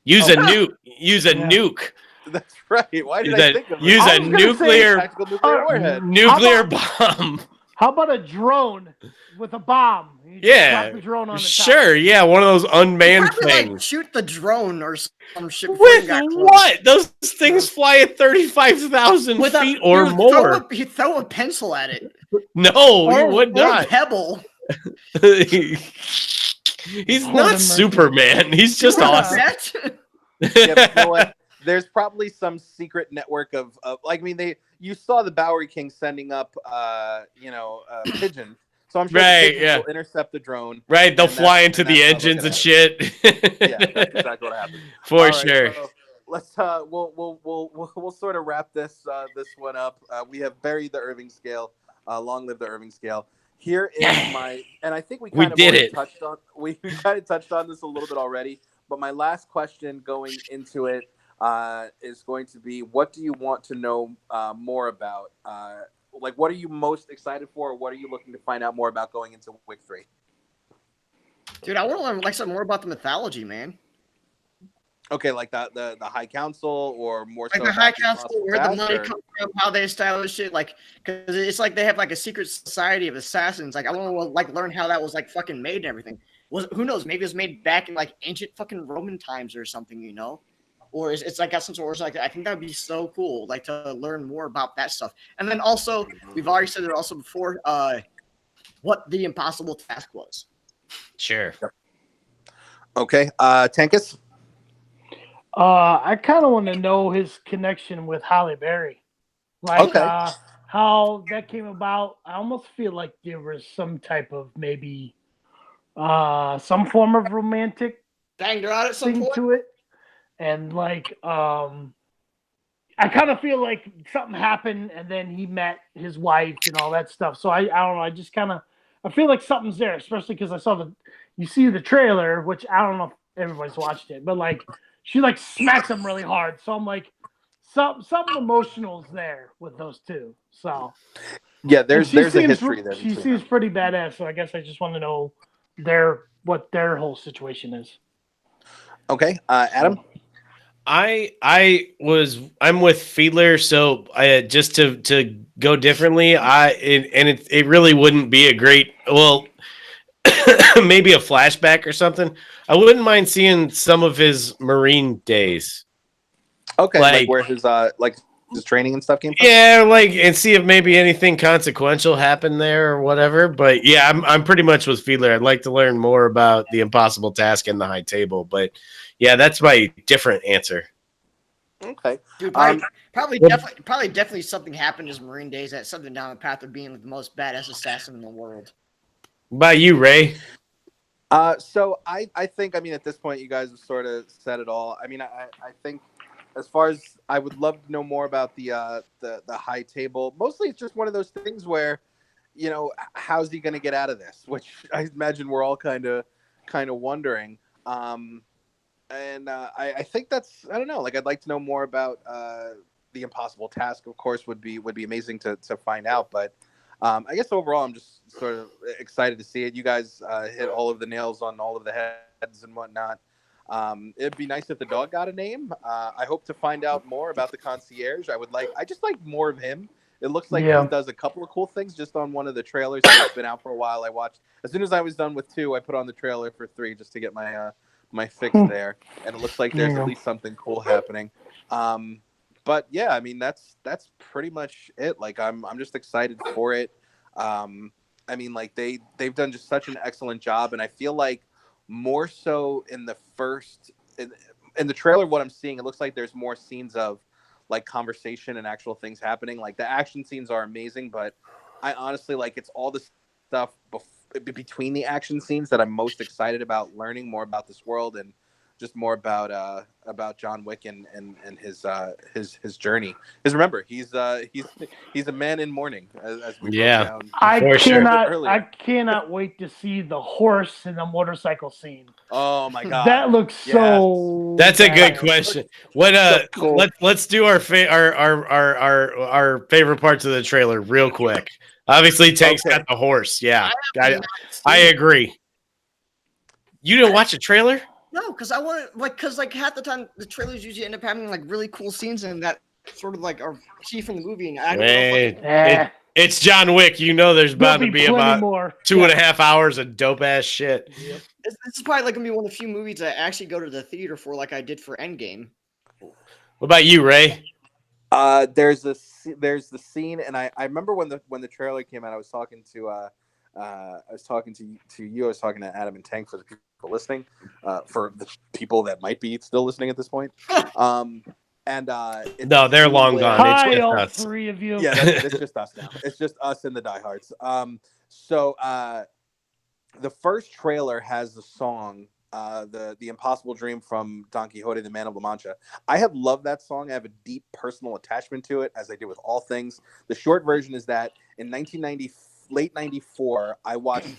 Use a nuke. Use a nuke. That's right. Why did I think of it? Use a nuclear warhead. Nuclear bomb. How about a drone with a bomb? You just Yeah, drop the drone on the sure. top. Yeah, one of those unmanned things. Like, shoot the drone or some shit. With what? Those things fly at 35,000 feet or more. You throw a pencil at it. No, you would not. Or a pebble. He's not Superman. He's just awesome. Yeah, but you know what? There's probably some secret network of like, I mean, you saw the Bowery King sending up pigeons. So I'm sure the pigeons will intercept the drone. Right, they'll fly into the engines and shit. Yeah, that's exactly what happens. For sure. So let's we'll sort of wrap this one up. We have buried the Irving scale. Long live the Irving scale. Here is and I think we kind of touched on this a little bit already. But my last question going into it is going to be, what do you want to know more about? Like, what are you most excited for? Or what are you looking to find out more about going into Wick 3? Dude, I want to learn something more about the mythology, man. Okay, like the High Council, or more like so the High Council, where the money comes from, how they establish it, like, because it's like they have like a secret society of assassins. Like, I want to like learn how that was like fucking made and everything. Who knows? Maybe it was made back in like ancient fucking Roman times or something, you know? Or it's like got some sort of like, I think that would be so cool, like to learn more about that stuff. And then also, we've already said it also before, what the impossible task was. Sure. Okay, Tankus. I kind of want to know his connection with Halle Berry, like how that came about. I almost feel like there was some type of maybe some form of romantic banged her out at some point to it, and like I kind of feel like something happened, and then he met his wife and all that stuff. So I don't know. I just kind of feel like something's there, especially because I saw you see the trailer, which I don't know if everybody's watched it, but like. She like smacks him really hard, so I'm like, something emotional's there with those two. So yeah, there's a history there. She seems pretty badass, so I guess I just want to know what their whole situation is. Okay, Adam. I'm with Fiedler, so just to go differently, it really wouldn't be a great maybe a flashback or something. I wouldn't mind seeing some of his Marine days. Okay, like where his training and stuff came from. Yeah, and see if maybe anything consequential happened there or whatever. But yeah, I'm pretty much with Fiedler. I'd like to learn more about the impossible task and the high table. But yeah, that's my different answer. Okay, dude, probably definitely something happened in his Marine days that sent him down the path of being the most badass assassin in the world. By you, Ray. So I think, I mean, at this point, you guys have sort of said it all. I mean, I think as far as I would love to know more about the high table, mostly it's just one of those things where, you know, how's he going to get out of this? Which I imagine we're all kind of wondering. And I think that's, I don't know, like I'd like to know more about the impossible task. Of course, would be amazing to find out, but. I guess overall, I'm just sort of excited to see it. You guys hit all of the nails on all of the heads and whatnot. It'd be nice if the dog got a name. I hope to find out more about the concierge. I just like more of him. It looks like he does a couple of cool things just on one of the trailers that's been out for a while. I watched as soon as I was done with 2, I put on the trailer for 3 just to get my my fix there, and it looks like there's at least something cool happening. But yeah, I mean that's pretty much it. Like I'm just excited for it. I mean, like they've done just such an excellent job, and I feel like more so in the in the trailer, what I'm seeing, it looks like there's more scenes of like conversation and actual things happening. Like the action scenes are amazing, but I honestly like it's all the stuff between the action scenes that I'm most excited about learning more about this world and just more about John Wick and his journey. Because remember, he's a man in mourning. As we down. I cannot wait to see the horse and the motorcycle scene. Oh my god, that looks so. That's a good question. What so cool. let's do our favorite parts of the trailer real quick. Obviously, Tank's got the horse. Yeah, I agree. You didn't watch the trailer? No, because I want because half the time the trailers usually end up having like really cool scenes and that sort of like are see from the movie. And I don't know It's John Wick. You know there's bound to be about more. 2.5 hours of dope ass shit. Yep. This is probably like gonna be one of the few movies that I actually go to the theater for, like I did for Endgame. What about you, Ray? There's the scene, and I remember when the trailer came out, I was talking to you. I was talking to Adam and Tank for the people listening, for the people that might be still listening at this point. No, they're long gone. Hi, all three of you. Yeah, it's just us now. It's just us and the diehards. So the first trailer has the song, the Impossible Dream from Don Quixote, the Man of La Mancha. I have loved that song. I have a deep personal attachment to it, as I do with all things. The short version is that in late 94, I watched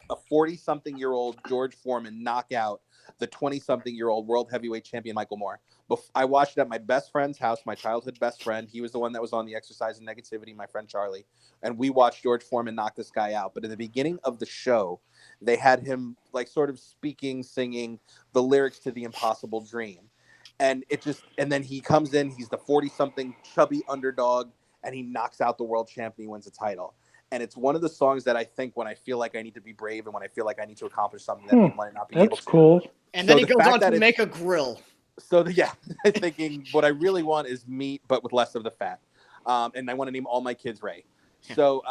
a 40-something-year-old George Foreman knock out the 20-something-year-old world heavyweight champion Michael Moore. I watched it at my best friend's house, my childhood best friend. He was the one that was on the Exercise in Negativity, my friend Charlie. And we watched George Foreman knock this guy out. But in the beginning of the show, they had him like sort of singing the lyrics to The Impossible Dream. And then he comes in, he's the 40-something chubby underdog, and he knocks out the world champion, he wins the title. And it's one of the songs that I think when I feel like I need to be brave and when I feel like I need to accomplish something that people might not be able to. That's cool. And then he goes on to make a grill. So I'm thinking what I really want is meat, but with less of the fat. And I want to name all my kids Ray. So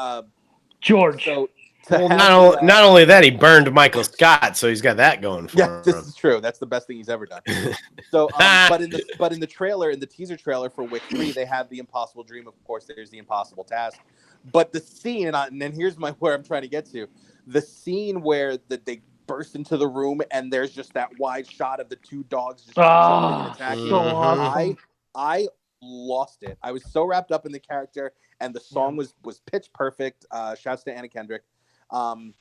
George. So not only that, he burned Michael Scott, so he's got that going for him. This is true. That's the best thing he's ever done. So, but in the trailer, in the teaser trailer for Wick 3, they have the Impossible Dream. Of course, there's the Impossible Task. But the scene, and then here's where I'm trying to get to, the scene where they burst into the room and there's just that wide shot of the two dogs just jumping and attacking. So awesome. I lost it. I was so wrapped up in the character, and the song was pitch perfect. Shouts to Anna Kendrick. And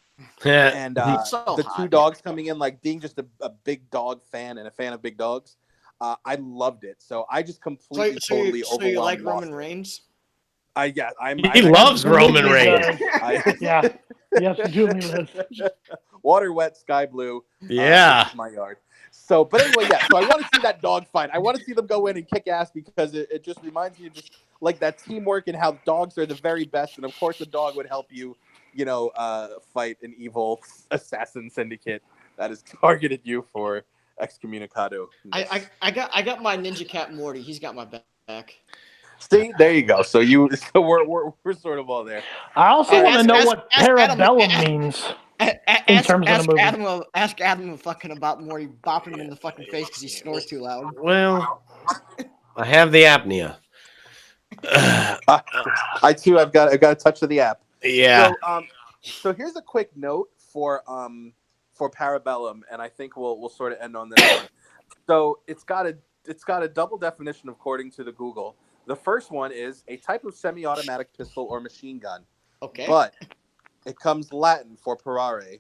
the two dogs coming in, like being just a big dog fan and a fan of big dogs. I loved it. So I just completely, totally overwhelmed. So you like Roman Reigns? He loves Roman Reigns. Yes, Julie Liz. Water wet, sky blue. Yeah. My yard. So, but anyway, So I want to see that dog fight. I want to see them go in and kick ass because it just reminds me of just like that teamwork and how dogs are the very best. And of course, the dog would help you, fight an evil assassin syndicate that has targeted you for excommunicado. I got my ninja cat Morty. He's got my back. See, there you go. So we're sort of all there. I also want to know what Parabellum means in terms of the movie. Ask Adam fucking about Morty bopping him in the fucking face because he snores too loud. Well, I have the apnea. I too. I've got a touch of the app. Yeah. So here's a quick note for Parabellum, and I think we'll sort of end on this one. So it's got a double definition according to the Google. The first one is a type of semi-automatic pistol or machine gun. Okay. But it comes Latin for parare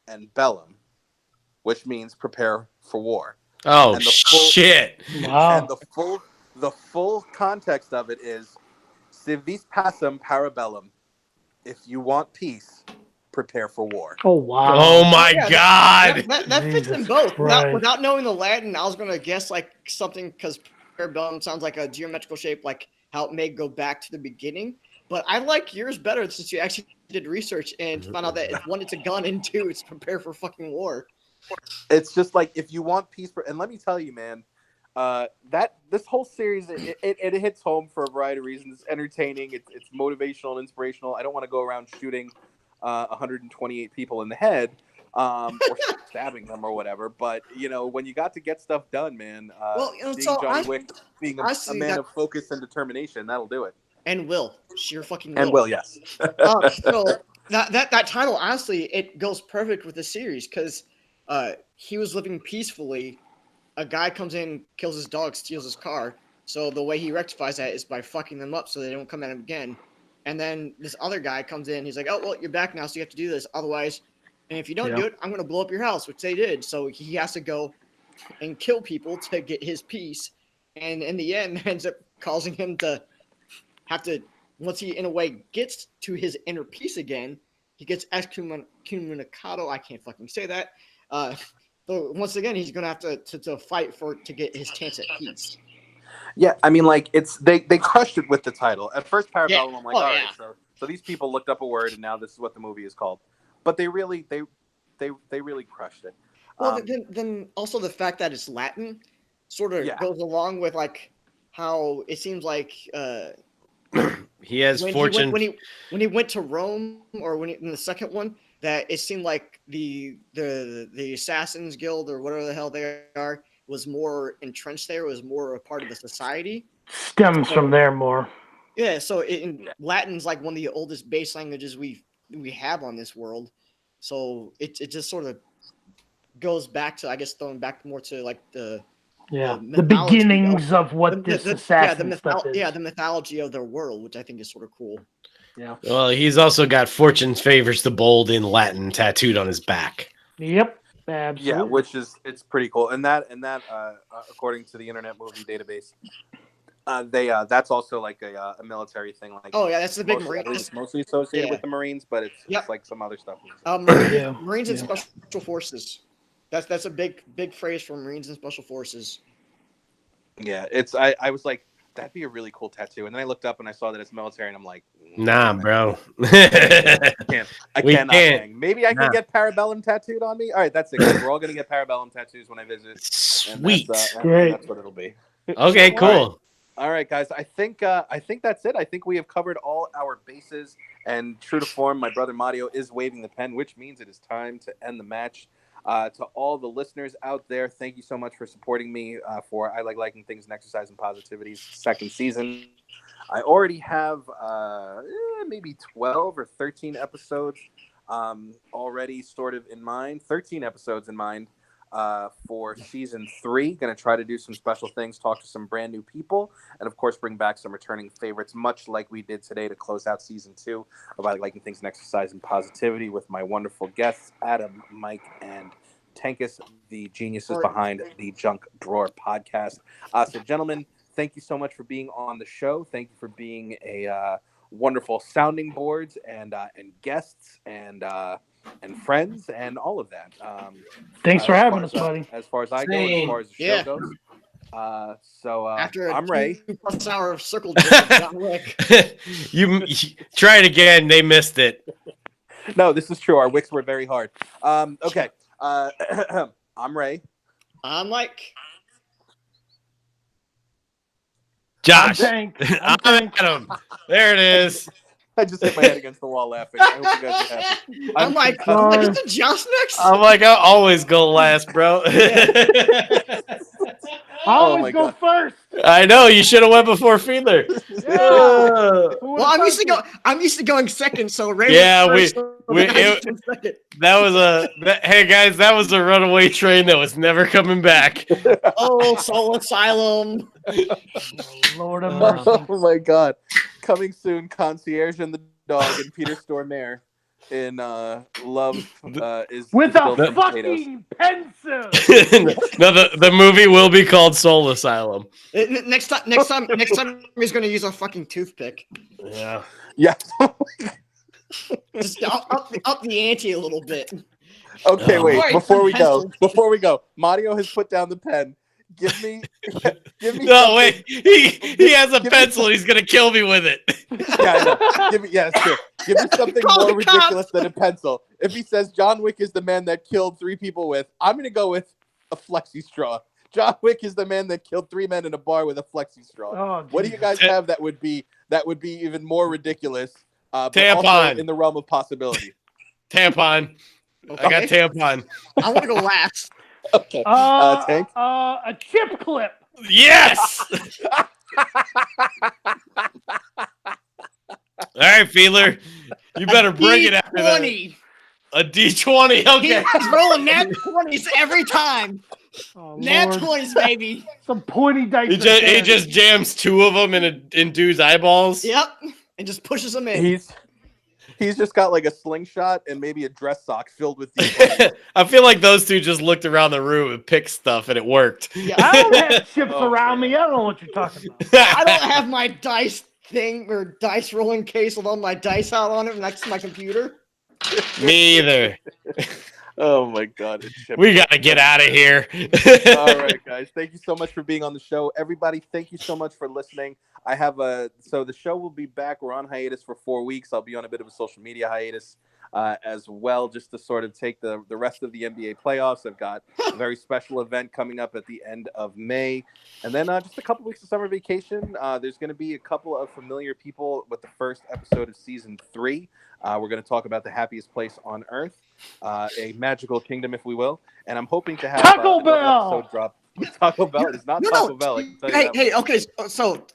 and bellum, which means prepare for war. Oh, shit. Wow. And the full context of it is si vis pacem parabellum. If you want peace, prepare for war. Oh, wow. Oh, my God. That fits in both. Without knowing the Latin, I was going to guess like something because parabellum sounds like a geometrical shape, like how it may go back to the beginning. But I like yours better since you actually did research and found out that one, it's a gun, and two, it's prepare for fucking war. It's just like if you want peace, and let me tell you, man, that this whole series it hits home for a variety of reasons. It's entertaining, it's motivational and inspirational. I don't want to go around shooting 128 people in the head. Or stabbing them or whatever, but when you got to get stuff done, man. Johnny Wick being a man of focus and determination, that'll do it. And sheer fucking will. And will, yes. So that title, honestly, it goes perfect with the series because he was living peacefully. A guy comes in, kills his dog, steals his car. So the way he rectifies that is by fucking them up so they don't come at him again. And then this other guy comes in, he's like, "Oh well, you're back now, so you have to do this. Otherwise." And if you don't do it, I'm going to blow up your house, which they did. So he has to go and kill people to get his peace. And in the end, ends up causing him to have to, once he, in a way, gets to his inner peace again, he gets excommunicado. I can't fucking say that. So once again, he's going to have to fight to get his chance at peace. Yeah, I mean, like, they crushed it with the title. At first, Parabellum, I'm like, all right, So these people looked up a word, and now this is what the movie is called. But they really crushed it. Well, then also the fact that it's Latin sort of goes along with like how it seems like he has fortune when he went to Rome, or in the second one, that it seemed like the Assassins Guild or whatever the hell they are was more entrenched there, was more a part of the society. Stems from there more. Yeah, so Latin's like one of the oldest base languages we have on this world. So it just sort of goes back to, I guess, throwing back more to like the beginnings of what this assassin stuff is. Yeah, the mythology of their world, which I think is sort of cool. Yeah. Well, he's also got "Fortune favors the bold" in Latin tattooed on his back. Yep. Absolutely. Yeah, which is it's pretty cool. And that according to the Internet Movie Database, that's also like a military thing. Like, oh yeah, that's the big Marine. It's mostly associated with the Marines, but it's like some other stuff. Marines and Special Forces. That's a big phrase for Marines and Special Forces. Yeah, I was like, that'd be a really cool tattoo, and then I looked up and I saw that it's military, and I'm like, nah, bro. I cannot hang. Maybe I can get Parabellum tattooed on me. All right, that's it. We're all gonna get Parabellum tattoos when I visit. Sweet. That's what it'll be. Okay, cool. All right, guys. I think that's it. I think we have covered all our bases. And true to form, my brother Mario is waving the pen, which means it is time to end the match. To all the listeners out there, thank you so much for supporting me for I Like Liking Things and Exercise and Positivity's second season. I already have maybe 12 or 13 episodes already sort of in mind, 13 episodes in mind for season 3. Going to try to do some special things, talk to some brand new people, and of course bring back some returning favorites, much like we did today to close out season 2 of I Like Liking Things and Exercise and Positivity with my wonderful guests, Adam, Mike, and Tankus, the geniuses behind the Junk Drawer podcast. So gentlemen, thank you so much for being on the show. Thank you for being a wonderful sounding boards and guests and friends and all of that. Thanks for having us, buddy. As far as I go, as far as the show goes. So after I'm Ray. 2+ hour circle jerk, John Wick. you try it again. They missed it. No, this is true. Our wicks were very hard. Okay. I'm Ray. I'm Mike. Josh. I'm Adam. There it is. I just hit my head against the wall laughing. I hope you guys are happy. I'm like, is it Josh next? I'm like, I always go last, bro. I always go first. I know, you should have went before Fiedler. Yeah. Well, I'm used to going second, so Ray hey guys, that was a runaway train that was never coming back. Oh, Soul Asylum. Lord of mercy. Oh my God. Coming soon, Concierge and the Dog and Peter Stormare in Love is with a fucking pencil. No, the movie will be called Soul Asylum. Next time he's gonna use a fucking toothpick. Yeah. Yeah. Just up the ante a little bit. Okay, wait. Right, before we go, Mario has put down the pen. Give me. No, wait. He has a pencil. He's gonna kill me with it. Yeah, I know. That's true. Give me something more ridiculous than a pencil. If he says John Wick is the man that killed 3 people with, I'm gonna go with a flexi straw. John Wick is the man that killed 3 men in a bar with a flexi straw. Oh, what do you guys have that would be even more ridiculous? But tampon also in the realm of possibility. Tampon. Okay. I got tampon. I want to go last. Okay. Tank? A chip clip. Yes. All right, Fiedler. You better bring it after that. A D20. Okay. He's rolling nat 20s every time. Oh, nat 20s, baby. Some pointy dice. He just jams 2 of them in dude's eyeballs. Yep. And just pushes them in. He's just got like a slingshot and maybe a dress sock filled with these. I feel like those 2 just looked around the room and picked stuff and it worked. Yeah, I don't have chips around me. I don't know what you're talking about. I don't have my dice thing or dice rolling case with all my dice out on it next to my computer. Me either. Oh my God. We got to get out of here. All right, guys. Thank you so much for being on the show. Everybody, thank you so much for listening. So the show will be back. We're on hiatus for 4 weeks. I'll be on a bit of a social media hiatus as well, just to sort of take the rest of the NBA playoffs. I've got a very special event coming up at the end of May. And then just a couple weeks of summer vacation. There's going to be a couple of familiar people with the first episode of season 3. We're going to talk about the happiest place on earth, a magical kingdom, if we will. And I'm hoping to have Taco another Bell! episode drop. Taco Bell. It is not Taco Bell. I can tell you that. Okay. So,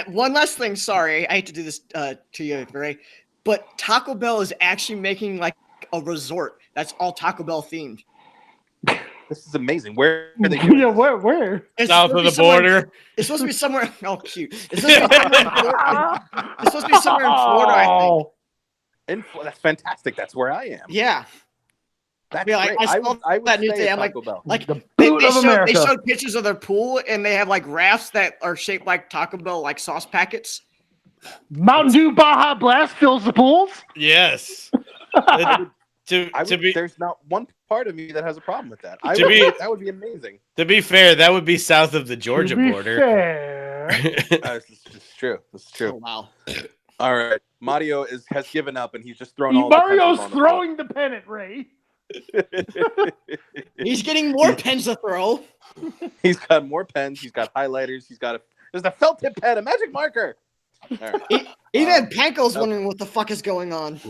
one last thing. Sorry, I hate to do this to you, Ray, but Taco Bell is actually making like a resort that's all Taco Bell themed. This is amazing. Where are they doing Yeah, this? where? It's South of the border. It's supposed to be somewhere. Oh, cute. It's supposed to be somewhere in Florida. It's supposed to be somewhere in Florida, I think. That's fantastic. That's where I am. Yeah. That's Yeah, great. I saw I would that news stay today. at I'm like, Taco Bell. like The they boot of showed America. pictures of their pool, and they have like rafts that are shaped like Taco Bell, like sauce packets. Mountain Dew Baja Blast fills the pools. Yes. There's not one part of me that has a problem with that. That would be amazing. To be fair, that would be south of the Georgia border. Fair. This is true. This is true. Oh, wow. All right, Mario has given up, and he's just thrown all Mario's the throwing the pennant, Ray. He's getting more pens to throw. He's got more pens. He's got highlighters. There's a felt tip pen, a magic marker. All right. Even Panko's wondering what the fuck is going on.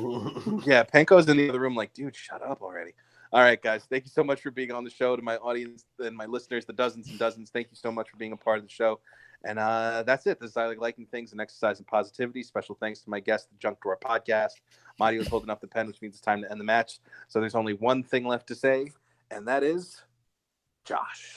Yeah, Panko's in the other room like, dude, shut up already. All right, guys. Thank you so much for being on the show. To my audience and my listeners, the dozens and dozens, thank you so much for being a part of the show. And that's it. This is I Like Liking Things and Exercising Positivity. Special thanks to my guest, the Junk Drawer Podcast. Mario's holding up the pen, which means it's time to end the match. So there's only one thing left to say, and that is Josh.